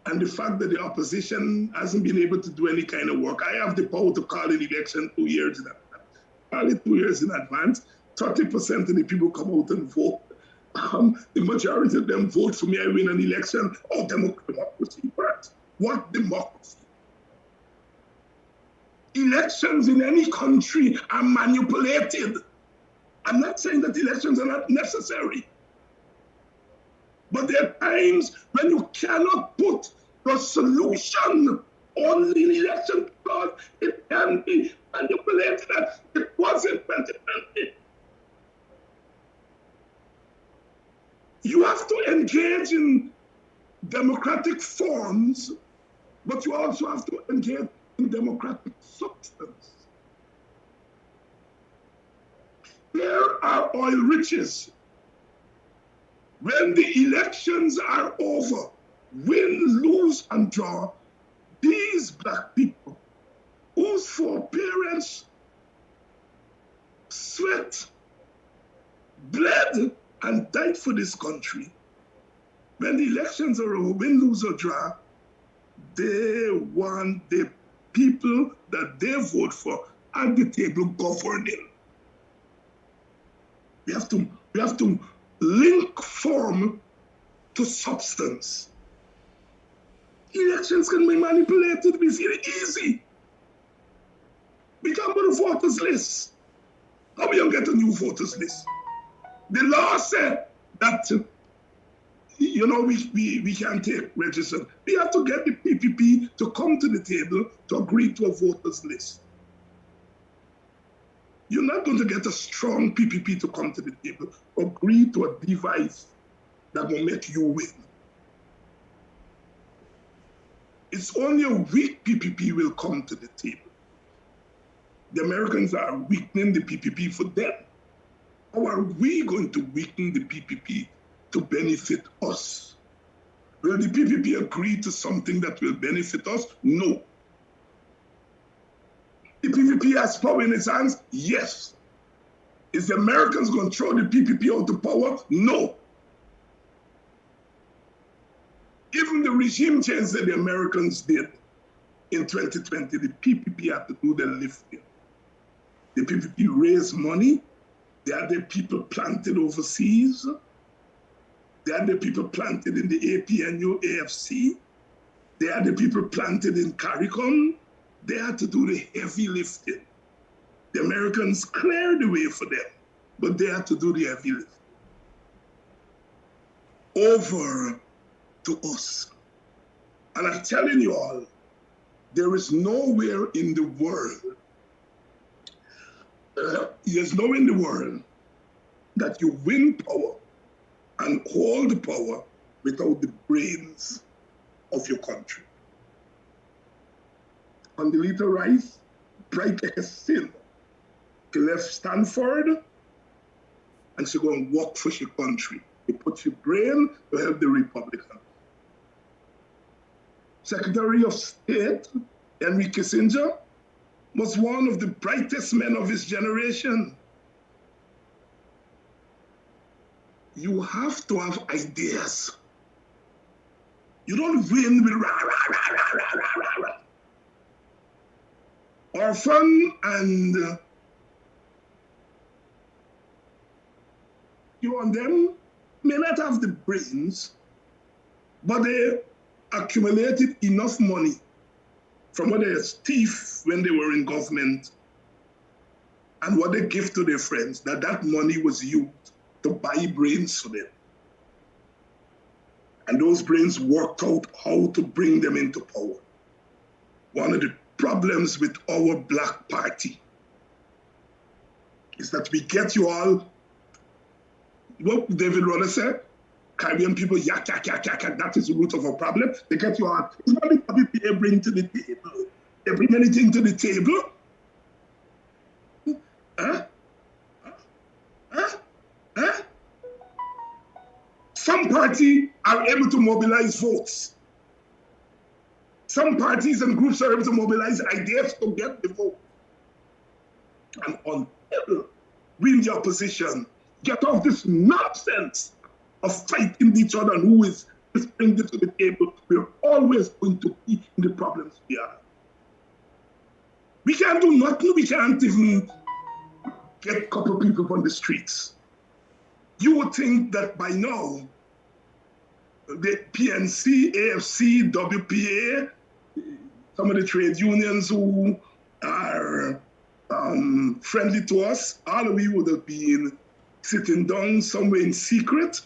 and the fact that the opposition hasn't been able to do any kind of work. I have the power to call an election 2 years in advance. Call it 2 years in advance. 30% of the people come out and vote. The majority of them vote for me. I win an election. Oh, democracy. What democracy? Elections in any country are manipulated. I'm not saying that elections are not necessary. But there are times when you cannot put the solution on the election because it can be manipulated. It wasn't 2020. You have to engage in democratic forms, but you also have to engage in democratic substance. There are oil riches. When the elections are over, win, lose, and draw, these black people whose foreparents sweat, bled, and died for this country, when the elections are over, win, lose, or draw, they want the people that they vote for at the table governing. We have to link form to substance. Elections can be manipulated. We see it easy. We can put a voters list. How we don't get a new voters list? The law said that we can't take registered. We have to get the PPP to come to the table to agree to a voters list. You're not going to get a strong PPP to come to the table. Agree to a device that will make you win. It's only a weak PPP will come to the table. The Americans are weakening the PPP for them. How are we going to weaken the PPP to benefit us? Will the PPP agree to something that will benefit us? No. The PPP has power in its hands? Yes. Is the Americans going to throw the PPP out of power? No. Even the regime change that the Americans did in 2020, the PPP had to do the lifting. The PPP raised money. They had the people planted overseas. They had the people planted in the APNU, AFC. They had the people planted in CARICOM. They had to do the heavy lifting. The Americans cleared the way for them, but they had to do the heavy lifting. Over to us. And I'm telling you all, there is nowhere in the world, that you win power and hold power without the brains of your country. Condoleezza Rice, bright like a sin. She left Stanford and she go and work for your country. She put your brain to help the Republicans. Secretary of State, Henry Kissinger, was one of the brightest men of his generation. You have to have ideas. You don't win with rah, rah, rah, rah, rah, rah, rah, rah. Orphan and you and them may not have the brains, but they accumulated enough money from what they thief when they were in government and what they give to their friends, that money was used to buy brains for them. And those brains worked out how to bring them into power. One of the problems with our Black Party is that we get you all, what David Rudder said, Caribbean people, yak, yak, yak, yak, yak, that is the root of our problem. They get you all, it's not the PPP they bring to the table. They bring anything to the table. Some parties are able to mobilize votes. Some parties and groups are able to mobilize ideas to get the vote. And until we in the opposition get off this nonsense of fighting each other and who is bringing this to the table. We're always going to be in the problems we are. We can't do nothing. We can't even get a couple of people on the streets. You would think that by now, the PNC, AFC, WPA, some of the trade unions who are friendly to us, all of we would have been sitting down somewhere in secret,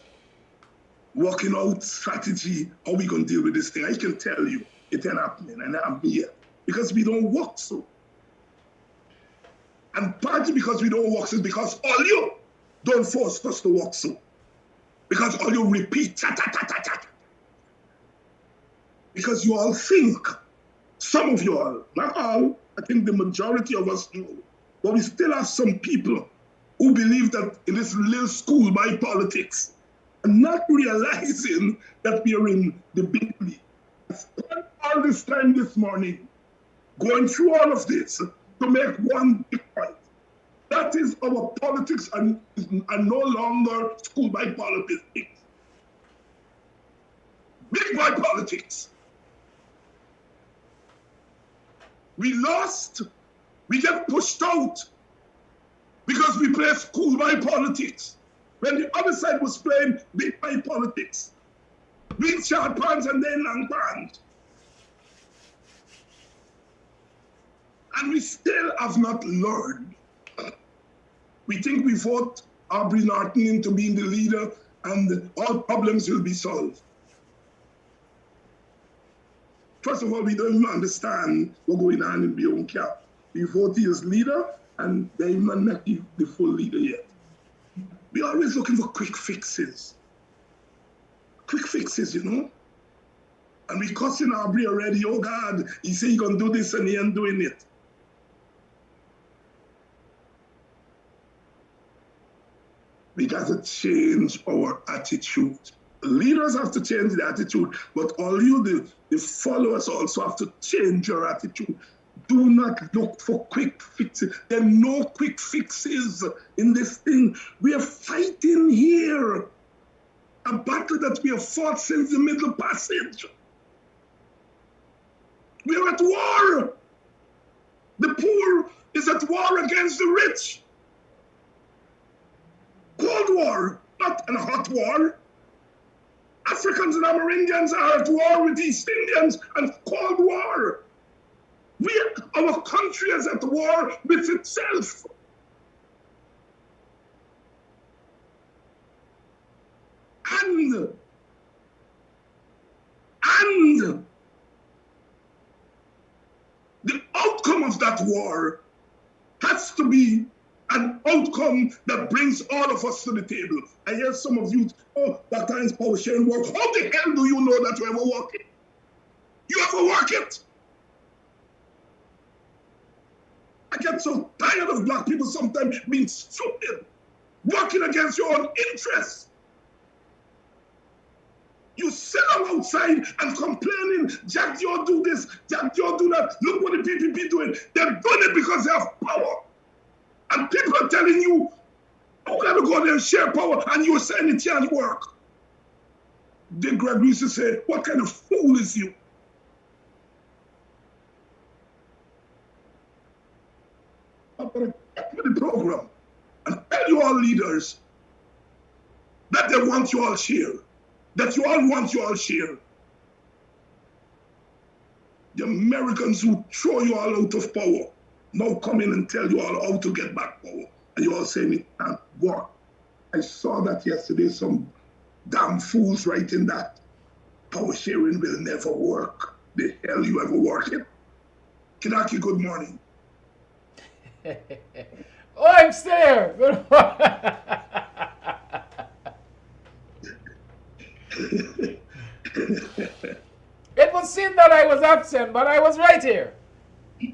working out strategy, how we going to deal with this thing. I can tell you, it ain't happening, and I'm here. Because we don't work so. And partly because we don't work so is because all you don't force us to work so. Because all you repeat, ta, ta, ta, ta, ta. Because you all think, some of you all, not all, I think the majority of us do, but we still have some people who believe that in this little school by politics, and not realizing that we are in the big league. I spent all this time this morning going through all of this to make one big point. That is our politics and no longer school by politics. Big boy politics. We lost, we get pushed out because we play school by politics. When the other side was playing big boy politics. Big short pants and then long pants. And we still have not learned. We think we vote Aubrey Norton into being the leader and all problems will be solved. First of all, we don't even understand what's going on in Beyond Cap. We vote he as leader and they might not be the full leader yet. We're always looking for quick fixes. Quick fixes, you know? And we cussing Aubrey already, oh God, he said he's gonna do this and he ain't doing it. We got to change our attitude. Leaders have to change the attitude, but all you, the followers also have to change your attitude. Do not look for quick fixes. There are no quick fixes in this thing. We are fighting here a battle that we have fought since the Middle Passage. We are at war. The poor is at war against the rich. Cold war, not a hot war. Africans and Amerindians are at war with East Indians and Cold War. Our country is at war with itself. And the outcome of that war has to be an outcome that brings all of us to the table. I hear some of you, oh, that time's power sharing work. How the hell do you know that you ever work it? You ever work it? I get so tired of black people sometimes being stupid, working against your own interests. You sit outside and complaining, Jack Joe do this, Jack Joe do that. Look what the PPP doing. They're doing it because they have power. And people are telling you, you gotta go there and share power, and you're saying it can't work. Then Greg used to say, what kind of fool is you? I'm gonna get with the program and tell you all leaders that they want you all share, that you all want you all share. The Americans who throw you all out of power now come in and tell you all how to get back power. And you all saying it can't work. I saw that yesterday, some damn fools writing that power sharing will never work. The hell you ever work it? Kinaki, good morning. Oh, I'm still here. Good morning. It would seem that I was absent, but I was right here. You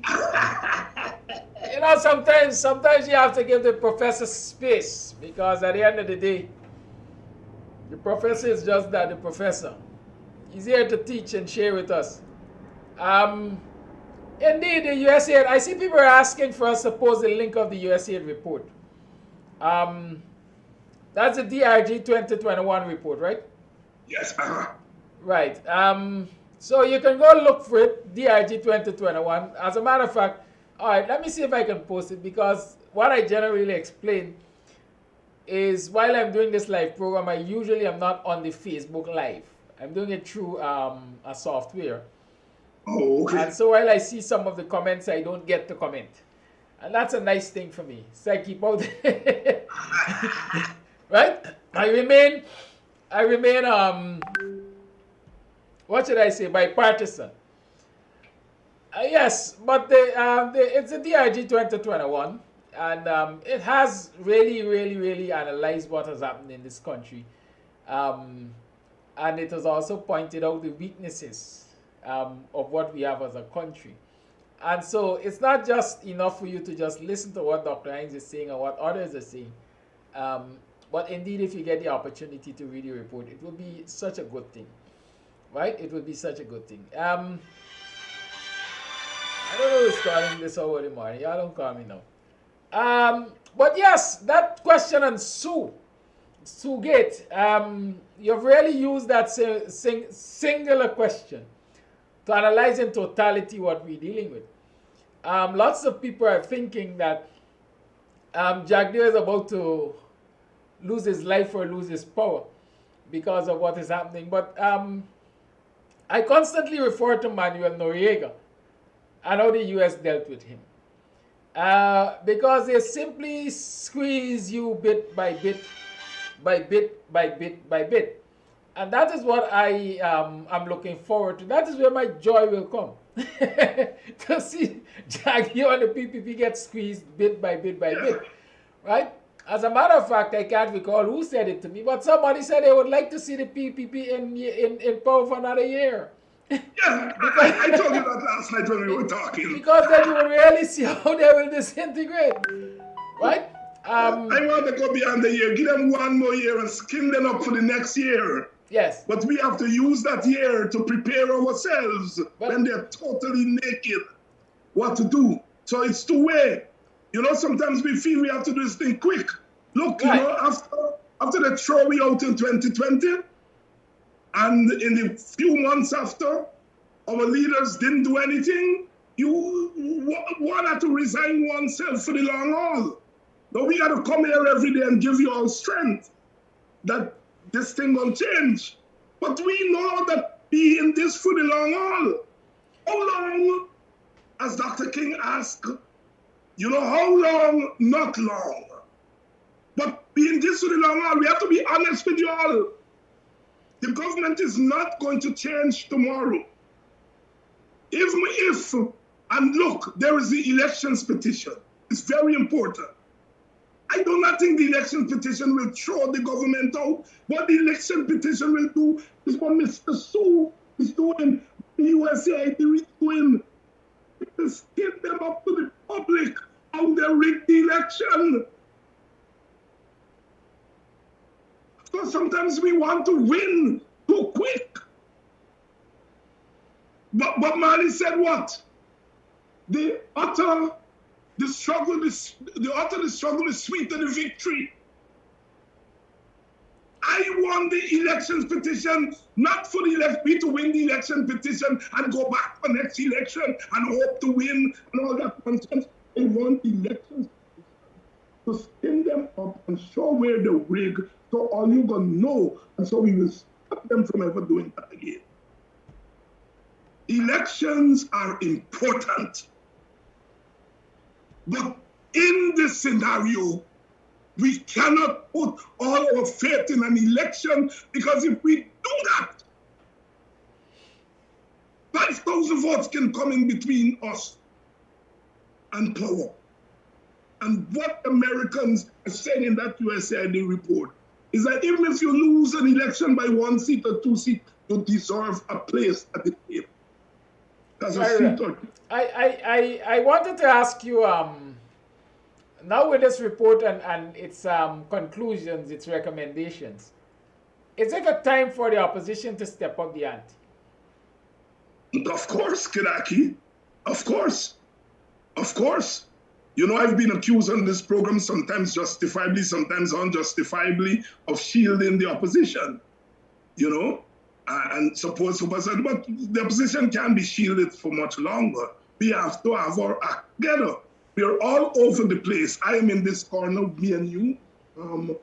know, sometimes you have to give the professor space, because at the end of the day, the professor is just that, the professor. He's here to teach and share with us. Indeed, the USAID, I see people are asking for us to post the link of the USAID report. That's the DRG 2021 report, right? Yes. Right. So you can go look for it, DRG 2021. As a matter of fact, all right, let me see if I can post it, because what I generally explain is while I'm doing this live program, I usually am not on the Facebook Live. I'm doing it through a software. Oh, okay. And so while I see some of the comments, I don't get to comment. And that's a nice thing for me. So I keep out. Right? I remain, what should I say, bipartisan. Yes, but it's a DRG 2021, and it has really analyzed what has happened in this country. And it has also pointed out the weaknesses of what we have as a country. And so it's not just enough for you to just listen to what Dr. Hinds is saying or what others are saying. But indeed, if you get the opportunity to read the report, it will be such a good thing. Right? It would be such a good thing. I don't know who's calling this over the morning. Y'all don't call me now. But yes, that question on Sue Gate, you've really used that singular question to analyze in totality what we're dealing with. Lots of people are thinking that Jack Deere is about to lose his life or lose his power because of what is happening. But I constantly refer to Manuel Noriega and how the U.S. dealt with him. Because they simply squeeze you bit by bit, by bit, by bit, by bit. And that is what I am looking forward to. That is where my joy will come. To see Jackie and the PPP get squeezed bit by bit by bit. Right? As a matter of fact, I can't recall who said it to me, but somebody said they would like to see the PPP in power for another year. Yeah, I told you that last night when we were talking. Because then you will really see how they will disintegrate. Right? I want to go beyond the year. Give them one more year and skin them up for the next year. Yes. But we have to use that year to prepare ourselves when they're totally naked. What to do. So it's two-way. You know, sometimes we feel we have to do this thing quick. Look, you know, after they throw me out in 2020, and in the few months after, our leaders didn't do anything, one had to resign oneself for the long haul. Now we got to come here every day and give you all strength that this thing will change. But we know that be in this for the long haul. How long, as Dr. King asked, you know, how long? Not long. But be in this for the long haul. We have to be honest with you all. The government is not going to change tomorrow. If and look, there is the elections petition. It's very important. I do not think the election petition will throw the government out. What the election petition will do is what Mr. Sue is doing, the USAID is doing. It will get them up to the public how they rigged the election. So sometimes we want to win too quick. But Marley said what? The struggle is sweeter the victory. I won the elections petition, not for me to win the election petition and go back for next election and hope to win and all that nonsense. I won elections to spin them up and show where the rig, so all you gonna know, and so we will stop them from ever doing that again. Elections are important. But in this scenario, we cannot put all our faith in an election, because if we do that, 5,000 votes can come in between us and power. And what Americans are saying in that USAID report is that even if you lose an election by 1 seat or 2 seats, you deserve a place at the table. That's a seat or two. I wanted to ask you, now with this report and its conclusions, its recommendations, is it a time for the opposition to step up the ante? Of course, Kiraki. Of course. Of course. You know, I've been accused on this program, sometimes justifiably, sometimes unjustifiably, of shielding the opposition, you know, and suppose, but the opposition can't be shielded for much longer. We have to have our act together. We are all over the place. I am in this corner, me and you, the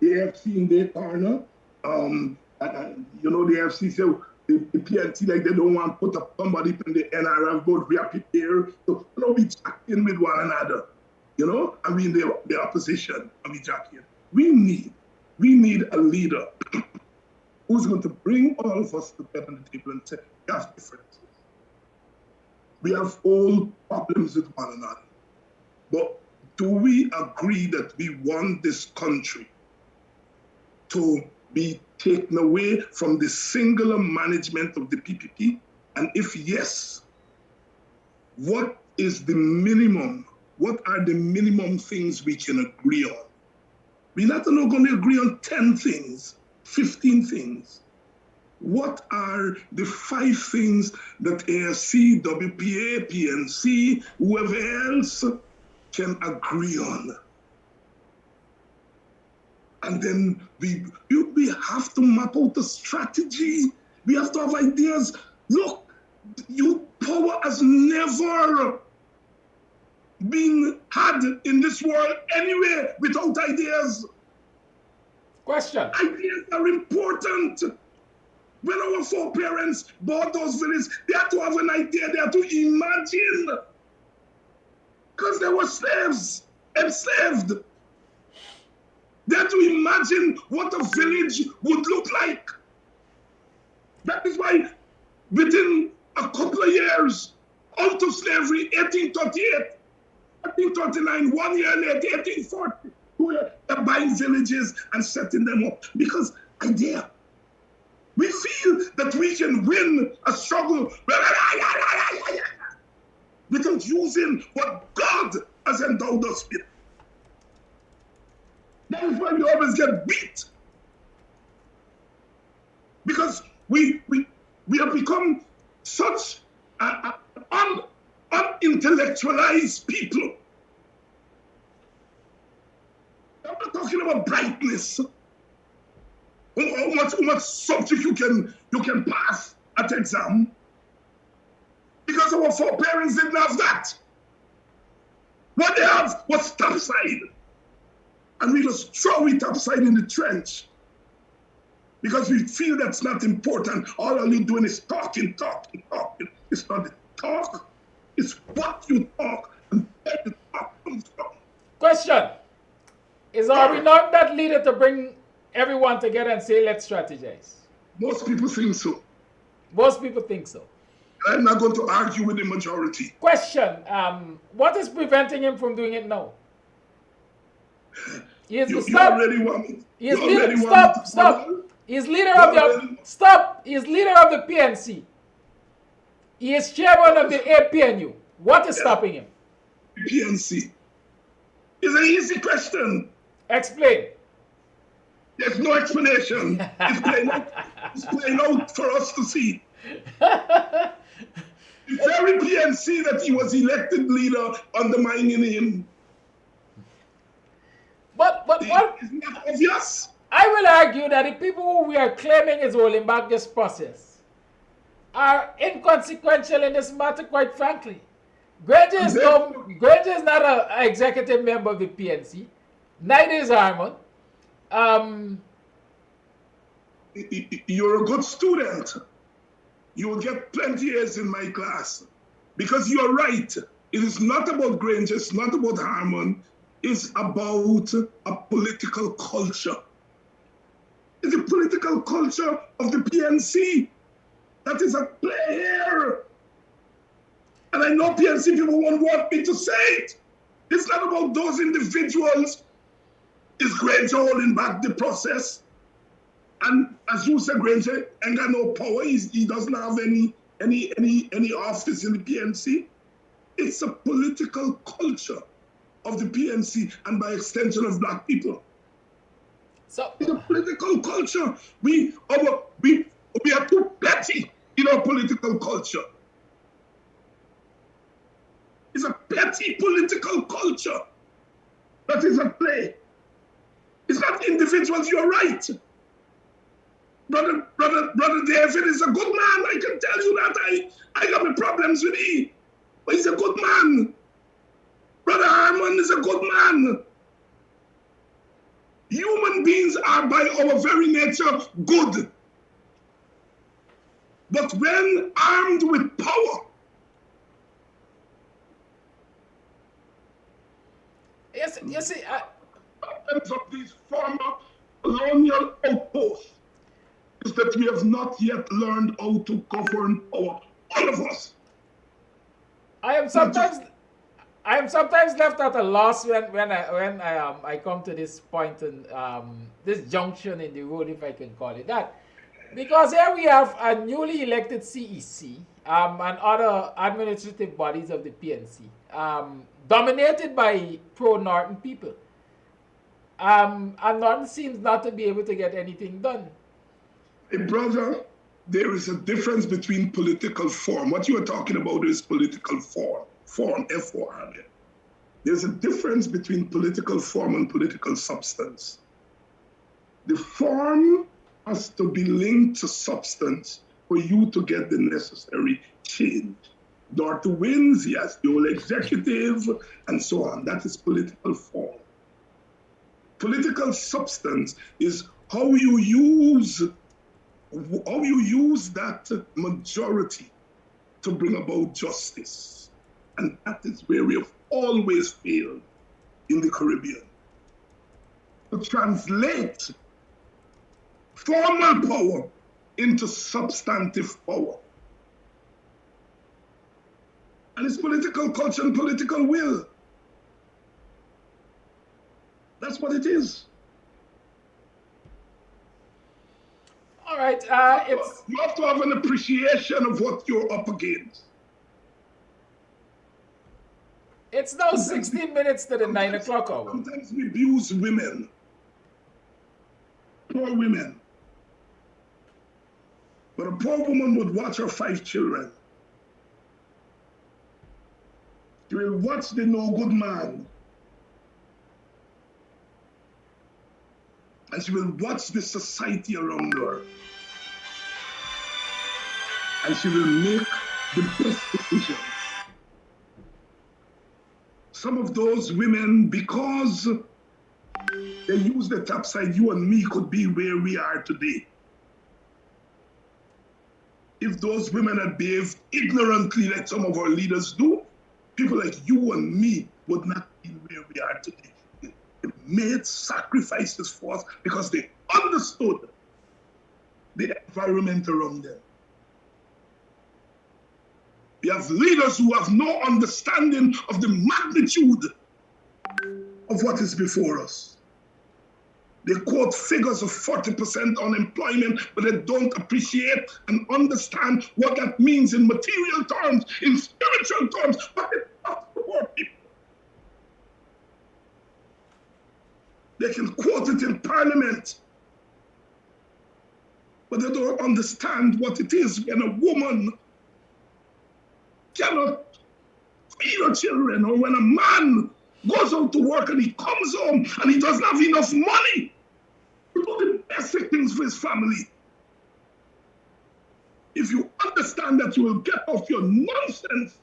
AFC in their corner, you know, the AFC said, the PNC, like they don't want to put up somebody in the NRF vote, we are prepared. So, you know, we jack in with one another, you know, and we in the opposition, and we jack in. We need a leader who's going to bring all of us together on the table and say, we have differences. We have old problems with one another. But do we agree that we want this country to be taken away from the singular management of the PPP? And if yes, what is the minimum? What are the minimum things we can agree on? We're not going to agree on 10 things, 15 things. What are the 5 things that AFC, WPA, PNC, whoever else can agree on? And then we have to map out a strategy. We have to have ideas. Look, youth power has never been had in this world anywhere without ideas. Question. Ideas are important. When our foreparents bought those villages, they had to have an idea, they had to imagine. Because they were slaves, enslaved. They had to imagine what a village would look like. That is why within a couple of years, out of slavery, 1838, 1839, 1 year later, 1840, we were buying villages and setting them up. Because idea. We feel that we can win a struggle without using what God has endowed us with. That is why we always get beat. Because we have become such unintellectualized people. I'm not talking about brightness. How much subject you can pass at exam. Because our foreparents didn't have that. What they have was topside. And we just throw it upside in the trench. Because we feel that's not important. All you're doing is talking. It's not the talk, it's what you talk and where the talk comes from. Question. Are we not that leader to bring everyone together and say, let's strategize? Most people think so. Most people think so. I'm not going to argue with the majority. Question. What is preventing him from doing it now? He is Stop. He is leader of the PNC. He is chairman of the APNU. What is stopping him? PNC. It's an easy question. Explain. There's no explanation. It's plain out for us to see. The very PNC that he was elected leader undermining him. But what? Isn't that obvious? I will argue that the people who we are claiming is holding back this process are inconsequential in this matter, quite frankly. Granger is not an executive member of the PNC. Neither is Harmon. You're a good student. You will get plenty A's in my class. Because you're right. It is not about Granger, it's not about Harmon. It's about a political culture. It's a political culture of the PNC that is at play here. And I know PNC people won't want me to say it. It's not about those individuals. Is Granger holding back the process? And as you said, Granger ain't got no power. He doesn't have any office in the PNC. It's a political culture of the PNC and by extension of black people. So it's a political culture. We are too petty in our political culture. It's a petty political culture that is at play. It's not individuals, you're right. Brother David is a good man. I can tell you that. I got my problems with him. But he's a good man. Brother Harmon is a good man. Human beings are by our very nature good. But when armed with power, you see, of these former colonial outposts is that we have not yet learned how to govern power. All of us. I am sometimes left at a loss when I come to this point and this junction in the road, if I can call it that, because here we have a newly elected CEC and other administrative bodies of the PNC, dominated by pro-Norton people, and Norton seems not to be able to get anything done. Hey, brother, there is a difference between political form. What you are talking about is political form. Form, F-O-R-M. There's a difference between political form and political substance. The form has to be linked to substance for you to get the necessary change. Norton wins, he has the whole executive, and so on. That is political form. Political substance is how you use that majority to bring about justice. And that is where we have always failed in the Caribbean. To translate formal power into substantive power. And it's political culture and political will. That's what it is. All right, you have to have an appreciation of what you're up against. It's now 16 minutes to the 9 o'clock hour. Sometimes we abuse women, poor women. But a poor woman would watch her 5 children. She will watch the no good man. And she will watch the society around her. And she will make the best decisions. Some of those women, because they use the top side, you and me could be where we are today. If those women had behaved ignorantly like some of our leaders do, people like you and me would not be where we are today. They made sacrifices for us because they understood the environment around them. We have leaders who have no understanding of the magnitude of what is before us. They quote figures of 40% unemployment, but they don't appreciate and understand what that means in material terms, in spiritual terms, what it does to poor people. They can quote it in parliament, but they don't understand what it is when a woman cannot feed her children, or when a man goes out to work and he comes home and he doesn't have enough money to do the basic things for his family. If you understand that, you will get off your nonsense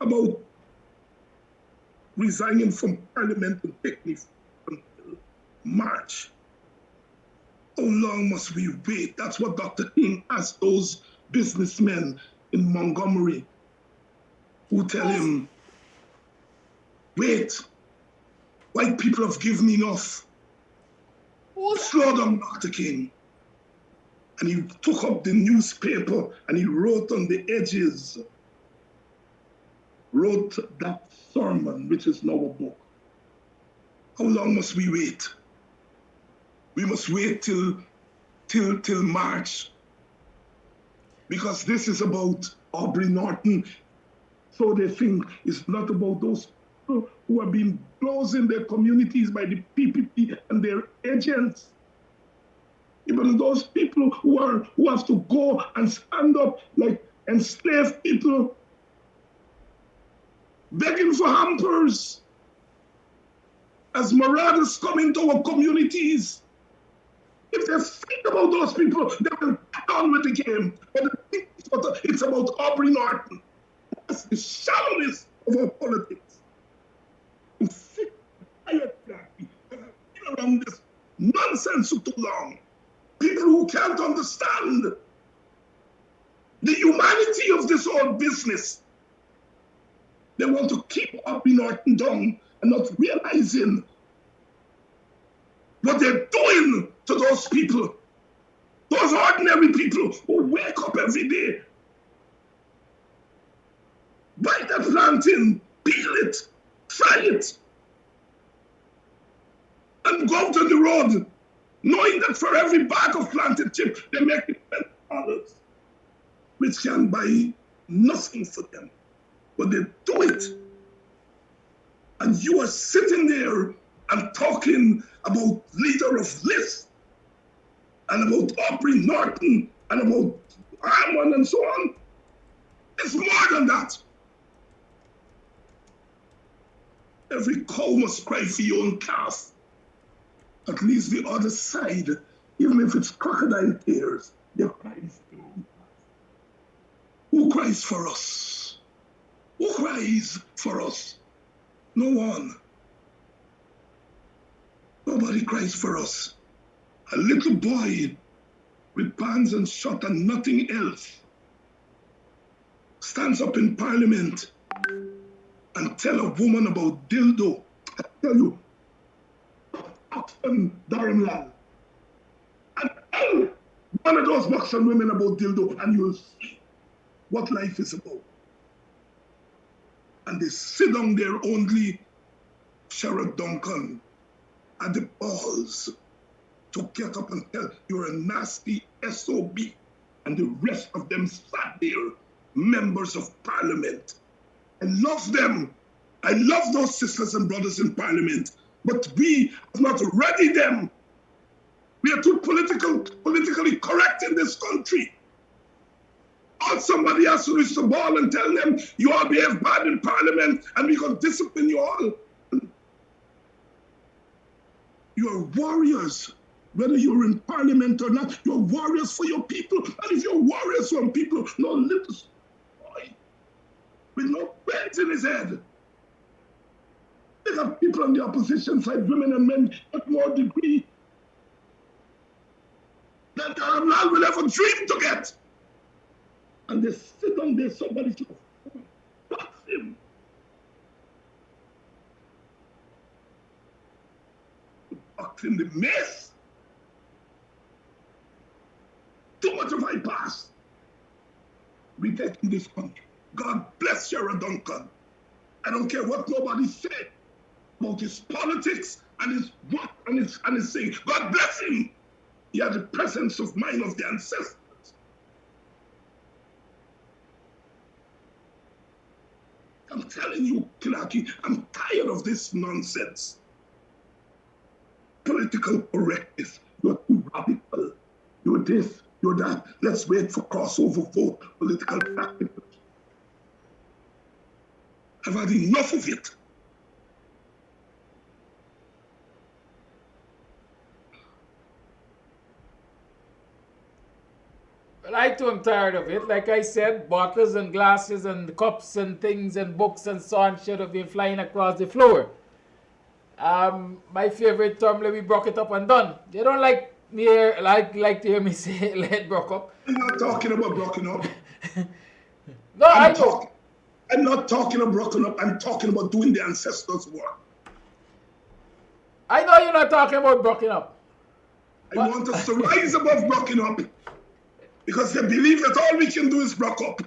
about resigning from parliament and taking it until March. How long must we wait? That's what Dr. King asked those businessmen in Montgomery who tell him, wait, white people have given enough. Slow down, Dr. King. And he took up the newspaper and he wrote on the edges, wrote that sermon, which is now a book. How long must we wait? We must wait till March. Because this is about Aubrey Norton. So they think it's not about those people who have been closed in their communities by the PPP and their agents. But those people who have to go and stand up like enslaved people begging for hampers as marauders come into our communities. If they think about those people, they will get on with the game. But it's about Aubrey Norton. That's the shallowness of our politics. I'm sick and tired of that. I've been around this nonsense for too long. People who can't understand the humanity of this whole business. They want to keep Aubrey Norton down and not realizing what they're doing to those people, those ordinary people who wake up every day, bite the plantain, peel it, fry it, and go to the road, knowing that for every bag of planted chip, they make it $10, which can buy nothing for them. But they do it. And you are sitting there and talking about leader of list, and about Aubrey Norton, and about Harmon and so on. It's more than that. Every cow must cry for your own calf. At least the other side, even if it's crocodile tears, their cries too. Who cries for us? Who cries for us? No one. Nobody cries for us. A little boy with pans and shot and nothing else stands up in Parliament and tell a woman about dildo. I tell you, Buxton Daramlal, and tell one of those Buxton women about dildo, and you'll see what life is about. And they sit down there only Sherrod Duncan and the balls to get up and tell you're a nasty SOB, and the rest of them sat there, members of Parliament. I love them. I love those sisters and brothers in Parliament, but we have not ready them. We are too politically correct in this country. Or somebody has to reach the ball and tell them, you all behave bad in Parliament and we can discipline you all. You are warriors. Whether you're in Parliament or not, you're warriors for your people. And if you're warriors for people, no little boy with no brains in his head. They have people on the opposition side, women and men, get more degree than Daramlal will ever dream to get. And they sit on there, somebody to box him. Box in the mess. Too much of I pass. We take in this country. God bless Sherrod Duncan. I don't care what nobody said about his politics and his what and his thing. God bless him. He had the presence of mind of the ancestors. I'm telling you, Kilaki, I'm tired of this nonsense. Political correctness. You're too radical. You're this, you're that. Let's wait for crossover vote. Political practice. I've had enough of it. Well, I too am tired of it. Like I said, bottles and glasses and cups and things and books and so on should have been flying across the floor. My favorite term, let me broke it up and done. They don't like to hear me say let broke up. I'm not talking about broken up. No, I know. I'm not talking about broken up. I'm talking about doing the ancestors' work. I know you're not talking about broken up. I want us to rise above broken up. Because they believe that all we can do is broke up.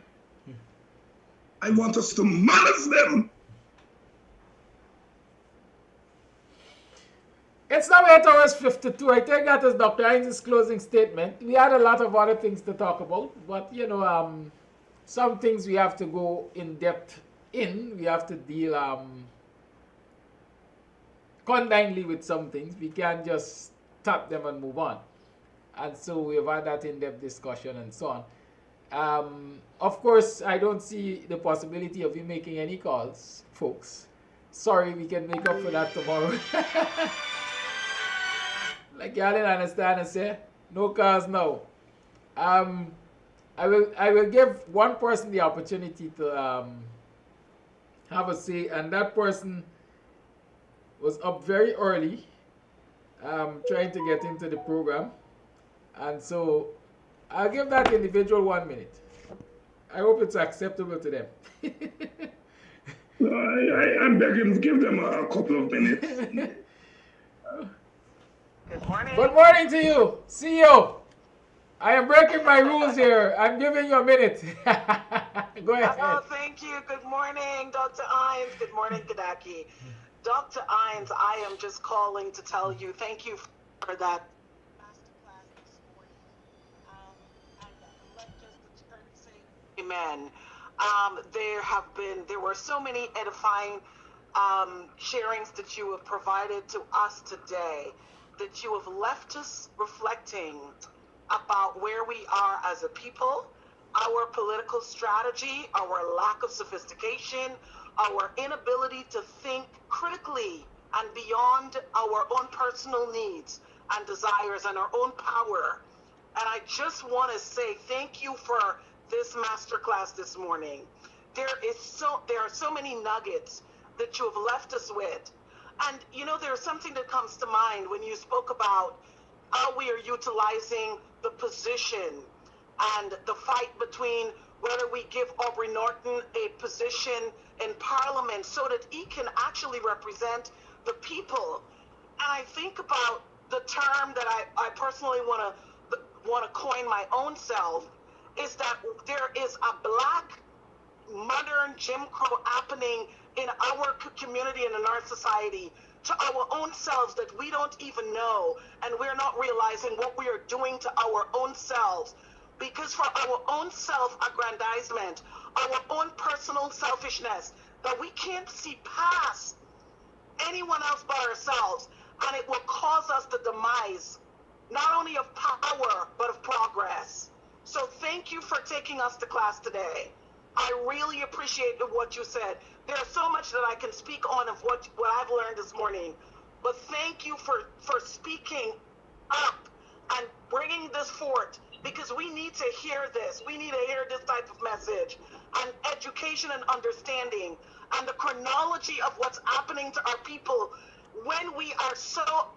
I want us to manage them. It's now 8 hours 52. I take that as Dr. Hinds' closing statement. We had a lot of other things to talk about, but some things we have to go in depth in. We have to deal condignly with some things. We can't just tap them and move on. And so we've had that in-depth discussion and so on. Of course, I don't see the possibility of you making any calls, folks. Sorry, we can make up for that tomorrow. Like y'all didn't understand and say, no calls now. I will give one person the opportunity to have a say, and that person was up very early, trying to get into the program, and so I'll give that individual 1 minute. I hope it's acceptable to them. I'm begging to give them a couple of minutes. Good morning. Good morning to you, CEO. I am breaking my rules here. I'm giving you a minute. Go ahead. Oh, thank you. Good morning, Dr. Hinds. Good morning, Kadaki. Dr. Hinds, I am just calling to tell you thank you for that masterclass this morning. And let just the church say amen. There were so many edifying sharings that you have provided to us today, that you have left us reflecting about where we are as a people, our political strategy, our lack of sophistication, our inability to think critically and beyond our own personal needs and desires and our own power. And I just want to say thank you for this masterclass this morning. There are so many nuggets that you have left us with. And you know, there's something that comes to mind when you spoke about how we are utilizing the position and the fight between whether we give Aubrey Norton a position in Parliament so that he can actually represent the people. And I think about the term that I personally want to coin my own self, is that there is a black modern Jim Crow happening in our community and in our society to our own selves that we don't even know, and we're not realizing what we are doing to our own selves. Because for our own self-aggrandizement, our own personal selfishness, that we can't see past anyone else but ourselves, and it will cause us the demise, not only of power, but of progress. So thank you for taking us to class today. I really appreciate what you said. There's so much that I can speak on of what I've learned this morning, but thank you for speaking up and bringing this forth, because we need to hear this. We need to hear this type of message, and education and understanding and the chronology of what's happening to our people when we are so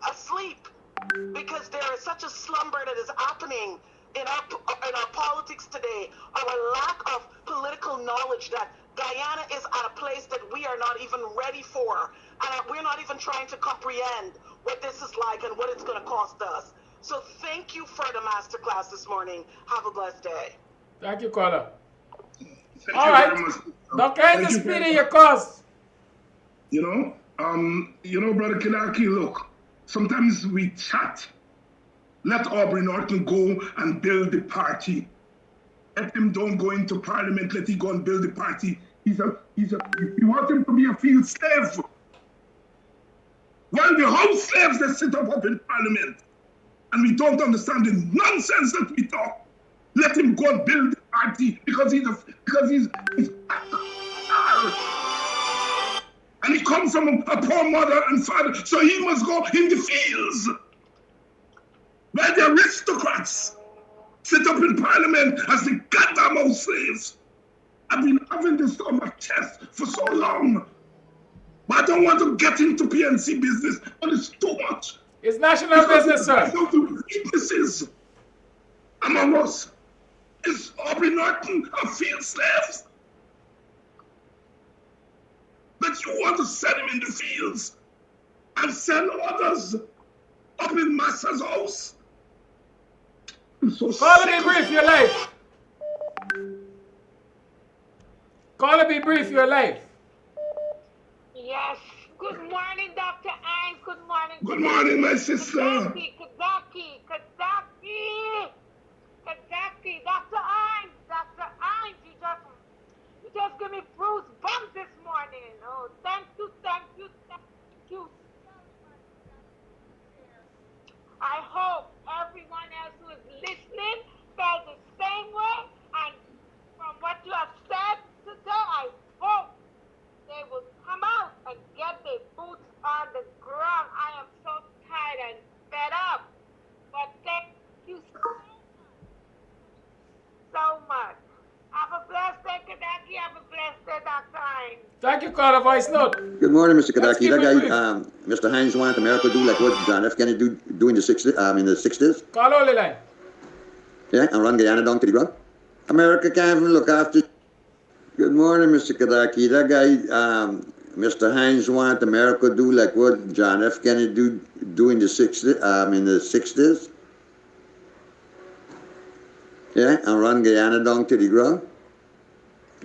asleep, because there is such a slumber that is happening in our politics today, our lack of political knowledge, that Guyana is at a place that we are not even ready for, and we're not even trying to comprehend what this is like and what it's going to cost us. So thank you for the masterclass this morning. Have a blessed day. Thank you, caller. All right. Dr. Hinds is pleading your cause. You know, Brother Kidaki, look, sometimes we chat. Let Aubrey Norton go and build the party. Let him don't go into Parliament. Let him go and build the party. You want him to be a field slave. Well, the house slaves that sit up in Parliament, and we don't understand the nonsense that we talk. Let him go and build the party because he's and he comes from a poor mother and father, so he must go in the fields. Where the aristocrats sit up in Parliament as the goddamn house slaves. I've been having this on my chest for so long. But I don't want to get into PNC business, but it's too much. It's national business, sir. The weaknesses among us. Is Aubrey Norton a field slave? But you want to send him in the fields and send others up in Master's house? Call me brief, your life. Call me brief, your life. Yes. Good morning, Dr. Hinds. Good morning. Good morning, my sister. Kadaki. Dr. Hinds, you just give me Bruce bumps this morning. Oh, thank you. I hope everyone else who is listening felt the same way say, Dr. Hinds. Thank you, caller. Voice note. Good morning, Mr. Let's Kadaki. keep That it guy, brief. Mr. Hinds, wanted America to do like what John F. Kennedy do in the 60s. Call only line. Yeah, and run Guyana down to the ground. America can't even look after. Good morning, Mr. Kadaki. That guy, Mr. Hinds, wanted America to do like what John F. Kennedy do in the 60s. Yeah, and run Guyana down to the ground.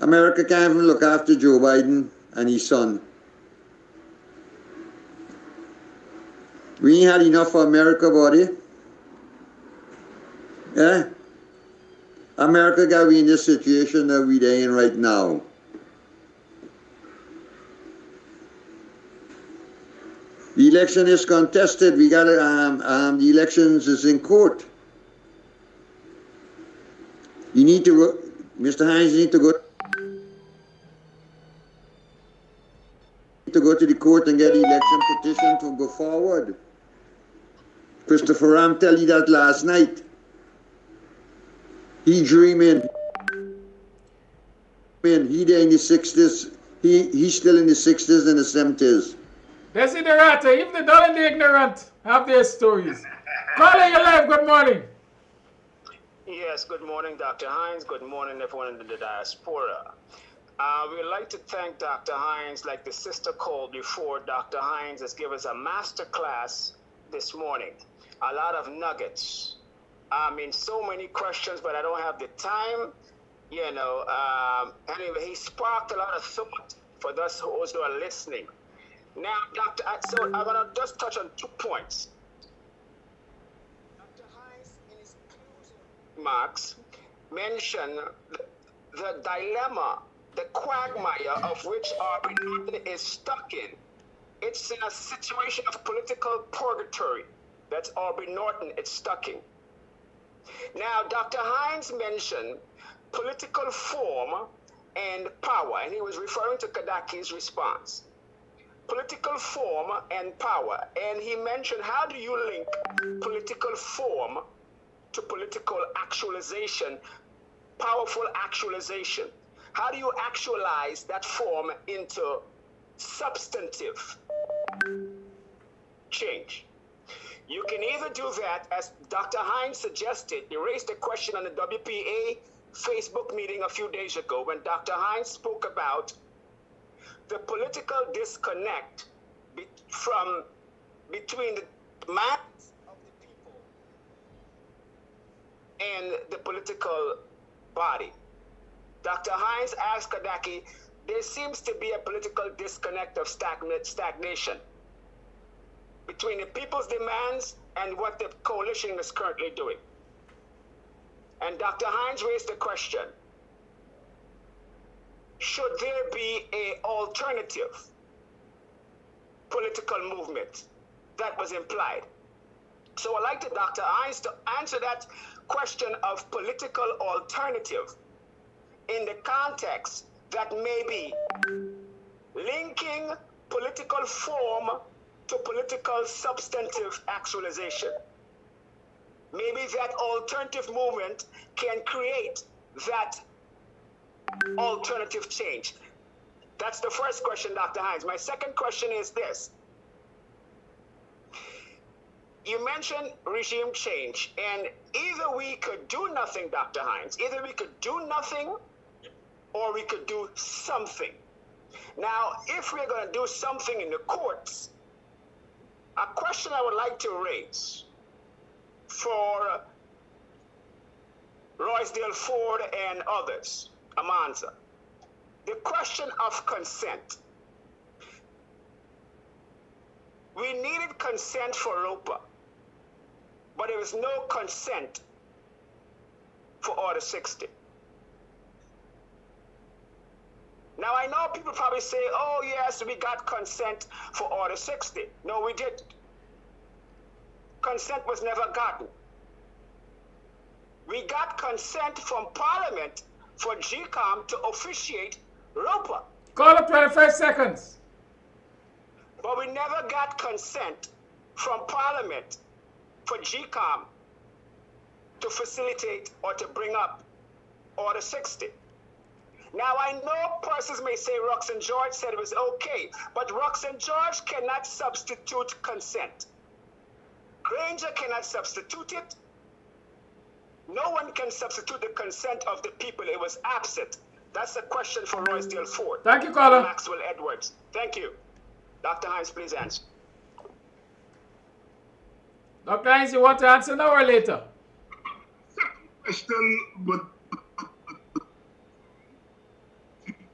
America can't even look after Joe Biden and his son. We ain't had enough for America, buddy. Yeah? America got we in this situation that we're in right now. The election is contested. We got the elections is in court. You need to go, Mr. Hinds, you need to go to the court and get the election petition to go forward. Christopher Ram tell you that last night. He dreaming. He there in the 60s. He's still in the 60s and the 70s. Desiderata, even the dull and the ignorant have their stories. Caller, you're live. Good morning. Yes, good morning, Dr. Hinds. Good morning, everyone in the diaspora. We'd like to thank Dr. Hinds, like the sister called before. Dr. Hinds has given us a master class this morning. A lot of nuggets. So many questions, but I don't have the time. Anyway, he sparked a lot of thought for those who are listening. Now, Doctor, so I'm going to just touch on 2 points. Dr. Hinds, in his closing remarks, mentioned the dilemma, the quagmire of which Aubrey Norton is stuck in. It's in a situation of political purgatory. That's Aubrey Norton is stuck in. Now, Dr. Hinds mentioned political form and power, and he was referring to Kadaki's response. Political form and power, and he mentioned, how do you link political form to political actualization, powerful actualization? How do you actualize that form into substantive change? You can either do that, as Dr. Hinds suggested. He raised a question on the WPA Facebook meeting a few days ago when Dr. Hinds spoke about the political disconnect between the minds of the people and the political body. Dr. Hinds asked Kadaki, there seems to be a political disconnect of stagnation between the people's demands and what the coalition is currently doing. And Dr. Hinds raised the question, should there be an alternative political movement? That was implied. So I'd like to Dr. Hinds to answer that question of political alternative in the context that may be linking political form to political substantive actualization. Maybe that alternative movement can create that alternative change. That's the first question, Dr. Hinds. My second question is this. You mentioned regime change, and either we could do nothing, Dr. Hinds, either we could do nothing or we could do something. Now, if we're going to do something in the courts, a question I would like to raise for Roysdale Ford and others, Amanza, the question of consent. We needed consent for ROPA, but there was no consent for Order 60. Now, I know people probably say, oh, yes, we got consent for Order 60. No, we didn't. Consent was never gotten. We got consent from Parliament for GCOM to officiate ROPA. Call up 25 seconds. But we never got consent from Parliament for GCOM to facilitate or to bring up Order 60. Now, I know persons may say Roxanne George said it was okay, but Roxanne George cannot substitute consent. Granger cannot substitute it. No one can substitute the consent of the people. It was absent. That's a question for Roysdale Ford. Thank you, caller. Maxwell Edwards. Thank you. Dr. Hinds, please answer. Dr. Hinds, you want to answer now or later? Question, but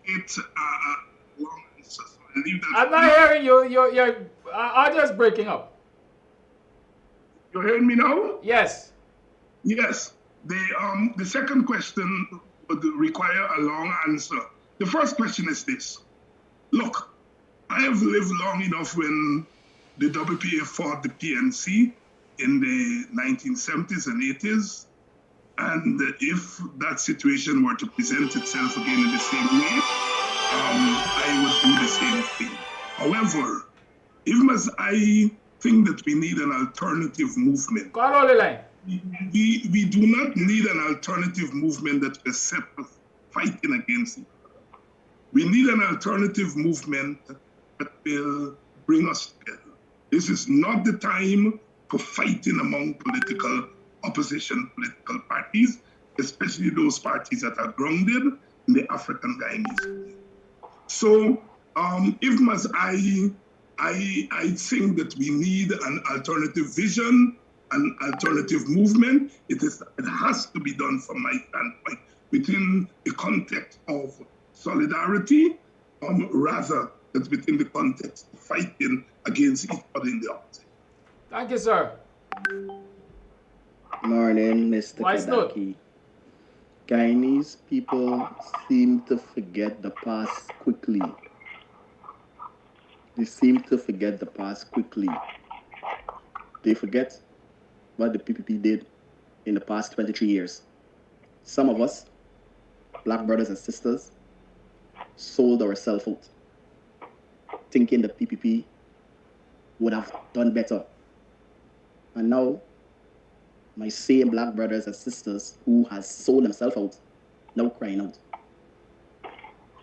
it's a long answer, so I leave that. I'm not hearing you. Your audio is breaking up. You hearing me now? Yes. Yes. The second question would require a long answer. The first question is this. Look, I have lived long enough when the WPA fought the PNC in the 1970s and 80s. And if that situation were to present itself again in the same way, I would do the same thing. However, even as I think that we need an alternative movement, we do not need an alternative movement that will set us fighting against it. We need an alternative movement that will bring us together. This is not the time for fighting among political political parties, especially those parties that are grounded in the African Guyanese. So, even as I think that we need an alternative vision, an alternative movement, it has to be done from my standpoint within the context of solidarity, rather than within the context of fighting against each other in the opposite. Thank you, sir. Morning, Mr. Kadaki. Guyanese people seem to forget the past quickly. They seem to forget the past quickly. They forget what the PPP did in the past 23 years. Some of us, black brothers and sisters, sold ourselves out, thinking the PPP would have done better. And now, my same black brothers and sisters who has sold themselves out, now crying out.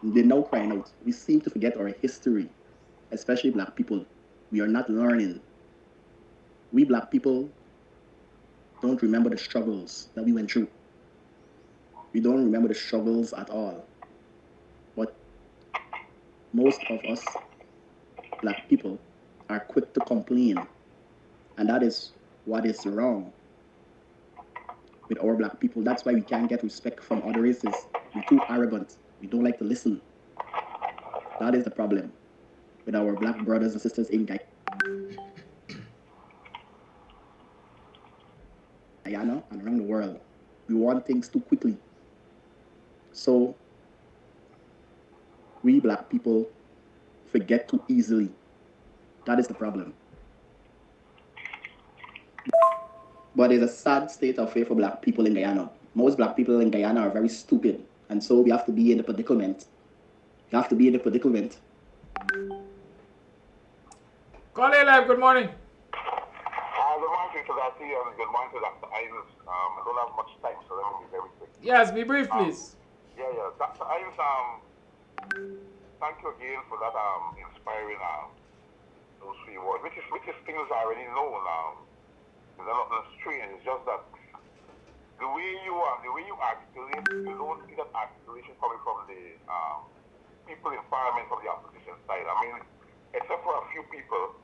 They're now crying out. We seem to forget our history, especially black people. We are not learning. We black people don't remember the struggles that we went through. We don't remember the struggles at all. But most of us black people are quick to complain. And that is what is wrong with our black people. That's why we can't get respect from other races. We're too arrogant. We don't like to listen. That is the problem with our black brothers and sisters in Guyana and around the world. We want things too quickly. So we black people forget too easily. That is the problem. But it's a sad state of affairs for black people in Guyana. Most black people in Guyana are very stupid. And so we have to be in the predicament. You have to be in the predicament. Call A Live, good morning. Good morning to that and good morning to Dr. Hinds. I don't have much time, so let me be very quick. Yes, be brief, please. Dr. Hinds, thank you again for that inspiring those 3 words, which is things I already know now. There's nothing strange. It's just that the way you articulate, you don't see that articulation coming from the people in parliament from the opposition side. I mean, except for a few people,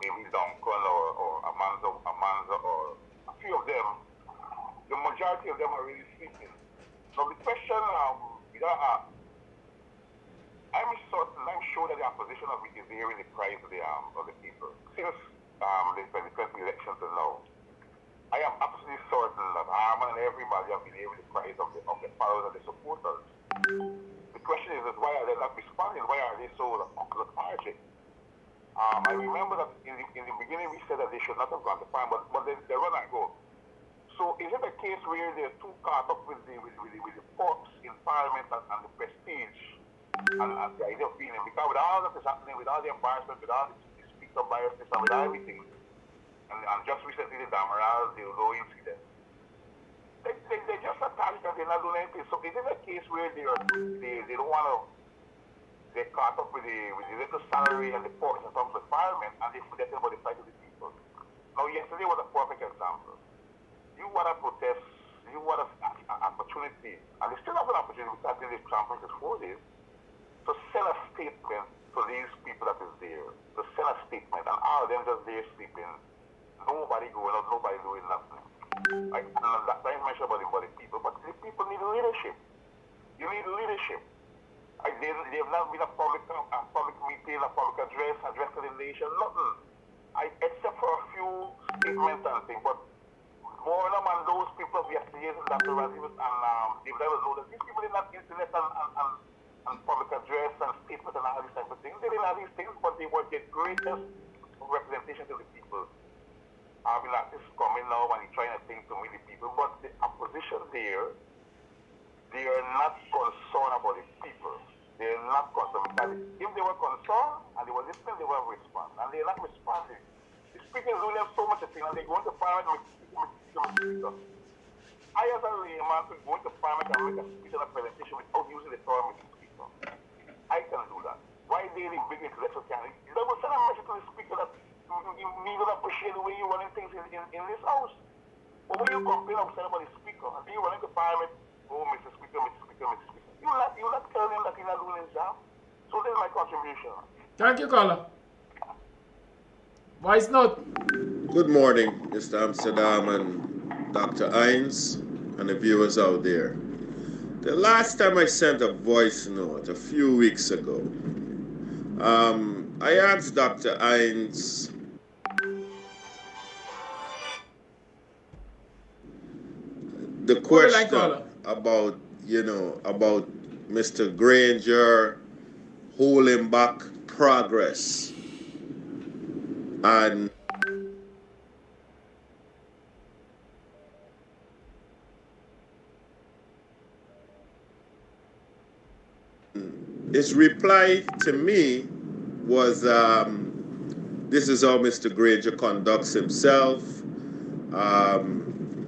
maybe Duncan or Amanza, or a few of them, the majority of them are really sleeping. So the question I'm sure that the opposition will be hearing the cries of the people. Since the 2020 election to now, I am absolutely certain that Harman and everybody have been hearing the cries of the followers and the supporters. The question is why are they not responding? Why are they so lethargic? I remember that in the beginning we said that they should not have gone to farm, but they run and go. So is it a case where they're too caught up with the forks in parliament and the prestige and the idea of being in? Because with all that is happening, with all the embarrassment, with all the speaker biasness, and with everything, and just recently the Damaral, the Dildo incident, they just attached that you're not doing anything. So is it a case where they don't want to get caught up with the little salary and the portion in terms of parliament, and they forget about the fight of the people? Now, yesterday was a perfect example. You want to protest, you want an opportunity, and they still have an opportunity because they trampled it 4 days, to send a statement to these people that is there, to send a statement, and all of them just there sleeping, nobody going out, nobody doing nothing. I mentioned about the people, but the people need leadership. You need leadership. They have not been a public meeting, a public address to the nation, nothing. Except for a few statements and things, but Gornum and those people yesterday, Dr. Rajiv and David Hinds know that these people did not internet and public address and statements and all these type of things. They didn't have these things, but they were the greatest representation to the people. I mean, like this coming now and he's trying to think to meet the people, but the opposition there, they are not concerned about the people. They are not concerned, because if they were concerned and they were listening, they would have responded. And they are not responding. The speaker is doing them so much thing, and they go into parliament with speaker. I, as a layman, could go into parliament and make a speech and a presentation without using the term with the speaker. I can do that. Why they bring intellectual candidates? They will send a message to the speaker that we don't appreciate the way you're running things in this house. But when you complain of about the speaker, and then you run into parliament, oh, Mr. Speaker, Mr. Speaker, Mr. Speaker. You not tell him that he's not doing his job. So this is my contribution. Thank you, caller. Voice note. Good morning, Mr. Amsterdam and Dr. Hinds and the viewers out there. The last time I sent a voice note, a few weeks ago, I asked Dr. Hinds the question about, about Mr. Granger holding back progress. And his reply to me was, this is how Mr. Granger conducts himself.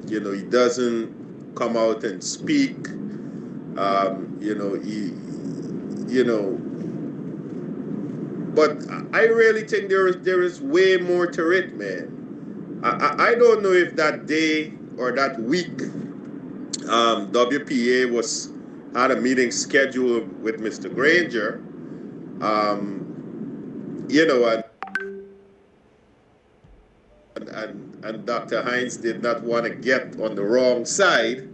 He doesn't come out and speak. But I really think there is way more to it, man. I don't know if that day or that week WPA had a meeting scheduled with Mr. Granger, and Dr. Hinds did not want to get on the wrong side,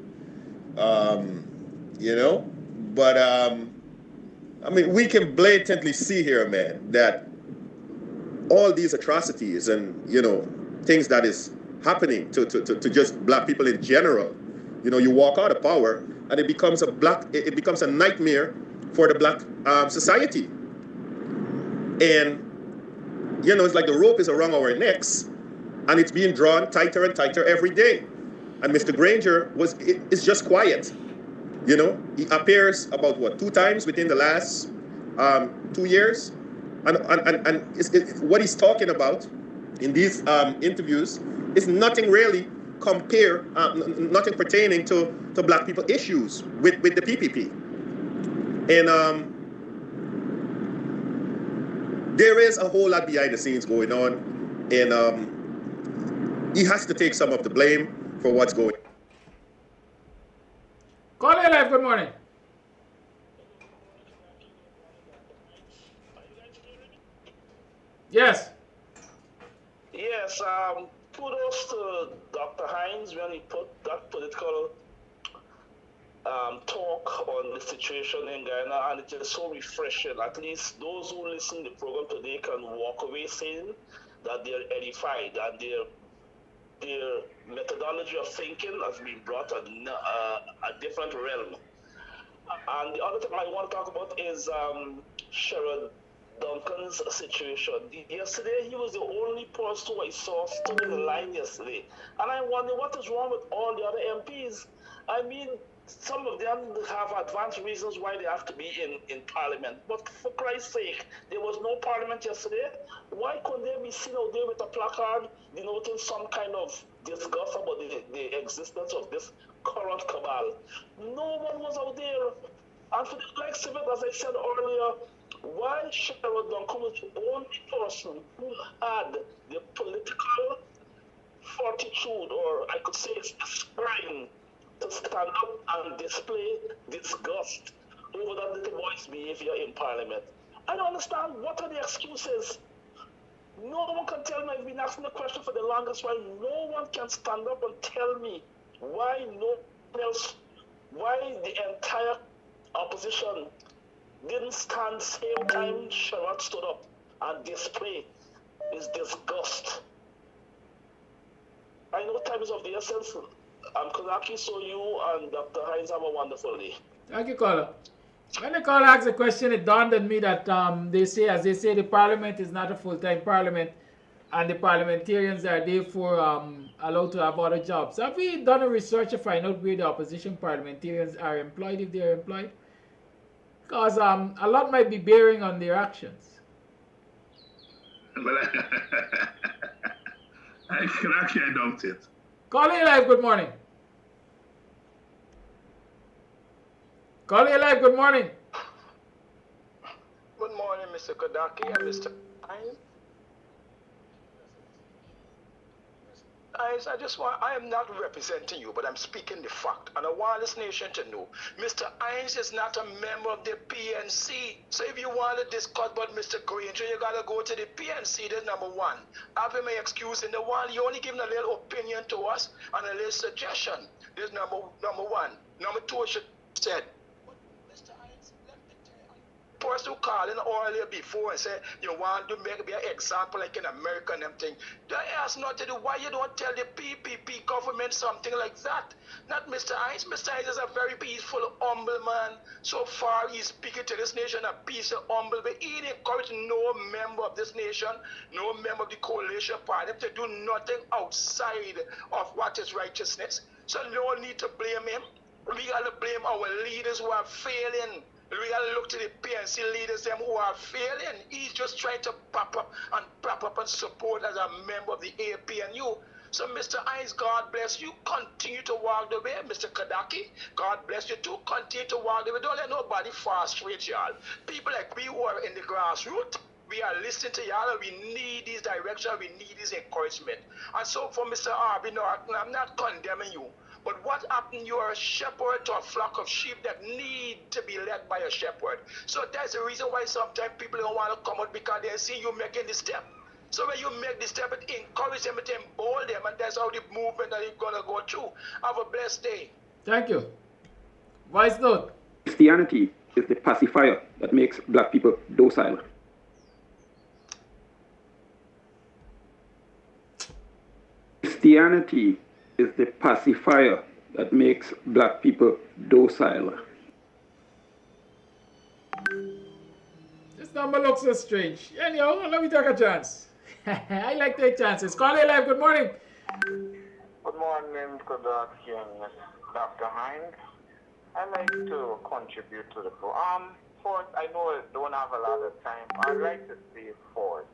but I mean, we can blatantly see here, man, that all these atrocities and, things that is happening to just black people in general, you walk out of power and it becomes a nightmare for the black society. And, it's like the rope is around our necks and it's being drawn tighter and tighter every day. And Mr. Granger is just quiet. He appears about 2 times within the last 2 years, and what he's talking about in these interviews is nothing really nothing pertaining to black people issues with the PPP, and there is a whole lot behind the scenes going on, and he has to take some of the blame for what's going on. Call in live, good morning. Yes. Yes, kudos to Dr. Hinds when he put that political talk on the situation in Guyana, and it is so refreshing. At least those who listen to the program today can walk away saying that they're edified and their methodology of thinking has been brought a different realm. And the other thing I want to talk about is Sherrod Duncan's situation. Yesterday, he was the only person who I saw stood in the line yesterday. And I wonder what is wrong with all the other MPs. I mean, some of them have advanced reasons why they have to be in Parliament. But for Christ's sake, there was no Parliament yesterday. Why couldn't they be seen out there with a placard denoting some kind of discuss about the existence of this current cabal. No one was out there. And for the likes of it, as I said earlier, why Sherrod Duncan was the only person who had the political fortitude, or I could say it's the spine, to stand up and display disgust over that little boy's behavior in Parliament. I don't understand. What are the excuses? No one can tell me. I've been asking the question for the longest while. No one can stand up and tell me why no one else, why the entire opposition didn't stand same time Sherrod stood up and display his disgust. I know time is of the essence. Kodaki, so you and Dr. Hinds have a wonderful day. Thank you, caller. When the caller asked the question, it dawned on me that they say, the parliament is not a full-time parliament, and the parliamentarians are therefore allowed to have other jobs. Have we done a research to find out where the opposition parliamentarians are employed, if they are employed? Because a lot might be bearing on their actions. Well, I doubt it. Caller Live, good morning. Caller Live, good morning. Good morning, Mr. Kodaki and Mr. Hinds. I am not representing you, but I'm speaking the fact. And I want this nation to know, Mr. Hinds is not a member of the PNC. So if you want to discuss about Mr. Granger, you got to go to the PNC. That's number one. Having my excuse in the one, you only giving a little opinion to us and a little suggestion. This number one. Number two, she said, person who called in earlier before and said you want to make me an example like in America and them thing. That has not to do why you don't tell the PPP government something like that. Not Mr. Hinds. Mr. Hinds is a very peaceful, humble man. So far he's speaking to this nation a peaceful, humble, but he encouraged no member of this nation, no member of the coalition party to do nothing outside of what is righteousness. So no need to blame him. We got to blame our leaders who are failing. We got to look to the PNC leaders, them who are failing. He's just trying to prop up and support as a member of the APNU. So, Mr. Hinds, God bless you. Continue to walk the way. Mr. Kodaki, God bless you too. Continue to walk the way. Don't let nobody frustrate y'all. People like we who are in the grassroots, we are listening to y'all and we need this direction. We need this encouragement. And so, for Mr. Arby, no, I'm not condemning you. But what happened? You are a shepherd to a flock of sheep that need to be led by a shepherd. So that's the reason why sometimes people don't want to come out, because they see you making the step. So when you make the step, it encourages them, it emboldens them, and that's how the movement that is going to go through. Have a blessed day. Thank you. Vice note. Christianity is the pacifier that makes black people docile. Christianity is the pacifier that makes black people docile. This number looks so strange. Anyhow, let me take a chance. I like to take chances. Call it live. Good morning. Good morning, Kodaki and Dr. Hinds. I'd like to contribute to the program. First, I know I don't have a lot of time. I'd like to say first,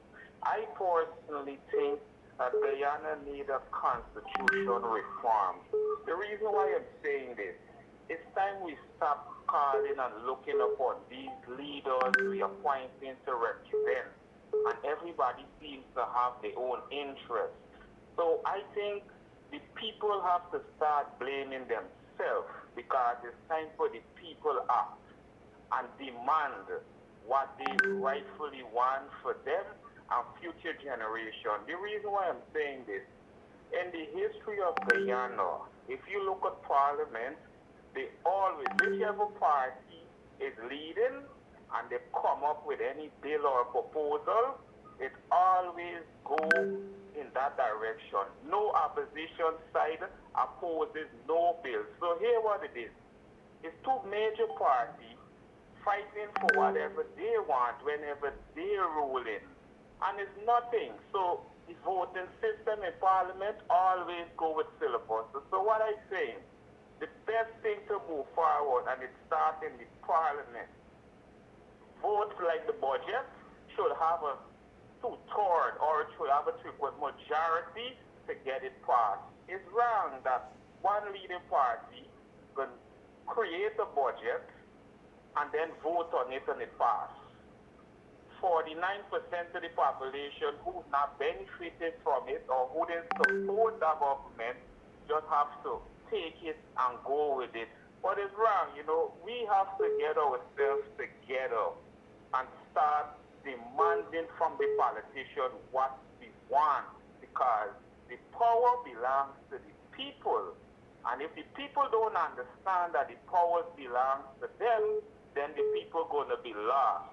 I personally think that Guyana needs a constitution reform. The reason why I'm saying this, it's time we stop calling and looking upon these leaders we are appointing to represent, and everybody seems to have their own interests. So I think the people have to start blaming themselves, because it's time for the people up and demand what they rightfully want for them and future generation. The reason why I'm saying this, in the history of Guyana, if you look at Parliament, they always, whichever party is leading and they come up with any bill or proposal, it always goes in that direction. No opposition side opposes no bill. So here what it is. It's two major parties fighting for whatever they want whenever they're ruling. And it's nothing. So the voting system in Parliament always go with filibuster. So what I'm saying, the best thing to move forward, and it starts in the Parliament, votes like the budget should have a two-third, or it should have a three-quarter majority to get it passed. it's wrong that one leading party can create a budget and then vote on it and it pass. 49% of the population who's not benefited from it or who didn't support the government just have to take it and go with it. But it's wrong, you know, we have to get ourselves together and start demanding from the politician what we want, because the power belongs to the people. And if the people don't understand that the power belongs to them, then the people are going to be lost.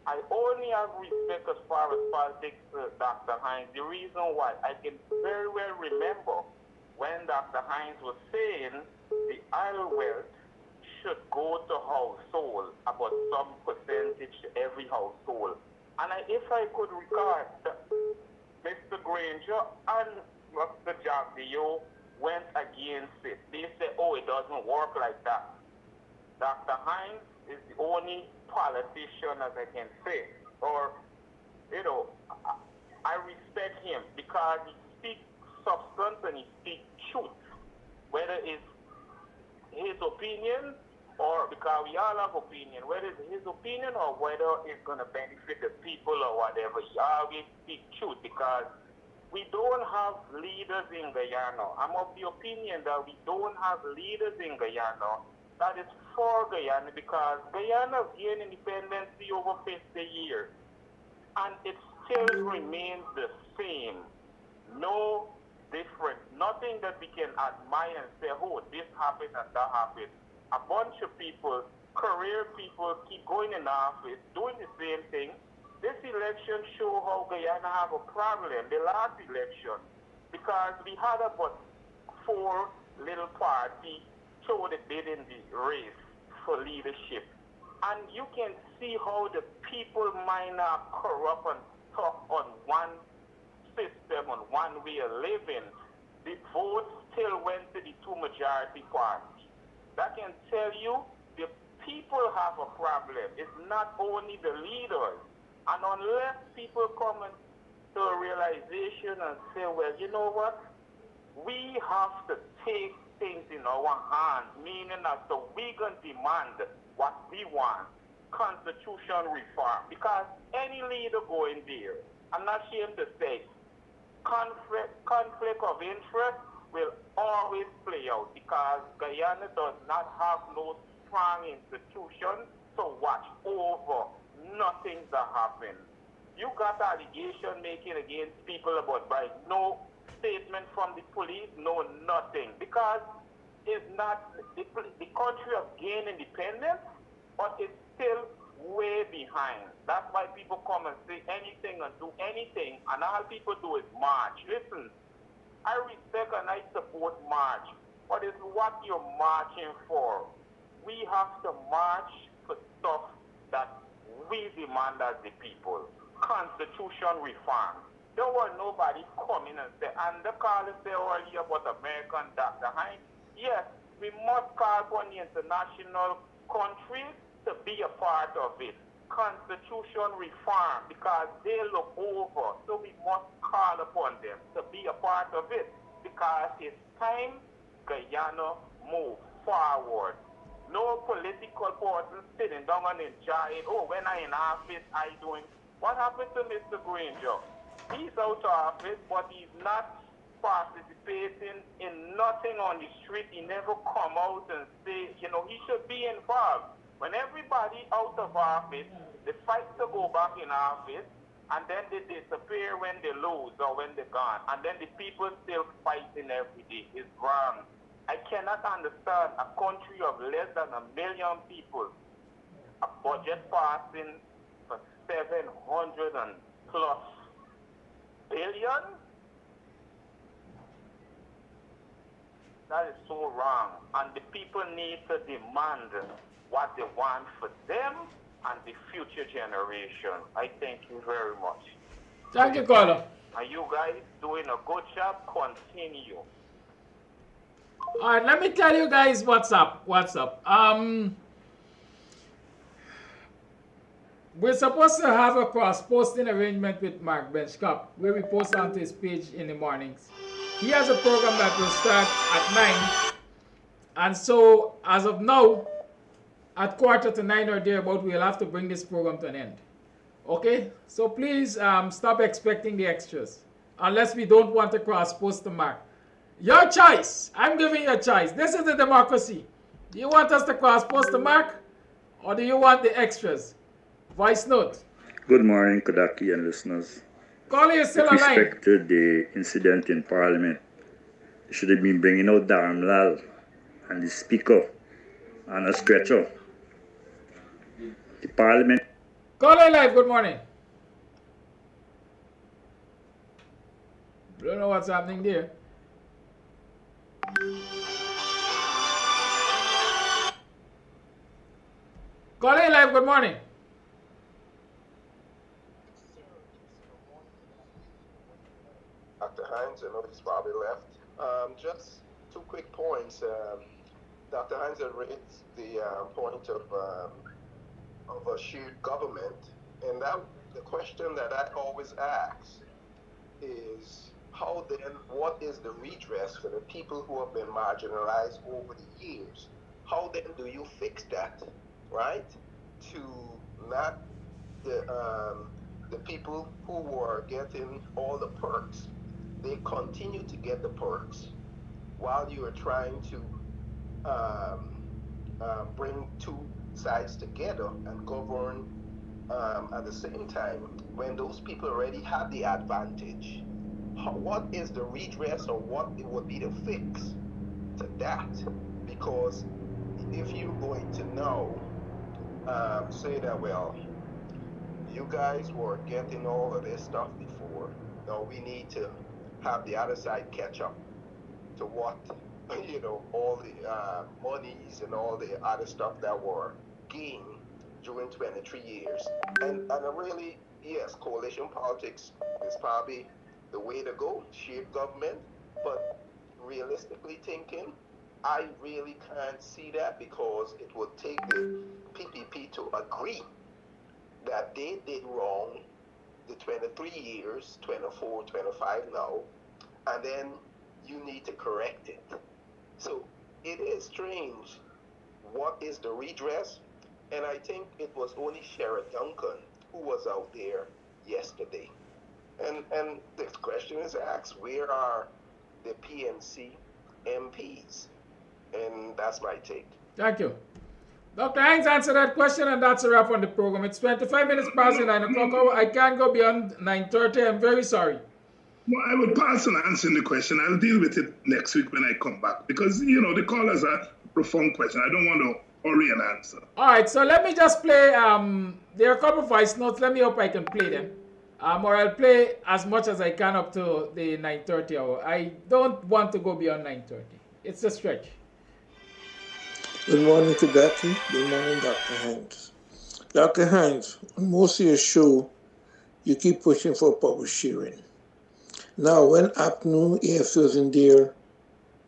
I only have respect as far as politics, Dr. Hinds. The reason why, I can very well remember when Dr. Hinds was saying the oil wealth should go to household, about some percentage to every household. And if I could recall, Mr. Granger and Mr. Jagdeo went against it. They said, oh, it doesn't work like that. Dr. Hinds is the only politician, as I can say, or, you know, I respect him because he speaks substance and he speaks truth, whether it's his opinion or, because we all have opinion, whether it's his opinion or whether it's going to benefit the people or whatever, he always speaks truth, because we don't have leaders in Guyana. I'm of the opinion that we don't have leaders in Guyana that is for Guyana, because Guyana gained independence over 50 years, and it still remains the same. No different. Nothing that we can admire and say, oh, this happened and that happened. A bunch of people, career people, keep going in office, doing the same thing. This election show how Guyana have a problem, the last election, because we had about 4 little parties show the bid in the race for leadership. And you can see how the people mind are corrupt and stuck on one system, on one way of living. The votes still went to the 2 majority parties. That can tell you the people have a problem. It's not only the leaders. And unless people come to a realization and say, well, you know what? We have to take things in our hands, meaning that so we can demand what we want, constitution reform. Because any leader going there, I'm not ashamed to say, conflict of interest will always play out, because Guyana does not have no strong institution to watch over nothing that happens. You got allegation making against people about bribe. No statement from the police, no nothing. Because it's not, the country has gained independence, but it's still way behind. That's why people come and say anything and do anything, and all people do is march. Listen, I respect and I support march, but it's what you're marching for. We have to march for stuff that we demand as the people. Constitution reform. There was nobody coming and say, and the caller say earlier about American Dr. Hinds. Yes, we must call upon the international countries to be a part of it. Constitution reform, because they look over, so we must call upon them to be a part of it, because it's time Guyana move forward. No political person sitting down and enjoying, oh, when I in office, I doing. What happened to Mr. Granger? He's out of office, but he's not participating in nothing on the street. He never come out and say, you know, he should be involved. When everybody out of office, they fight to go back in office, and then they disappear when they lose or when they're gone. And then the people still fighting every day. It's wrong. I cannot understand a country of less than 1 million people, a budget passing for 700 and plus billion. That is so wrong. And the people need to demand what they want for them and the future generation. I thank you very much. Thank you, caller. And you guys doing a good job. Continue. All right, let me tell you guys what's up. We're supposed to have a cross-posting arrangement with Mark Benchcop, where we post onto his page in the mornings. He has a program that will start at 9. And so, as of now, at 8:45 or thereabout, we'll have to bring this program to an end. Okay? So please stop expecting the extras. Unless we don't want to cross post the mark. Your choice. I'm giving you a choice. This is a democracy. Do you want us to cross post the mark? Or do you want the extras? Voice note. Good morning, Kodaki and listeners. Call you still With alive. respect to the incident in Parliament, you should have been bringing out Daramlal and the Speaker on a stretcher. The Parliament. Call you live. Good morning. Don't know what's happening there. Call you live. Good morning. Dr. Hinds, I know he's probably left. Just 2 quick points. Dr. Hinds had raised the point of a shared government, and that the question that I always ask is, how then, what is the redress for the people who have been marginalized over the years? How then do you fix that, right? To not the people who were getting all the perks, they continue to get the perks while you are trying to bring two sides together and govern at the same time when those people already have the advantage. What is the redress, or what it would be the fix to that? Because if you're going to know, say that, well, you guys were getting all of this stuff before, now we need to have the other side catch up to what, you know, all the monies and all the other stuff that were gained during 23 years. And really, yes, coalition politics is probably the way to go, shape government, but realistically thinking, I really can't see that, because it would take the PPP to agree that they did wrong the 23 years, 24, 25 now, and then you need to correct it. So it is strange. What is the redress? And I think it was only Sherrod Duncan who was out there yesterday. And the question is asked, where are the PNC MPs? And that's my take. Thank you. Dr. Hinds answered that question, and that's a wrap on the program. It's 25 minutes past the 9 o'clock hour. I can't go beyond 9:30. I'm very sorry. Well, I will pass on answering the question. I'll deal with it next week when I come back, because, you know, the callers are a profound question. I don't want to hurry an answer. All right, so let me just play. There are a couple of voice notes. Let me hope I can play them. Or I'll play as much as I can up to the 9:30 hour. I don't want to go beyond 9:30. It's a stretch. Good morning to Dr. Good morning, Dr. Hinds. Dr. Hinds, on most of your show, you keep pushing for power sharing. Now, when APNU, AFC was in there,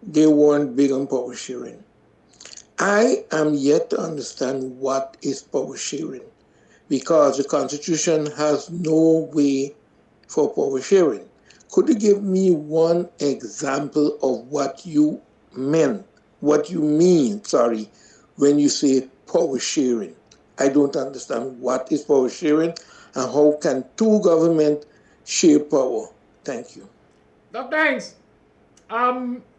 they weren't big on power sharing. I am yet to understand what is power sharing, because the Constitution has no way for power sharing. Could you give me one example of what you mean, when you say power sharing? I don't understand what is power sharing and how can two governments share power. Thank you. Dr. Hinds,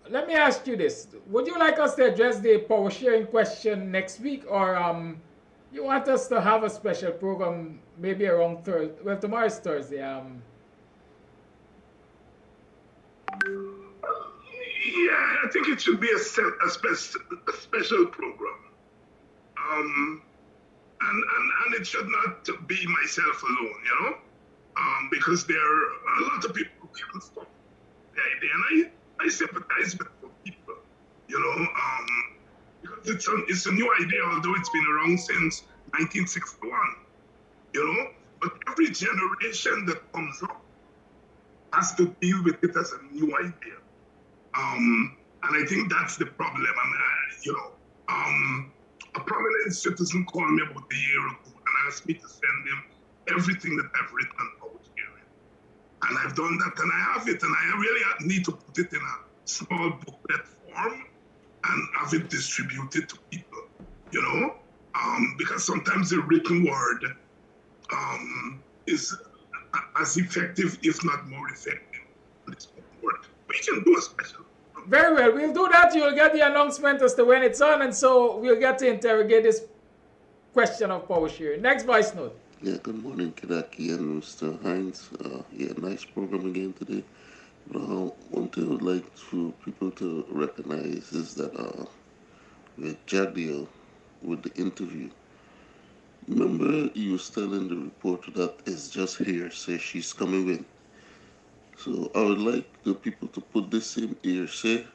let me ask you this. Would you like us to address the power sharing question next week, or you want us to have a special program maybe around Thursday? Well, tomorrow is Thursday. Yeah, I think it should be a special program. And it should not be myself alone, you know? Because there are a lot of people who can't stop the idea, and I sympathize with people, you know, because it's a new idea, although it's been around since 1961, you know, but every generation that comes up has to deal with it as a new idea. And I think that's the problem. And, you know, a prominent citizen called me about a year ago and asked me to send him everything that I've written about sharing. And I've done that, and I have it, and I really need to put it in a small booklet form and have it distributed to people, you know? Because sometimes the written word is as effective, if not more effective, than the spoken word. We can do a special. Very well, we'll do that. You'll get the announcement as to when it's on, and so we'll get to interrogate this question of power sharing. Next voice note. Yeah, good morning, Kadaki and Mr. Hinds. Yeah, nice program again today. But one thing I would like for people to recognize is that with Jagdeo, with the interview, remember you was telling the reporter that it's just hearsay, she's coming in. So I would like the people to put the same hearsay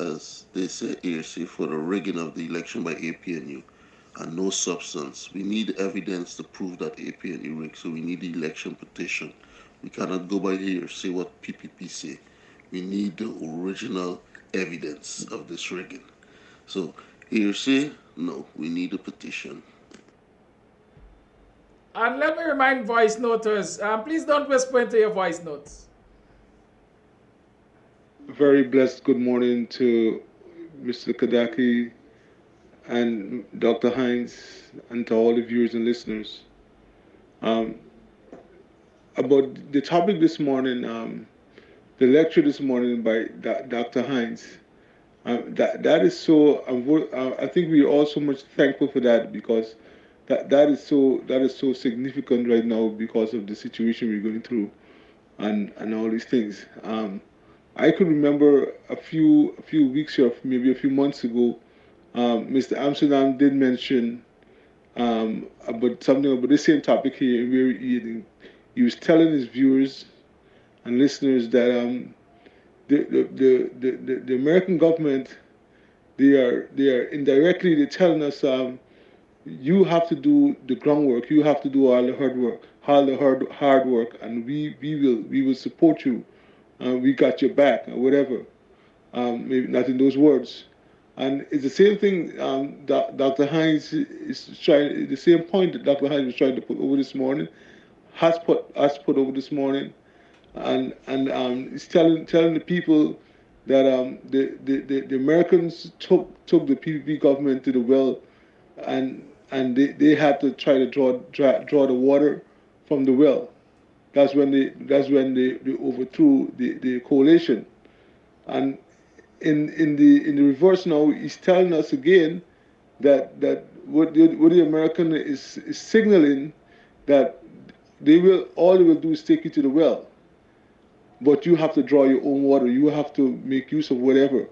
as they say hearsay for the rigging of the election by APNU. And no substance. We need evidence to prove that APNU rigged, so we need the election petition. We cannot go by here, say what PPP say. We need the original evidence of this rigging. So hearsay, no, we need a petition. And let me remind voice noters, please don't whisper into your voice notes. Very blessed good morning to Mr. Kadaki and Dr. Hinds, and to all the viewers and listeners. About the topic this morning, the lecture this morning by Dr. Hinds, that is so. I think we're all so much thankful for that, because that is so significant right now because of the situation we're going through, and all these things. I could remember a few weeks or maybe a few months ago. Mr. Amsterdam did mention about something about the same topic here, where he was telling his viewers and listeners that the American government, they are indirectly they're telling us you have to do the groundwork, you have to do all the hard work, and we will support you, we got your back, or whatever. Maybe not in those words. And it's the same thing Dr. Hinds is trying, the same point that Dr. Hinds was trying to put over this morning, has put over this morning, and he's telling the people that the Americans took the PPP government to the well, and they had to try to draw the water from the well. That's when they overthrew the coalition, and in the reverse now, he's telling us again that what the American is signaling that all they will do is take you to the well, but you have to draw your own water. You have to make use of whatever.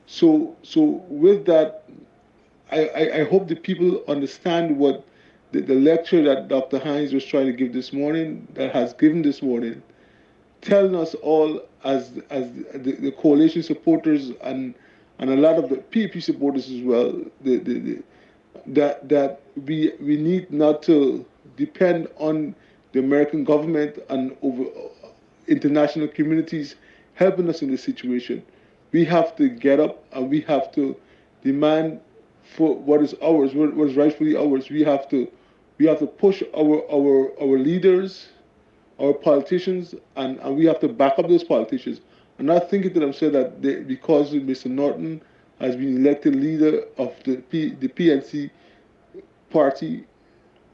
So with that, I hope the people understand what the lecture that Dr. Hinds was trying to give this morning, that has given this morning, telling us all as the coalition supporters and a lot of the PPP supporters as well, that we need not to depend on the American government and over international communities helping us in this situation. We have to get up and we have to demand for what is ours, what is rightfully ours. We have to push our leaders, our politicians, and we have to back up those politicians. I'm not thinking to themselves that because Mr. Norton has been elected leader of the PNC party,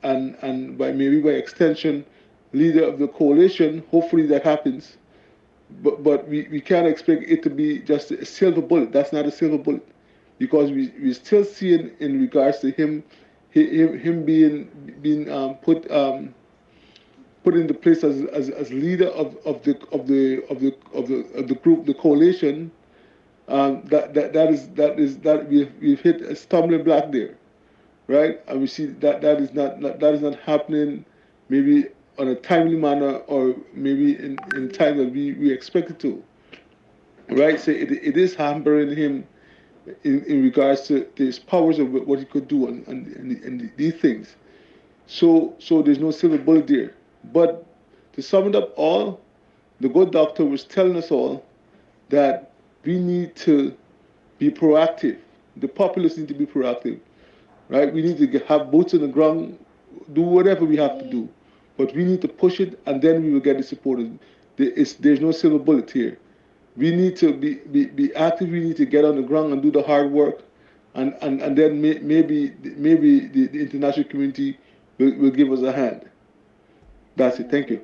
and maybe by extension, leader of the coalition, hopefully that happens. But we can't expect it to be just a silver bullet. That's not a silver bullet, because we're still seeing in regards to him being put into place as leader of the group, the coalition. That we've hit a stumbling block there, right? And we see that is not happening, maybe on a timely manner, or maybe in time that we expect it to, right? So it is hampering him in regards to his powers of what he could do and these things. So there's no silver bullet there. But to sum it up all, the good doctor was telling us all that we need to be proactive. The populace need to be proactive, right? We need to have boots on the ground, do whatever we have to do. But we need to push it, and then we will get the support. There's no silver bullet here. We need to be active. We need to get on the ground and do the hard work, and then maybe the international community will give us a hand. That's it. Thank you.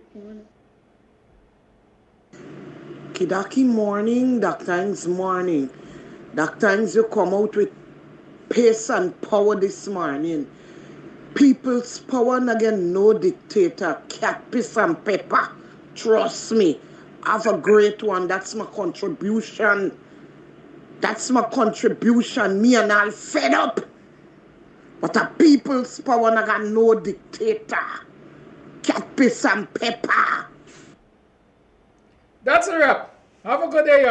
Kidaki morning, Dr. Hinds morning. Dr. Hinds, you come out with pace and power this morning. People's power and again, no dictator, cat piss and pepper. Trust me, have a great one. That's my contribution. That's my contribution. Me and all fed up. But a people's power and again, no dictator, cat piss and pepper. That's a wrap. Have a good day, y'all.